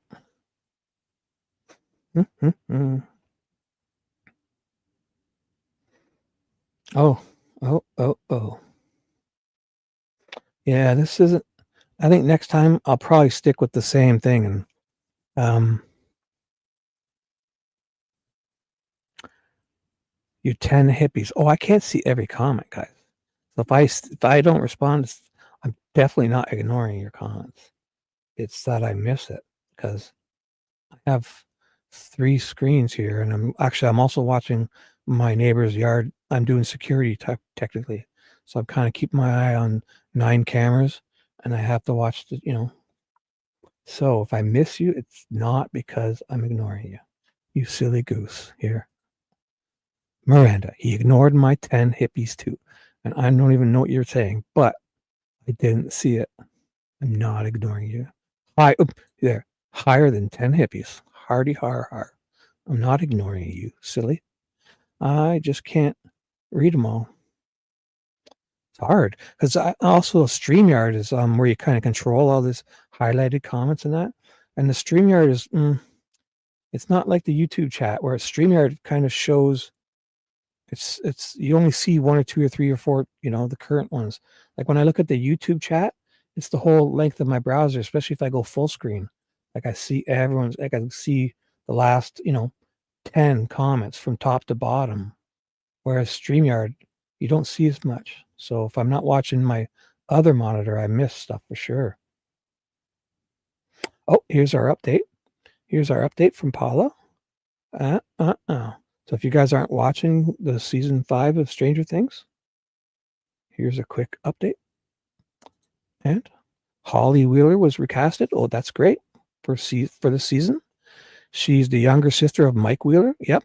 Oh. Yeah, this isn't. I think next time I'll probably stick with the same thing. And you 10 hippies. Oh, I can't see every comment, guys. So if I don't respond, I'm definitely not ignoring your comments. It's that I miss it because I have 3 screens here, and I'm also watching my neighbor's yard. I'm doing security technically, so I'm kind of keeping my eye on 9 cameras, and I have to watch the. So if I miss you, it's not because I'm ignoring you. You silly goose. Here, Miranda. He ignored my 10 hippies too, and I don't even know what you're saying, but I didn't see it. I'm not ignoring you. There. Higher than 10 hippies. Hardy har. I'm not ignoring you, silly. I just can't read them all. It's hard because also StreamYard is where you kind of control all this highlighted comments and that. And the StreamYard is it's not like the YouTube chat where StreamYard kind of shows it's you only see 1 or 2 or 3 or 4, the current ones. Like when I look at the YouTube chat, it's the whole length of my browser, especially if I go full screen. Like I see everyone's, like I can see the last, 10 comments from top to bottom. Whereas StreamYard, you don't see as much. So if I'm not watching my other monitor, I miss stuff for sure. Oh, here's our update. Here's our update from Paula. So if you guys aren't watching the season 5 of Stranger Things, here's a quick update. And Holly Wheeler was recasted. Oh, that's great for the season. She's the younger sister of Mike Wheeler. Yep.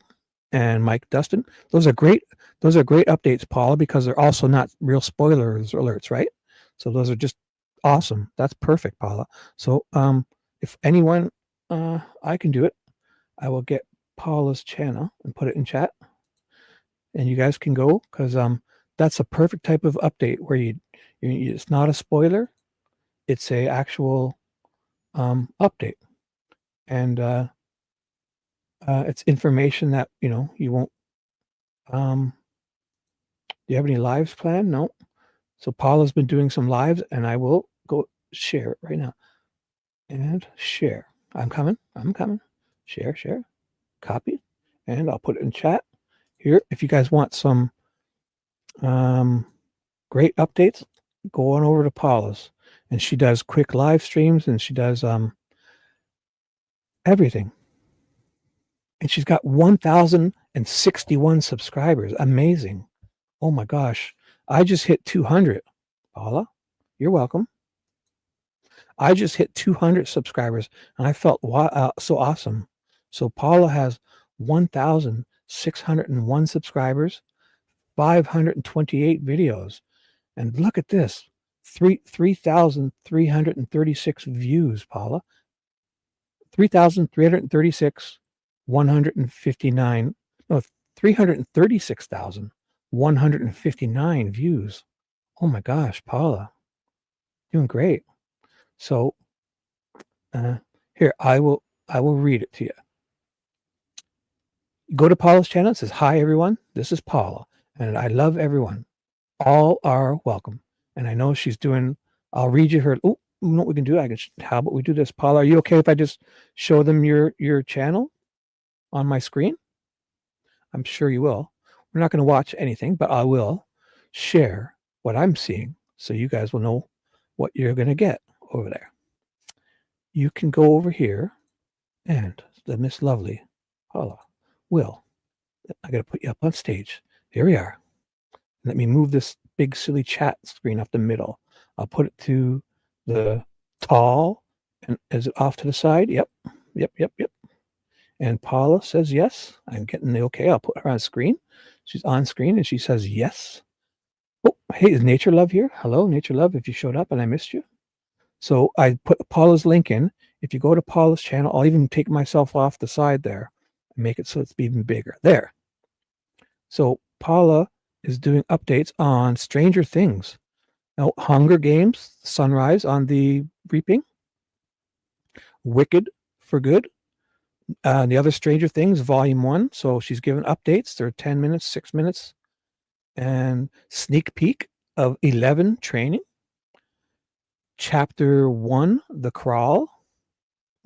And Mike Dustin. Those are great updates, Paula, because they're also not real spoilers alerts, right? So those are just awesome. That's perfect, Paula. So if anyone I can do it, I will get Paula's channel and put it in chat. And you guys can go because that's a perfect type of update where it's not a spoiler, it's a actual update. And it's information that you won't. Do you have any lives planned? No. So Paula's been doing some lives, and I will go share it right now. And share. I'm coming. Share. Copy. And I'll put it in chat here. If you guys want some great updates, go on over to Paula's. And she does quick live streams, and she does everything. And she's got 1,061 subscribers. Amazing. Oh my gosh. I just hit 200. Paula, you're welcome. I just hit 200 subscribers and I felt so awesome. So Paula has 1,601 subscribers, 528 videos. And look at this, 3,336 views, Paula. 3,336, 159, no, 336,159 views. Oh my gosh, Paula, doing great. So here, I will read it to you. Go to Paula's channel. It says, "Hi everyone, this is Paula, and I love everyone. All are welcome." And I know she's doing. I'll read you her. Oh, you know what we can do? How about we do this, Paula? Are you okay if I just show them your channel on my screen? I'm sure you will. We're not going to watch anything, but I will share what I'm seeing, so you guys will know what you're going to get over there. You can go over here, and the Miss Lovely Paula will. I got to put you up on stage. Here we are. Let me move this big silly chat screen off the middle. I'll put it to the tall, and is it off to the side? Yep. And Paula says yes. I'm getting the okay. I'll put her on screen. She's on screen and she says yes. Oh, hey, is Nature Love here? Hello, Nature Love, if you showed up and I missed you. So I put Paula's link in. If you go to Paula's channel, I'll even take myself off the side there and make it so it's even bigger. There. So Paula is doing updates on Stranger Things. Now, Hunger Games, Sunrise on the Reaping, Wicked for Good, the other Stranger Things, Volume 1. So she's given updates. They're 10 minutes, 6 minutes, and sneak peek of 11 training. Chapter 1, The Crawl.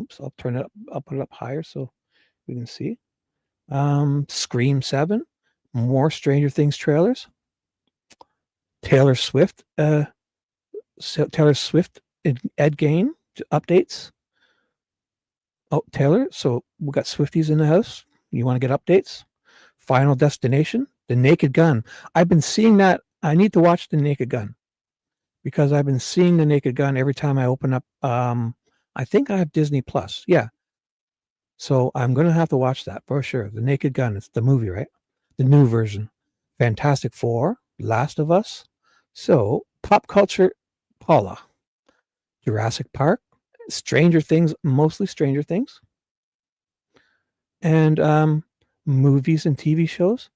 Oops, I'll turn it up. I'll put it up higher so we can see. Scream 7, more Stranger Things trailers. Taylor Swift, Ed Gain updates. Oh, Taylor, so we got Swifties in the house. You want to get updates? Final Destination, The Naked Gun. I've been seeing that. I need to watch The Naked Gun because I've been seeing The Naked Gun every time I open up. I think I have Disney Plus. Yeah. So I'm going to have to watch that for sure. The Naked Gun. It's the movie, right? The new version. Fantastic Four, Last of Us. So pop culture, Paula. Jurassic Park, Stranger Things, mostly Stranger Things. And movies and TV shows.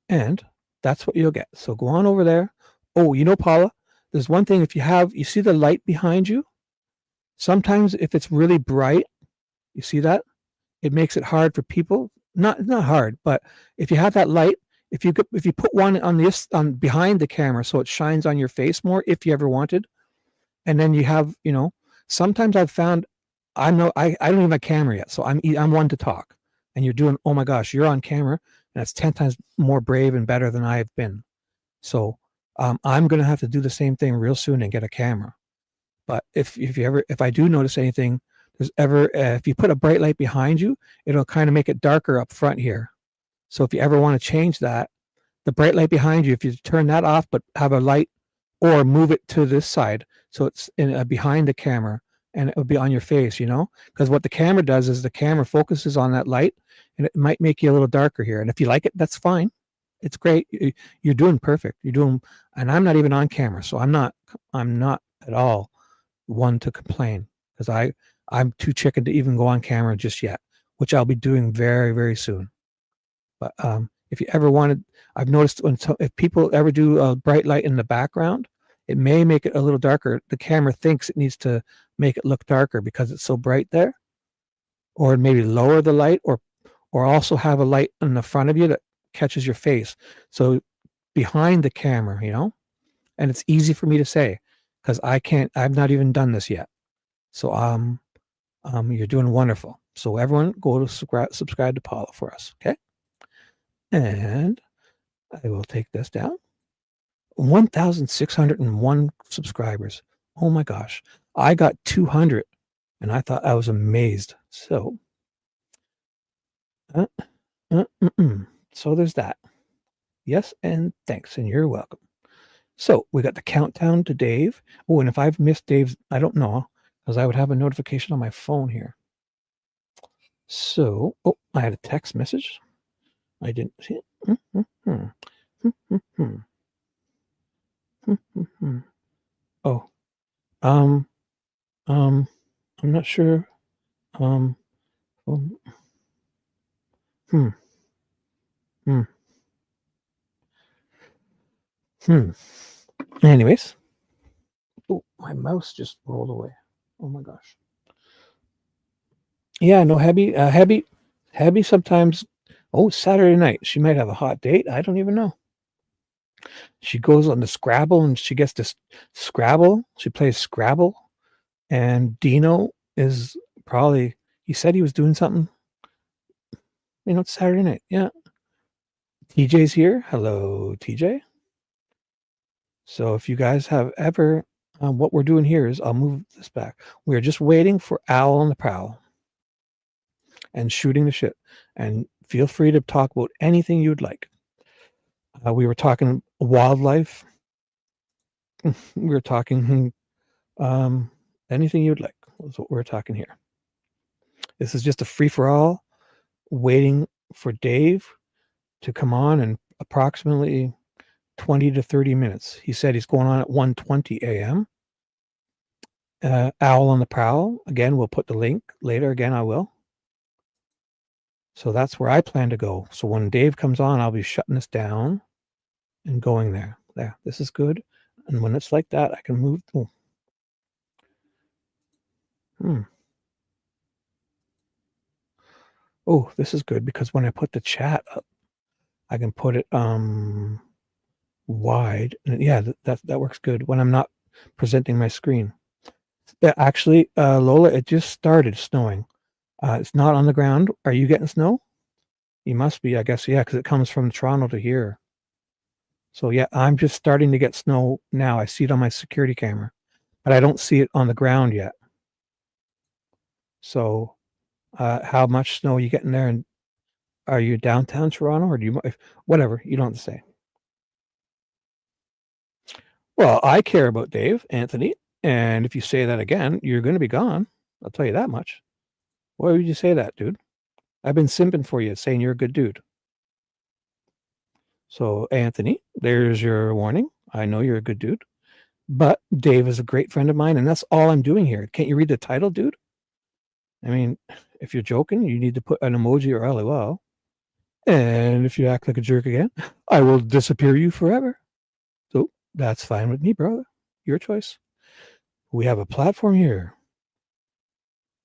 And that's what you'll get. So go on over there. Oh, you know, Paula, there's one thing. If you see the light behind you, sometimes if it's really bright, you see that? It makes it hard for people. Not hard, but if you have that light, if you put one on behind the camera so it shines on your face more, if you ever wanted, and then you have, sometimes I've found I don't even have a camera yet, so I'm one to talk, and you're doing, oh my gosh, you're on camera, and it's 10 times more brave and better than I've been. So I'm gonna have to do the same thing real soon and get a camera. But if I do notice anything, if you put a bright light behind you, it'll kind of make it darker up front here. So if you ever want to change that, the bright light behind you, if you turn that off but have a light, or move it to this side so it's behind the camera and it will be on your face, because what the camera does is the camera focuses on that light and it might make you a little darker here. And if you like it, that's fine. It's great. You're doing perfect. And I'm not even on camera, so I'm not at all one to complain, because I'm too chicken to even go on camera just yet, which I'll be doing very, very soon. But if you ever wanted, I've noticed if people ever do a bright light in the background, it may make it a little darker. The camera thinks it needs to make it look darker because it's so bright there, or maybe lower the light, or also have a light in the front of you that catches your face. So behind the camera, and it's easy for me to say because I've not even done this yet. So you're doing wonderful. So everyone go to subscribe to Paula for us. Okay. And I will take this down. 1,601 subscribers. Oh my gosh. I got 200 and I thought I was amazed. So So there's that. Yes, and thanks, and you're welcome. So we got the countdown to Dave. Oh, and if I've missed Dave's, I don't know, because I would have a notification on my phone here. So, oh, I had a text message. I didn't see it. Oh, I'm not sure. Um, hmm, hmm, hmm. Anyways, oh, my mouse just rolled away. Oh my gosh. Yeah, no, Hebby sometimes. Oh, Saturday night. She might have a hot date. I don't even know. She goes on the Scrabble and she gets this Scrabble. She plays Scrabble. And Dino is probably, he said he was doing something. You know, it's Saturday night. Yeah. TJ's here. Hello, TJ. So if you guys have ever, what we're doing here is, I'll move this back. We're just waiting for Owl on the Prowl and shooting the shit. And feel free to talk about anything you'd like. We were talking wildlife. We were talking anything you'd like. That's what we're talking here. This is just a free-for-all, waiting for Dave to come on in approximately 20 to 30 minutes. He said he's going on at 1:20 a.m. Owl on the Prowl. Again, we'll put the link later. Again, I will. So that's where I plan to go. So when Dave comes on, I'll be shutting this down and going there. There, this is good. And when it's like that, I can move. Oh. Oh, this is good because when I put the chat up, I can put it wide. And yeah, that works good when I'm not presenting my screen. Yeah, actually, Lola, it just started snowing. It's not on the ground. Are you getting snow? You must be, I guess. Yeah, because it comes from Toronto to here. So yeah, I'm just starting to get snow now. I see it on my security camera, but I don't see it on the ground yet. So how much snow are you getting there? And are you downtown Toronto, or do you, whatever, you don't have to say. Well, I care about Dave, Anthony, and if you say that again, you're going to be gone. I'll tell you that much. Why would you say that, dude? I've been simping for you, saying you're a good dude. So, Anthony, there's your warning. I know you're a good dude, but Dave is a great friend of mine, and that's all I'm doing here. Can't you read the title, dude? I mean, if you're joking, you need to put an emoji or LOL. And if you act like a jerk again, I will disappear you forever. So that's fine with me, brother. Your choice. We have a platform here.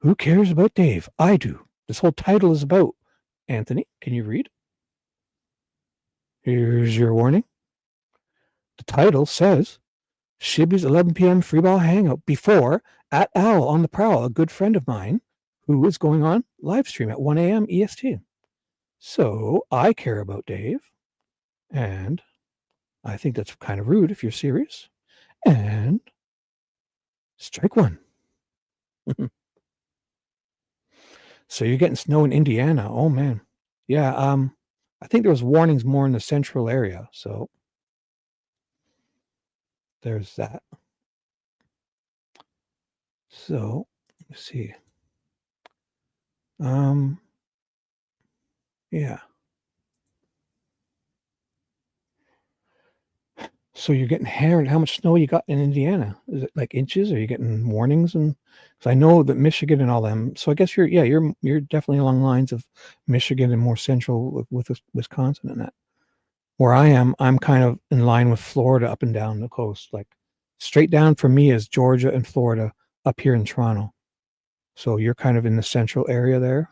Who cares about Dave? I do. This whole title is about. Anthony, can you read? Here's your warning. The title says, Shibby's 11 p.m. freeball hangout before at Owl on the Prowl, a good friend of mine who is going on live stream at 1 a.m. EST. So I care about Dave, and I think that's kind of rude if you're serious. And strike one. So you're getting snow in Indiana. Oh man. Yeah, I think there was warnings more in the central area, so there's that. So let's see. Yeah. So you're getting hair, and how much snow you got in Indiana? Is it like inches? Are you getting warnings? And because I know that Michigan and all them. So I guess you're definitely along lines of Michigan and more central with Wisconsin and that. Where I am, I'm kind of in line with Florida up and down the coast. Like straight down for me is Georgia and Florida up here in Toronto. So you're kind of in the central area there.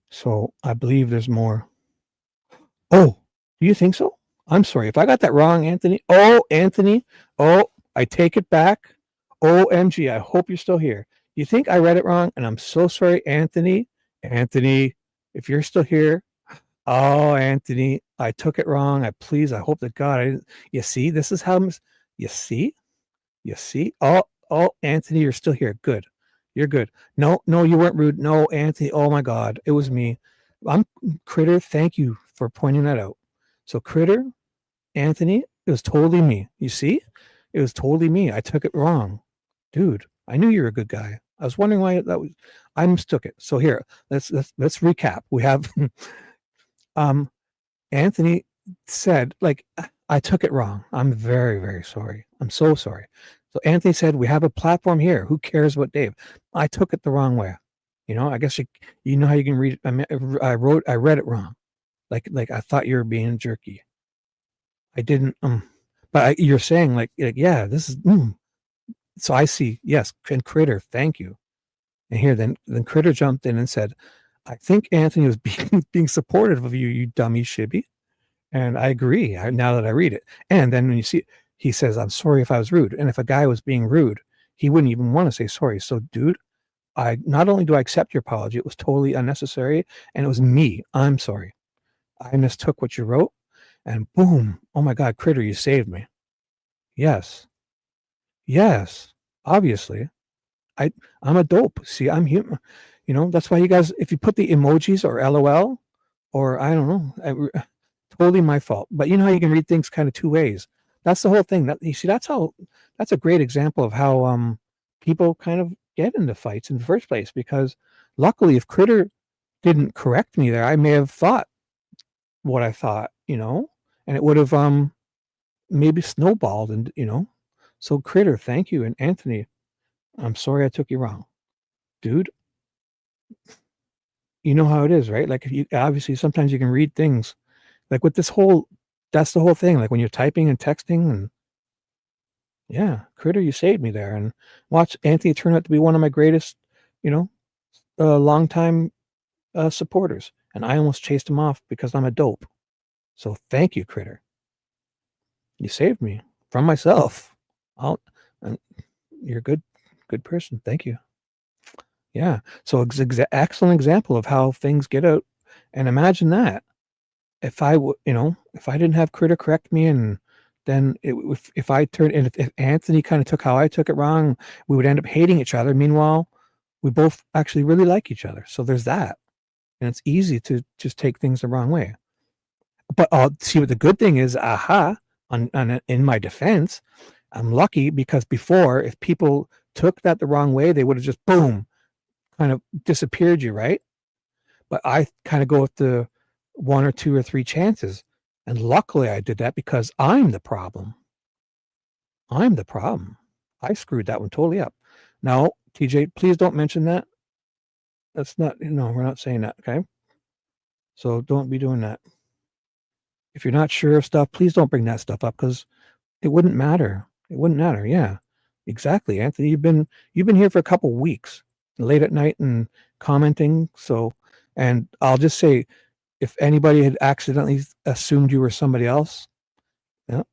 So I believe there's more. Oh, do you think so? I'm sorry if I got that wrong, Anthony. Oh, Anthony. Oh, I take it back. OMG, I hope you're still here. You think I read it wrong? And I'm so sorry, Anthony. Anthony, if you're still here. Oh, Anthony, I took it wrong. I hope to God I didn't. You see, this is how you see. Oh, Anthony, you're still here. Good. You're good. No, you weren't rude. No, Anthony. Oh my God, it was me. I'm Critter. Thank you for pointing that out. So Critter, Anthony, it was totally me. You see, it was totally me. I took it wrong, dude. I knew you were a good guy. I was wondering why that was. I mistook it. So here, let's recap. We have, um, Anthony said, like, I took it wrong. I'm very, very sorry. I'm so sorry. So Anthony said, we have a platform here. Who cares about Dave? I took it the wrong way. I guess you know how you can read it. I read it wrong. Like I thought you were being jerky. I didn't, but you're saying like, yeah, this is, so I see, yes. And Critter, thank you. And here, then Critter jumped in and said, I think Anthony was being supportive of you, you dummy shibby. And I agree now that I read it. And then when you see, he says, I'm sorry if I was rude. And if a guy was being rude, he wouldn't even want to say sorry. So, dude, I not only do I accept your apology, it was totally unnecessary. And it was me. I'm sorry. I mistook what you wrote. And boom. Oh my God, Critter, you saved me. Yes. Yes. Obviously. I'm a dope. See, I'm human. That's why you guys, if you put the emojis or LOL, or I don't know, totally my fault. But you know how you can read things kind of two ways. That's the whole thing. That you see, that's a great example of how people kind of get into fights in the first place. Because luckily, if Critter didn't correct me there, I may have thought what I thought, and it would have maybe snowballed, and So Critter, thank you, and Anthony, I'm sorry I took you wrong, dude. You know how it is, right? Like if you obviously sometimes you can read things like with that's the whole thing. Like when you're typing and texting, and yeah, Critter, you saved me there. And watch Anthony turn out to be one of my greatest, longtime supporters. And I almost chased him off because I'm a dope. So thank you, Critter. You saved me from myself. You're a good person. Thank you. Yeah. So excellent example of how things get out. And imagine that if if I didn't have Critter correct me, and then if I turned, and if Anthony kind of took how I took it wrong, we would end up hating each other. Meanwhile, we both actually really like each other. So there's that. And it's easy to just take things the wrong way. But I'll see what the good thing is. In my defense, I'm lucky because before, if people took that the wrong way, they would have just boom, kind of disappeared you, right? But I kind of go with the 1 or 2 or 3 chances. And luckily I did that because I'm the problem. I'm the problem. I screwed that one totally up. Now, TJ, please don't mention that. That's not, we're not saying that, okay? So don't be doing that. If you're not sure of stuff, please don't bring that stuff up because it wouldn't matter. It wouldn't matter. Yeah, exactly. Anthony, you've been here for a couple weeks, late at night and commenting. So, and I'll just say, if anybody had accidentally assumed you were somebody else, yeah,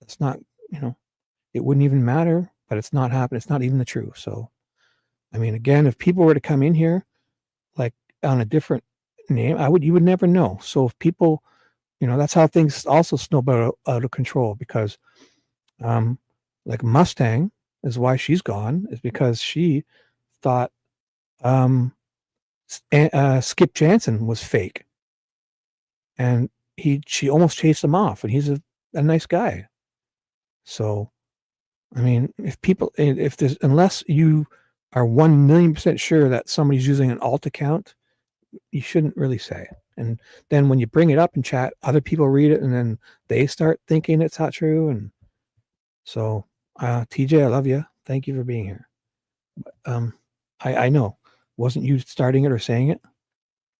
that's not, it wouldn't even matter, but it's not happening. It's not even the truth. So, I mean, again, if people were to come in here, like on a different name, you would never know. So if people, that's how things also snowball out of control because, like Mustang is why she's gone, is because she thought, Skip Jansen was fake. And she almost chased him off, and he's a nice guy. So, I mean, unless you are 1,000,000% sure that somebody's using an alt account, you shouldn't really say. And then when you bring it up in chat, other people read it, and then they start thinking it's not true. And so, TJ, I love you. Thank you for being here. I know, wasn't you starting it or saying it?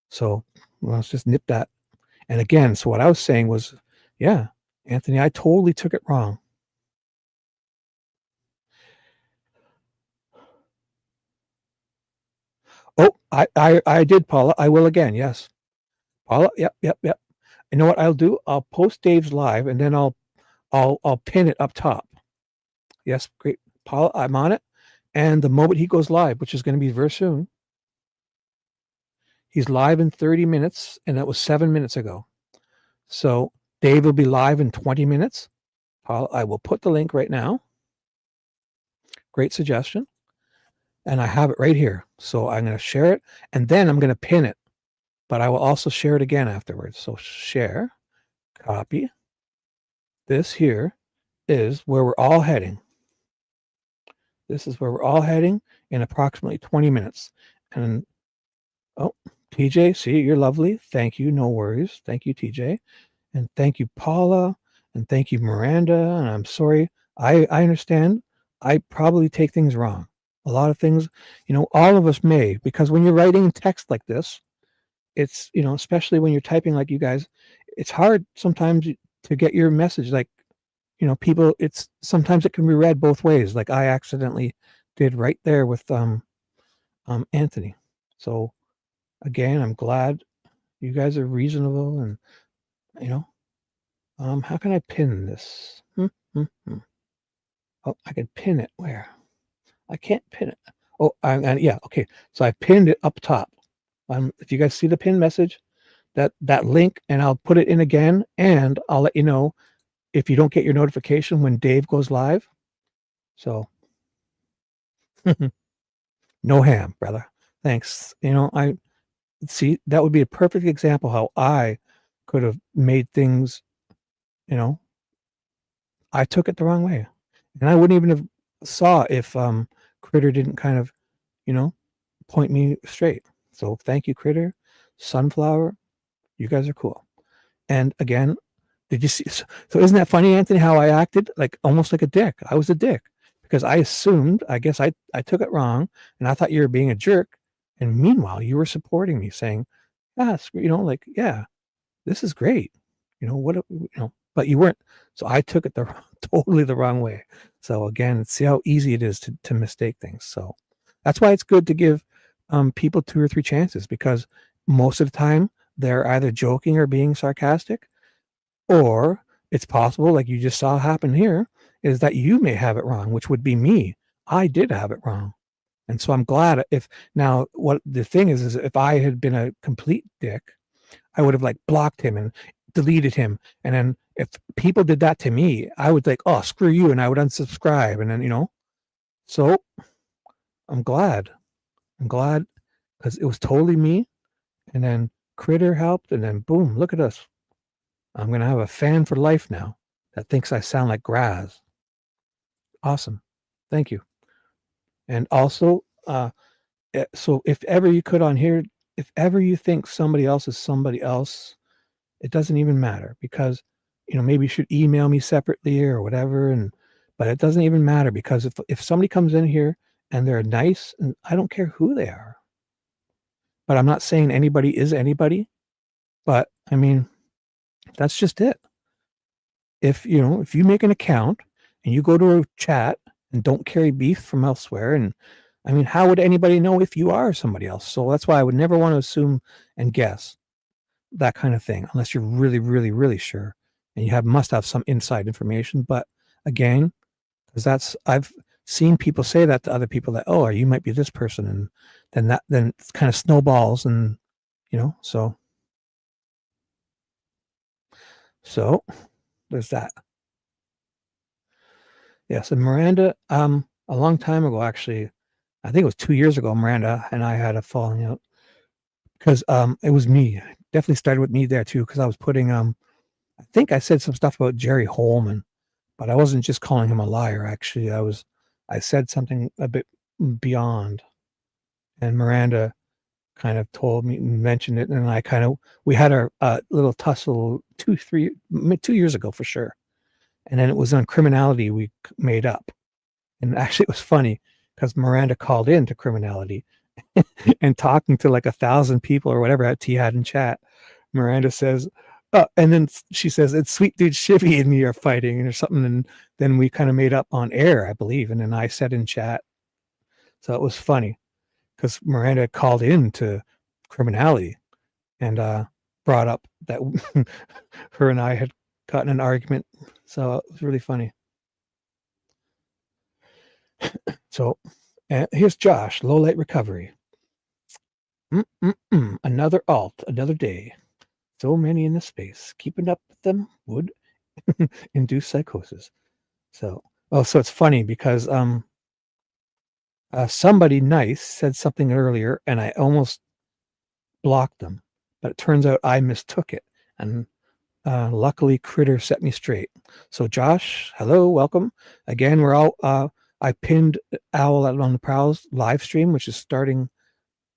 So, let's just nip that. And again, so what I was saying was, yeah, Anthony, I totally took it wrong. Oh, I did, Paula. I will again. Yes, Paula. Yep. You know what I'll do? I'll post Dave's live, and then I'll pin it up top. Yes, great, Paula. I'm on it, and the moment he goes live, which is going to be very soon, he's live in 30 minutes, and that was 7 minutes ago. So Dave will be live in 20 minutes. Paula, I will put the link right now. Great suggestion. and I have it right here. So I'm going to share it, and then I'm going to pin it. But I will also share it again afterwards. So share, copy. This here is where we're all heading. This is where we're all heading in approximately 20 minutes. And oh, TJ, see, you're lovely. Thank you. No worries. Thank you, TJ. And thank you, Paula. And thank you, Miranda. And I'm sorry. I understand. I probably take things wrong. A lot of things, all of us may, because when you're writing text like this, it's, especially when you're typing like you guys, it's hard sometimes to get your message. Like, people, sometimes it can be read both ways. Like I accidentally did right there with Anthony. So again, I'm glad you guys are reasonable, and how can I pin this? Oh, I can pin it where? I can't pin it. Oh, yeah, okay. So I pinned it up top. If you guys see the pin message, that link, and I'll put it in again, and I'll let you know if you don't get your notification when Dave goes live. So no ham, brother. Thanks. I see that would be a perfect example how I could have made things, I took it the wrong way. And I wouldn't even have saw if Critter didn't kind of, point me straight. So thank you, Critter. Sunflower, you guys are cool. And again, did you see? So isn't that funny, Anthony, how I acted like almost like a dick? I was a dick because I assumed, I guess I took it wrong, and I thought you were being a jerk. And meanwhile, you were supporting me, saying, like, yeah, this is great. But you weren't. So I took it totally the wrong way. So again, see how easy it is to mistake things. So that's why it's good to give people 2 or 3 chances, because most of the time they're either joking or being sarcastic, or it's possible, like you just saw happen here, is that you may have it wrong, which would be me. I did have it wrong. And so I'm glad what the thing is if I had been a complete dick, I would have like blocked him and deleted him. And then if people did that to me, I would like, oh, screw you. And I would unsubscribe. And then, so I'm glad because it was totally me. And then Critter helped. And then boom, look at us. I'm going to have a fan for life now that thinks I sound like Graz. Awesome. Thank you. And also, so if ever you could on here, if ever you think somebody else is somebody else, it doesn't even matter, because, maybe you should email me separately or whatever. But it doesn't even matter, because if somebody comes in here and they're nice, and I don't care who they are, but I'm not saying anybody is anybody, but I mean, that's just it. If you make an account and you go to a chat and don't carry beef from elsewhere, and I mean, how would anybody know if you are somebody else? So that's why I would never want to assume and guess that kind of thing, unless you're really, really, really sure, and you must have some inside information. But again, because I've seen people say that to other people, that, oh, you might be this person, and then it kind of snowballs, and so there's that. Yes, and Miranda, a long time ago, actually, I think it was 2 years ago, Miranda and I had a falling out, because it was me. Definitely started with me there too, because I was putting I think I said some stuff about Jerry Holman, but I wasn't just calling him a liar. Actually, I said something a bit beyond, and Miranda kind of mentioned it, and we had our little tussle 2 years ago for sure. And then it was on criminality we made up. And actually it was funny because Miranda called in to criminality and talking to like 1,000 people or whatever T had in chat. Miranda says, and then she says, it's Sweet Dude Shivy and me are fighting or something. And then we kind of made up on air, I believe. And then I said in chat. So it was funny because Miranda called in to criminality and brought up that her and I had gotten an argument. So it was really funny. So here's Josh, low light recovery. Another alt, another day. So many in the space. Keeping up with them would induce psychosis. So it's funny because Somebody nice said something earlier, and I almost blocked them, but it turns out I mistook it, and luckily Critter set me straight. So Josh, hello, welcome again. We're all I pinned Owl out on the Prowl's live stream, which is starting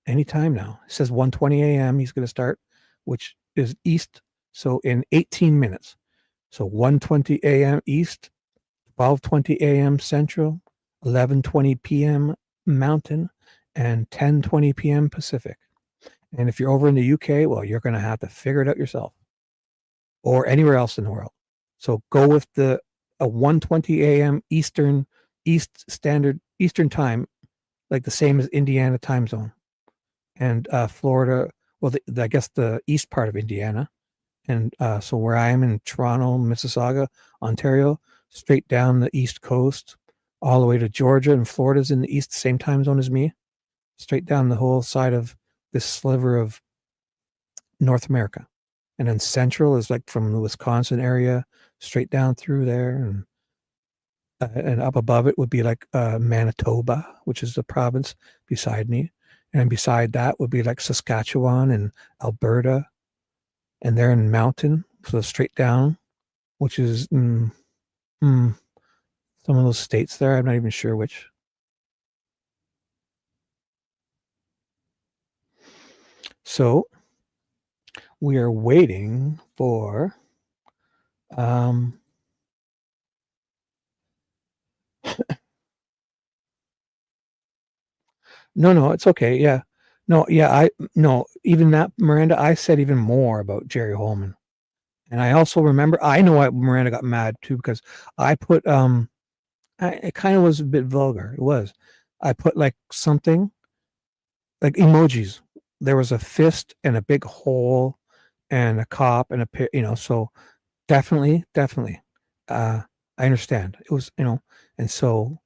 anytime now. It says 1:20 a.m. He's going to start, which is East, so in 18 minutes. So 1:20 a.m. East, 12:20 a.m. Central, 11:20 p.m. Mountain, and 10:20 p.m. Pacific. And if you're over in the UK, well, you're going to have to figure it out yourself, or anywhere else in the world. So go with the 1:20 a.m. East Standard Eastern Time, like the same as Indiana time zone, and Florida. Well, I guess the east part of Indiana, and so where I am in Toronto, Mississauga, Ontario, straight down the East Coast, all the way to Georgia, and Florida's in the east, same time zone as me, straight down the whole side of this sliver of North America. And then Central is like from the Wisconsin area straight down through there, and up above it would be like Manitoba, which is the province beside me, and beside that would be like Saskatchewan and Alberta, and they're in mountain, so straight down, which is some of those states there. I'm not even sure which. So we are waiting for no, it's okay. Yeah. No, yeah, even that, Miranda, I said even more about Jerry Holman. And I also remember, I know why Miranda got mad too, because I put, it kind of was a bit vulgar. It was. I put like something, like emojis. There was a fist and a big hole and a cop and so definitely. I understand. It was, and so,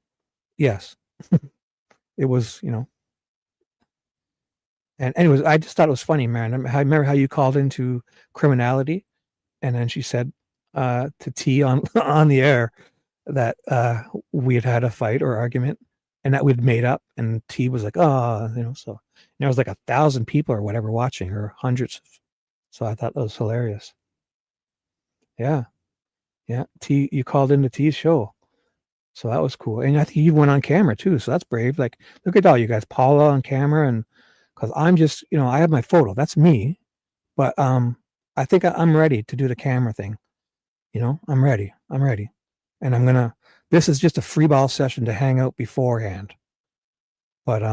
yes, it was, and anyways, I just thought it was funny, man. I remember how you called into criminality, and then she said to T on on the air that we had a fight or argument, and that we'd made up, and T was like, "Oh, so and there was like 1,000 people or whatever watching, or hundreds. So I thought that was hilarious. Yeah, yeah. T, you called into T's show, so that was cool, and I think you went on camera too, so that's brave. Like, look at all you guys, Paula on camera, and because I'm just, I have my photo, that's me, but I think I'm ready to do the camera thing. I'm ready, and this is just a free ball session to hang out beforehand, but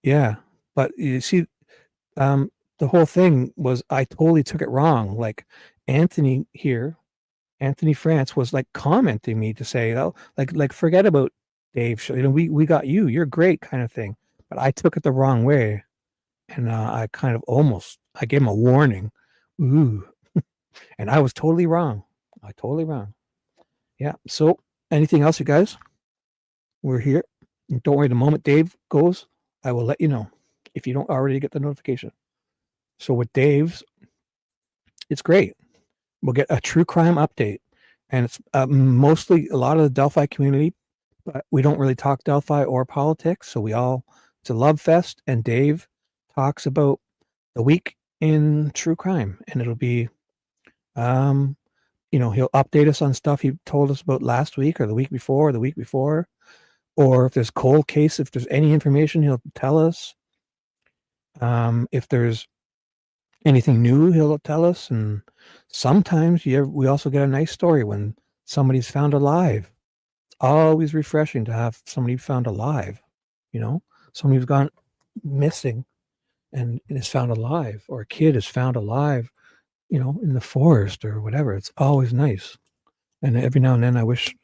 yeah, but you see, the whole thing was I totally took it wrong. Like Anthony France was like commenting me to say, oh, like forget about Dave, we got you, you're great, kind of thing. But I took it the wrong way, and I kind of I gave him a warning. Ooh, and I was totally wrong. Yeah. So anything else, you guys? We're here. Don't worry. The moment Dave goes, I will let you know if you don't already get the notification. So with Dave's, it's great. We'll get a true crime update, and it's mostly a lot of the Delphi community, but we don't really talk Delphi or politics. So it's a love fest, and Dave talks about the week in true crime, and it'll be, he'll update us on stuff he told us about last week or the week before, or if there's cold case, if there's any information, he'll tell us. If there's anything new, he'll tell us. And sometimes we also get a nice story when somebody's found alive. It's always refreshing to have somebody found alive, somebody who's gone missing and is found alive, or a kid is found alive, in the forest or whatever. It's always nice. And every now and then I wish,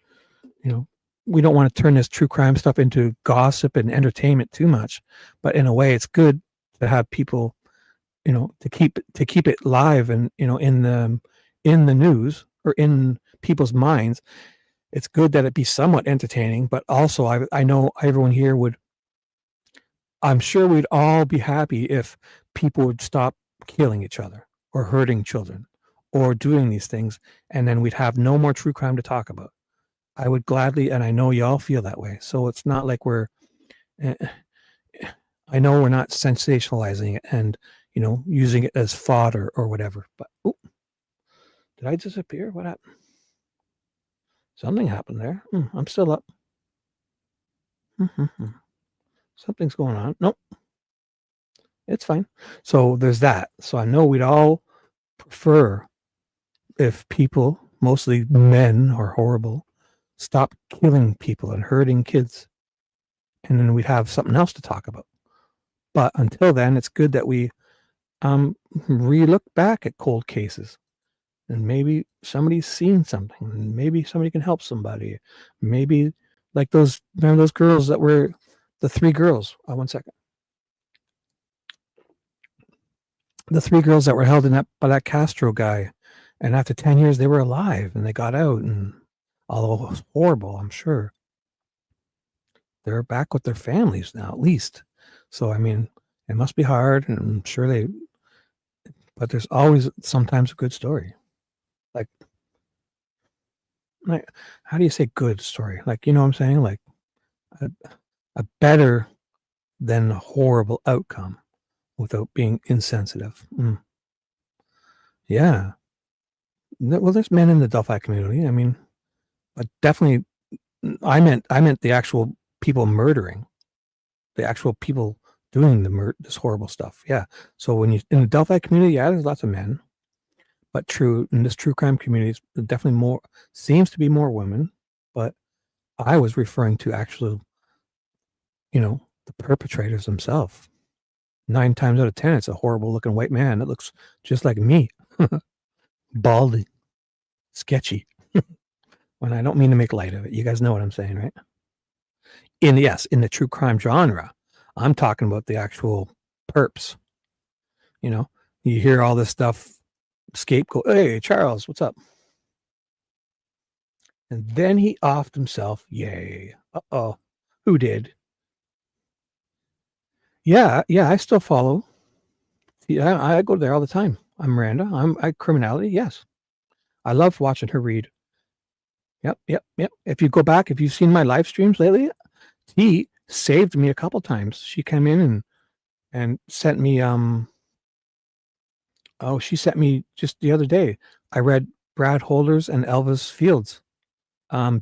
we don't want to turn this true crime stuff into gossip and entertainment too much, but in a way it's good to have people, to keep it live and, in the news or in people's minds. It's good that it be somewhat entertaining, but also I know everyone here I'm sure we'd all be happy if people would stop killing each other or hurting children or doing these things, and then we'd have no more true crime to talk about. I would gladly, and I know y'all feel that way. So it's not like I know we're not sensationalizing it and, using it as fodder or whatever. But, did I disappear? What happened? Something happened there. I'm still up. Something's going on. Nope. It's fine. So there's that. So I know we'd all prefer if people, mostly men, are horrible, stop killing people and hurting kids. And then we'd have something else to talk about. But until then, it's good that we re-look back at cold cases. And maybe somebody's seen something. And maybe somebody can help somebody. Maybe like remember those girls that were the 3 girls. One second. The 3 girls that were held by that Castro guy. And after 10 years, they were alive and they got out. And although it was horrible, I'm sure, they're back with their families now, at least. So, I mean, it must be hard. And I'm sure but there's always sometimes a good story. Like, how do you say good story? Like, you know what I'm saying? Like a better than horrible outcome without being insensitive. Yeah. Well, there's men in the Delphi community. I mean, but definitely, I meant the actual people murdering, the actual people doing this horrible stuff. Yeah. So when you in the Delphi community, yeah, there's lots of men, but in this true crime community, definitely seems to be more women. But I was referring to actually, the perpetrators themselves. 9 times out of 10, it's a horrible looking white man that looks just like me. Baldy, sketchy. When I don't mean to make light of it. You guys know what I'm saying, right? In the true crime genre, I'm talking about the actual perps. You hear all this stuff, scapegoat. Hey, Charles, what's up? And then he offed himself. Yay. Uh-oh. Who did? Yeah, I still follow. Yeah, I go there all the time. I'm Miranda. I criminality. Yes. I love watching her read. Yep. If you go back, if you've seen my live streams lately, T saved me a couple times. She came in and sent me she sent me just the other day. I read Brad Holder's and Elvis Fields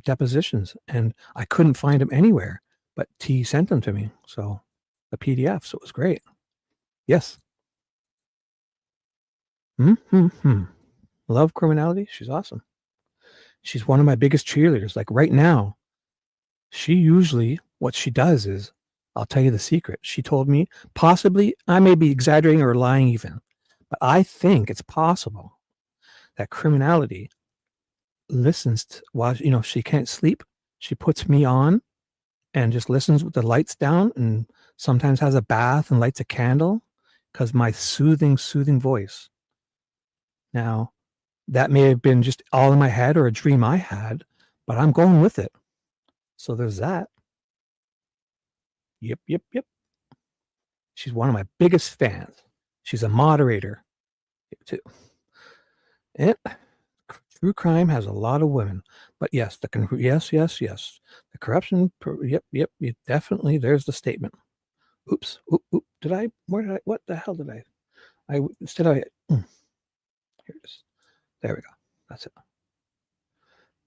depositions, and I couldn't find them anywhere, but T sent them to me. So the PDF, so it was great. Yes. Love criminality. She's awesome. She's one of my biggest cheerleaders. Like right now, what she does is, I'll tell you the secret. She told me, possibly, I may be exaggerating or lying even, but I think it's possible that criminality listens while, she can't sleep. She puts me on and just listens with the lights down and sometimes has a bath and lights a candle because my soothing voice. Now, that may have been just all in my head or a dream I had, but I'm going with it. So there's that. Yep. She's one of my biggest fans. She's a moderator too. And true crime has a lot of women, but yes, yes. The corruption. Yep. Definitely. There's the statement. Oops. What the hell did here it is. There we go. That's it.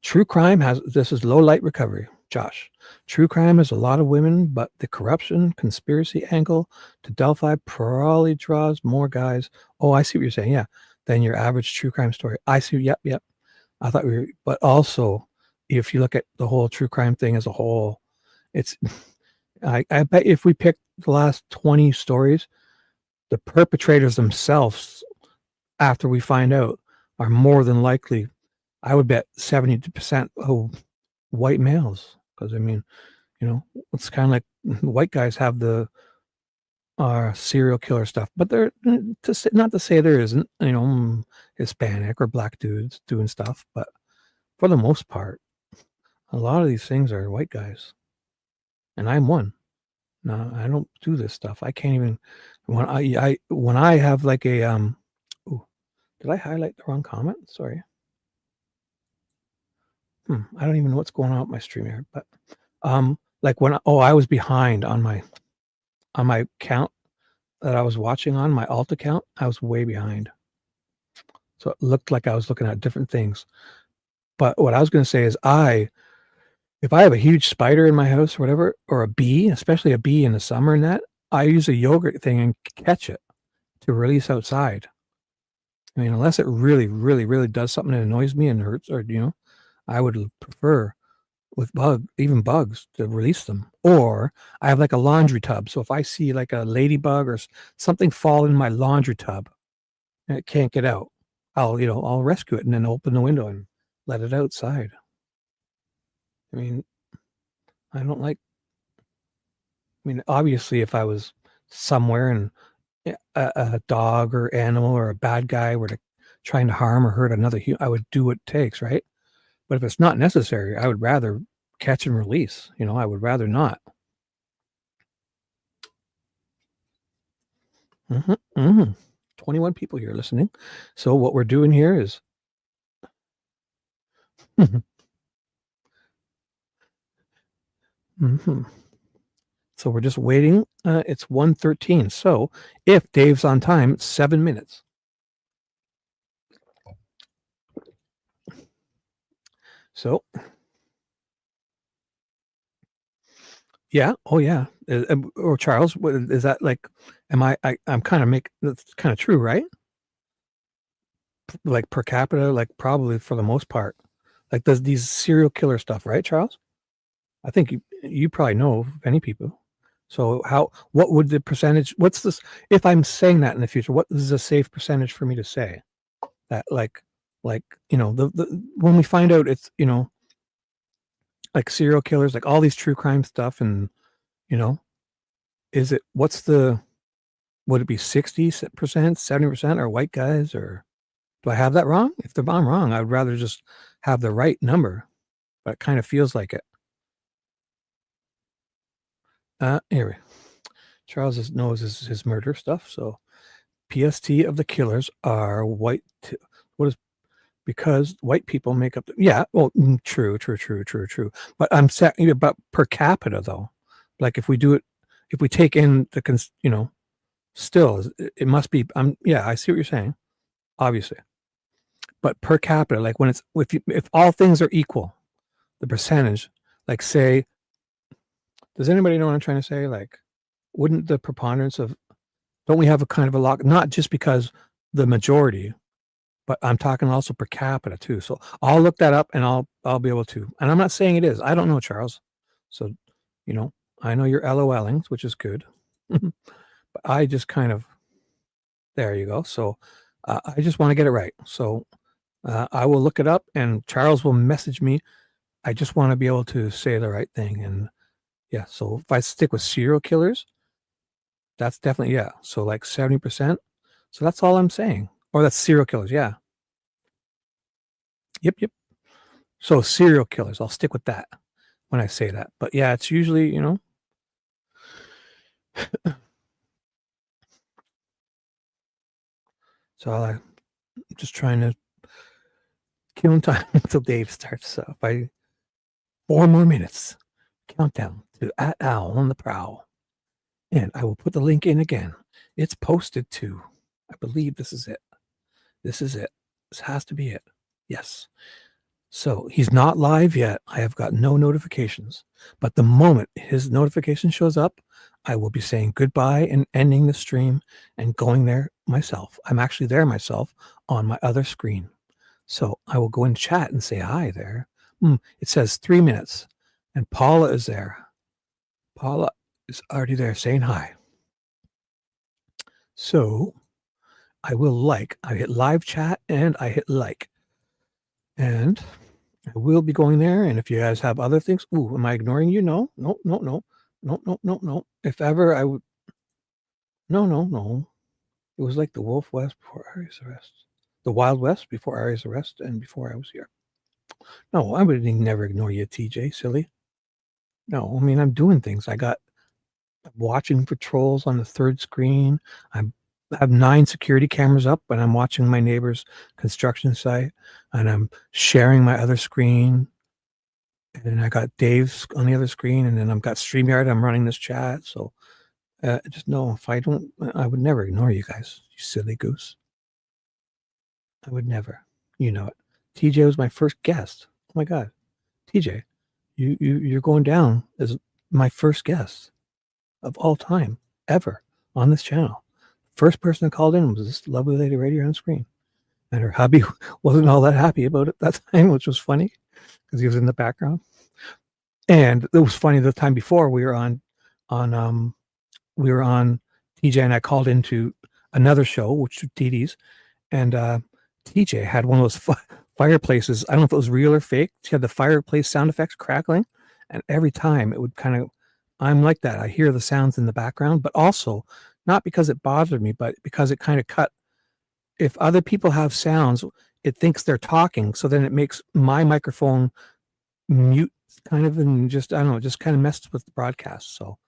True crime this is low light recovery. Josh, true crime has a lot of women, but the corruption conspiracy angle to Delphi probably draws more guys. Oh, I see what you're saying. Yeah. Than your average true crime story. I see. Yep. I thought but also if you look at the whole true crime thing as a whole, I bet if we pick the last 20 stories, the perpetrators themselves, after we find out, are more than likely, I would bet 70% white males. Because I mean, it's kind of like white guys have the serial killer stuff, but they're not to say there isn't, Hispanic or black dudes doing stuff, but for the most part, a lot of these things are white guys, and I'm one. No, I don't do this stuff. I can't even when I have like a did I highlight the wrong comment? Sorry. I don't even know what's going on with my stream here, but like when I was behind on my count that I was watching on my alt account, I was way behind. So it looked like I was looking at different things. But what I was going to say is if I have a huge spider in my house or whatever, or a bee, especially a bee in the summer and that, I use a yogurt thing and catch it to release outside. I mean, unless it really, really, really does something that annoys me and hurts, or, I would prefer with even bugs to release them. Or I have like a laundry tub. So if I see like a ladybug or something fall in my laundry tub and it can't get out, I'll rescue it and then open the window and let it outside. I mean, obviously if I was somewhere and a dog or animal or a bad guy were trying to harm or hurt another human, I would do what it takes, right? But if it's not necessary, I would rather catch and release. I would rather not. 21 people here listening. So what we're doing here is So we're just waiting. It's 1:13. So if Dave's on time, it's 7 minutes. So yeah. Oh yeah. Or Charles, is that like, I'm kind of that's kind of true, right? Like per capita, like probably for the most part, like does these serial killer stuff, right, Charles? I think you probably know many people. So what would the percentage, what's this, if I'm saying that in the future, what is a safe percentage for me to say that like, the when we find out it's, like serial killers, like all these true crime stuff and, would it be 60%, 70% are white guys, or do I have that wrong? If I'm wrong, I would rather just have the right number, but it kind of feels like it. Anyway, Charles knows his murder stuff. So PST of the killers are white. Because white people make up true. But I'm saying about per capita though. Like if we take in the, still it must be, I see what you're saying, obviously. But per capita, like when if all things are equal, the percentage, like say, does anybody know what I'm trying to say? Like, wouldn't the preponderance of, don't we have a kind of a lock, not just because the majority, but I'm talking also per capita too. So I'll look that up and I'll be able to, and I'm not saying it is, I don't know, Charles. So, I know you're LOLing, which is good. But I just kind of, there you go. So I just want to get it right. So I will look it up and Charles will message me. I just want to be able to say the right thing. And yeah, so if I stick with serial killers, that's definitely, yeah. So like 70%. So that's all I'm saying. Or that's serial killers. Yeah. Yep. So serial killers, I'll stick with that when I say that. But yeah, it's usually, so I'm just trying to kill time until Dave starts. So by 4 more minutes, countdown to @owl on the prowl. And I will put the link in again. It's posted to, I believe this is it. This has to be it. Yes. So he's not live yet. I have got no notifications. But the moment his notification shows up, I will be saying goodbye and ending the stream and going there myself. I'm actually there myself on my other screen. So I will go in chat and say hi there. It says 3 minutes. And Paula is there. Paula is already there saying hi. So I hit live chat and I hit like. And I will be going there. And if you guys have other things, am I ignoring you? No. If ever I would, no. It was like the Wolf West before Ari's arrest, the Wild West before Ari's arrest, and before I was here. No, I would never ignore you, TJ, silly. No, I mean, I'm doing things. I'm watching patrols on the third screen. I have 9 security cameras up, and I'm watching my neighbor's construction site, and I'm sharing my other screen. and I got Dave's on the other screen, and then I've got StreamYard. I'm running this chat, so just know if I don't, I would never ignore you guys, you silly goose. I would never. You know it. TJ was my first guest. Oh my God, TJ, you're going down as my first guest of all time ever on this channel. First person that called in was this lovely lady right here on screen, and her hubby wasn't all that happy about it that time, which was funny because he was in the background. And it was funny the time before we were on TJ and I called into another show, which was TD's, and TJ had one of those fireplaces. I don't know if it was real or fake. She had the fireplace sound effects crackling, and every time it would kind of, I'm like that. I hear the sounds in the background, but also not because it bothered me, but because it kind of cut. If other people have sounds, it thinks they're talking, so then it makes my microphone mute kind of, and just, I don't know, just kind of messed with the broadcast. So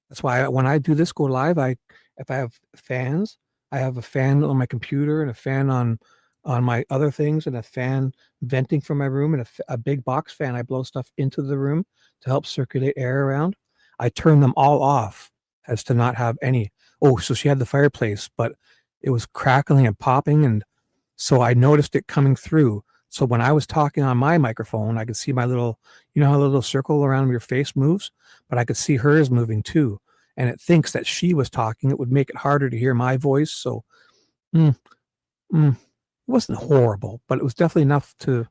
that's why when I do this go live, if I have fans, I have a fan on my computer and a fan on my other things, and a fan venting from my room, and a big box fan. I blow stuff into the room to help circulate air around. I turn them all off as to not have any. Oh, so she had the fireplace, but it was crackling and popping, and so I noticed it coming through. So when I was talking on my microphone, I could see my little, you know how a little circle around your face moves, but I could see hers moving too. And it thinks that she was talking. It would make it harder to hear my voice. So it wasn't horrible, but it was definitely enough to,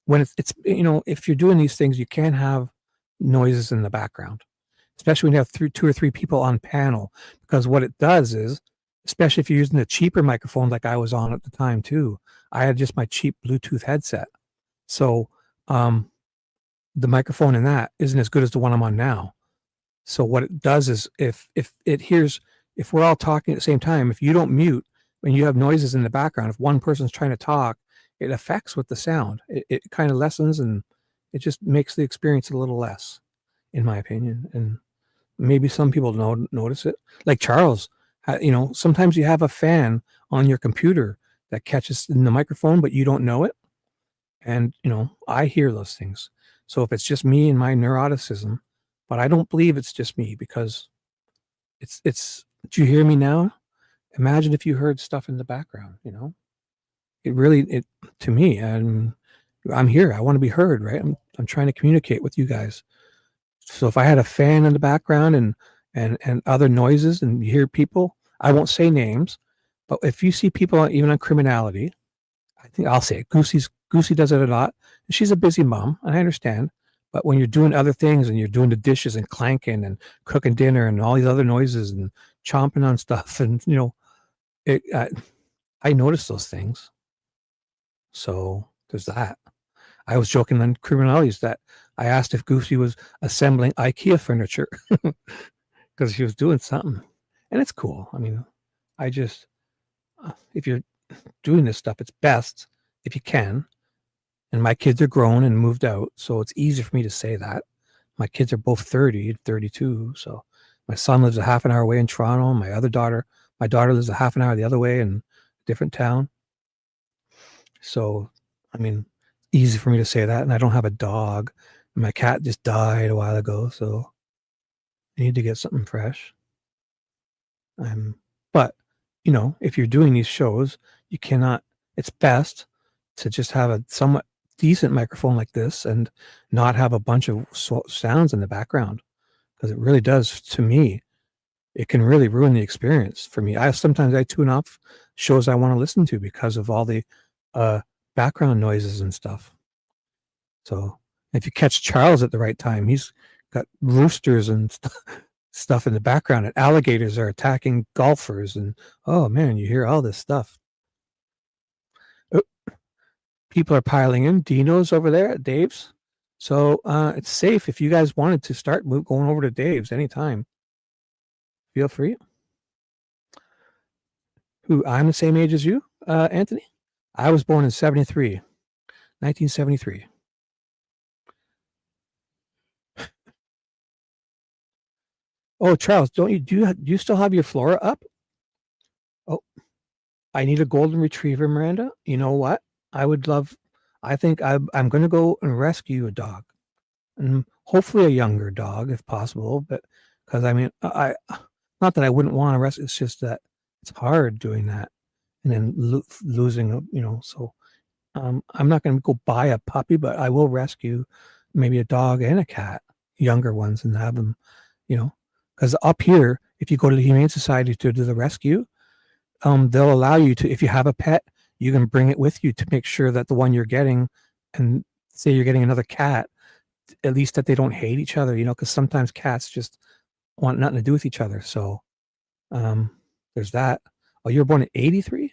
when it's if you're doing these things, you can't have noises in the background, especially when you have two or three people on panel, because what it does is, especially if you're using a cheaper microphone like I was on at the time too, I had just my cheap Bluetooth headset. So the microphone in that isn't as good as the one I'm on now. So what it does is, if it hears, if we're all talking at the same time, if you don't mute when you have noises in the background, if one person's trying to talk, it affects with the sound. It kind of lessens, and it just makes the experience a little less, in my opinion. And maybe some people notice it. Like Charles, sometimes you have a fan on your computer that catches in the microphone, but you don't know it. And, I hear those things. So if it's just me and my neuroticism, but I don't believe it's just me, because do you hear me now? Imagine if you heard stuff in the background, to me, I'm here. I want to be heard, right? I'm trying to communicate with you guys. So if I had a fan in the background and other noises, and you hear people, I won't say names, but if you see people even on criminality, I think I'll say it. Goosey does it a lot. She's a busy mom, and I understand. But when you're doing other things, and you're doing the dishes and clanking and cooking dinner and all these other noises and chomping on stuff, and I notice those things. So there's that. I was joking on criminalities that I asked if Goosey was assembling IKEA furniture because she was doing something, and it's cool. I mean, if you're doing this stuff, it's best if you can. And my kids are grown and moved out, so it's easy for me to say that. My kids are both 30, 32, so my son lives a half an hour away in Toronto. My daughter lives a half an hour the other way in a different town. So, I mean, easy for me to say that, and I don't have a dog. My cat just died a while ago, so I need to get something fresh. But if you're doing these shows, you cannot. It's best to just have a somewhat decent microphone like this and not have a bunch of sounds in the background, because it really does, to me, it can really ruin the experience for me. Sometimes I tune off shows I want to listen to because of all the background noises and stuff. So if you catch Charles at the right time, he's got roosters and stuff in the background, and alligators are attacking golfers, and oh man, you hear all this stuff. People are piling in. Dino's over there at Dave's. So it's safe. If you guys wanted to start going over to Dave's anytime, feel free. I'm the same age as you, Anthony? I was born in 1973. Oh, Charles, do you still have your Flora up? Oh, I need a golden retriever, Miranda. You know what? I think I'm going to go and rescue a dog. and hopefully a younger dog if possible. But because I mean, I not that I wouldn't want to rescue. It's just that it's hard doing that and then losing. So I'm not going to go buy a puppy, but I will rescue maybe a dog and a cat, younger ones, and have them. Because up here, if you go to the Humane Society to do the rescue, they'll allow you to, if you have a pet, you can bring it with you to make sure that the one you're getting, and say you're getting another cat, at least that they don't hate each other, because sometimes cats just want nothing to do with each other. So there's that. Oh, you were born in 83?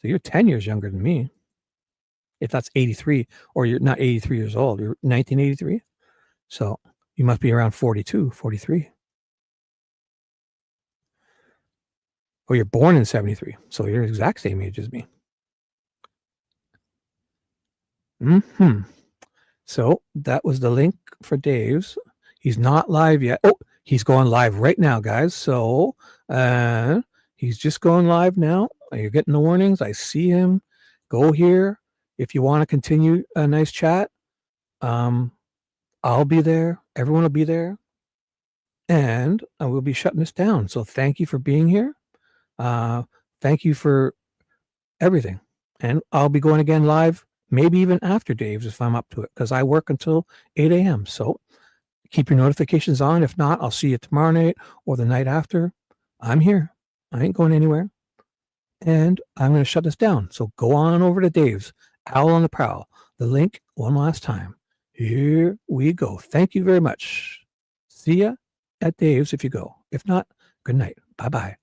So you're 10 years younger than me. If that's 83, or you're not 83 years old, you're 1983. So you must be around 42, 43. Or you're born in 73. So you're the exact same age as me. So that was the link for Dave's. He's not live yet. Oh, he's going live right now, guys. So he's just going live now. You're getting the warnings. I see him. Go here. If you want to continue a nice chat, I'll be there. Everyone will be there. And I will be shutting this down. So thank you for being here. Thank you for everything. And I'll be going again live, maybe even after Dave's if I'm up to it, because I work until 8 a.m. So keep your notifications on. If not, I'll see you tomorrow night or the night after. I'm here. I ain't going anywhere. And I'm going to shut this down. So go on over to Dave's, Owl on the Prowl. The link one last time. Here we go. Thank you very much. See ya at Dave's if you go. If not, good night. Bye-bye.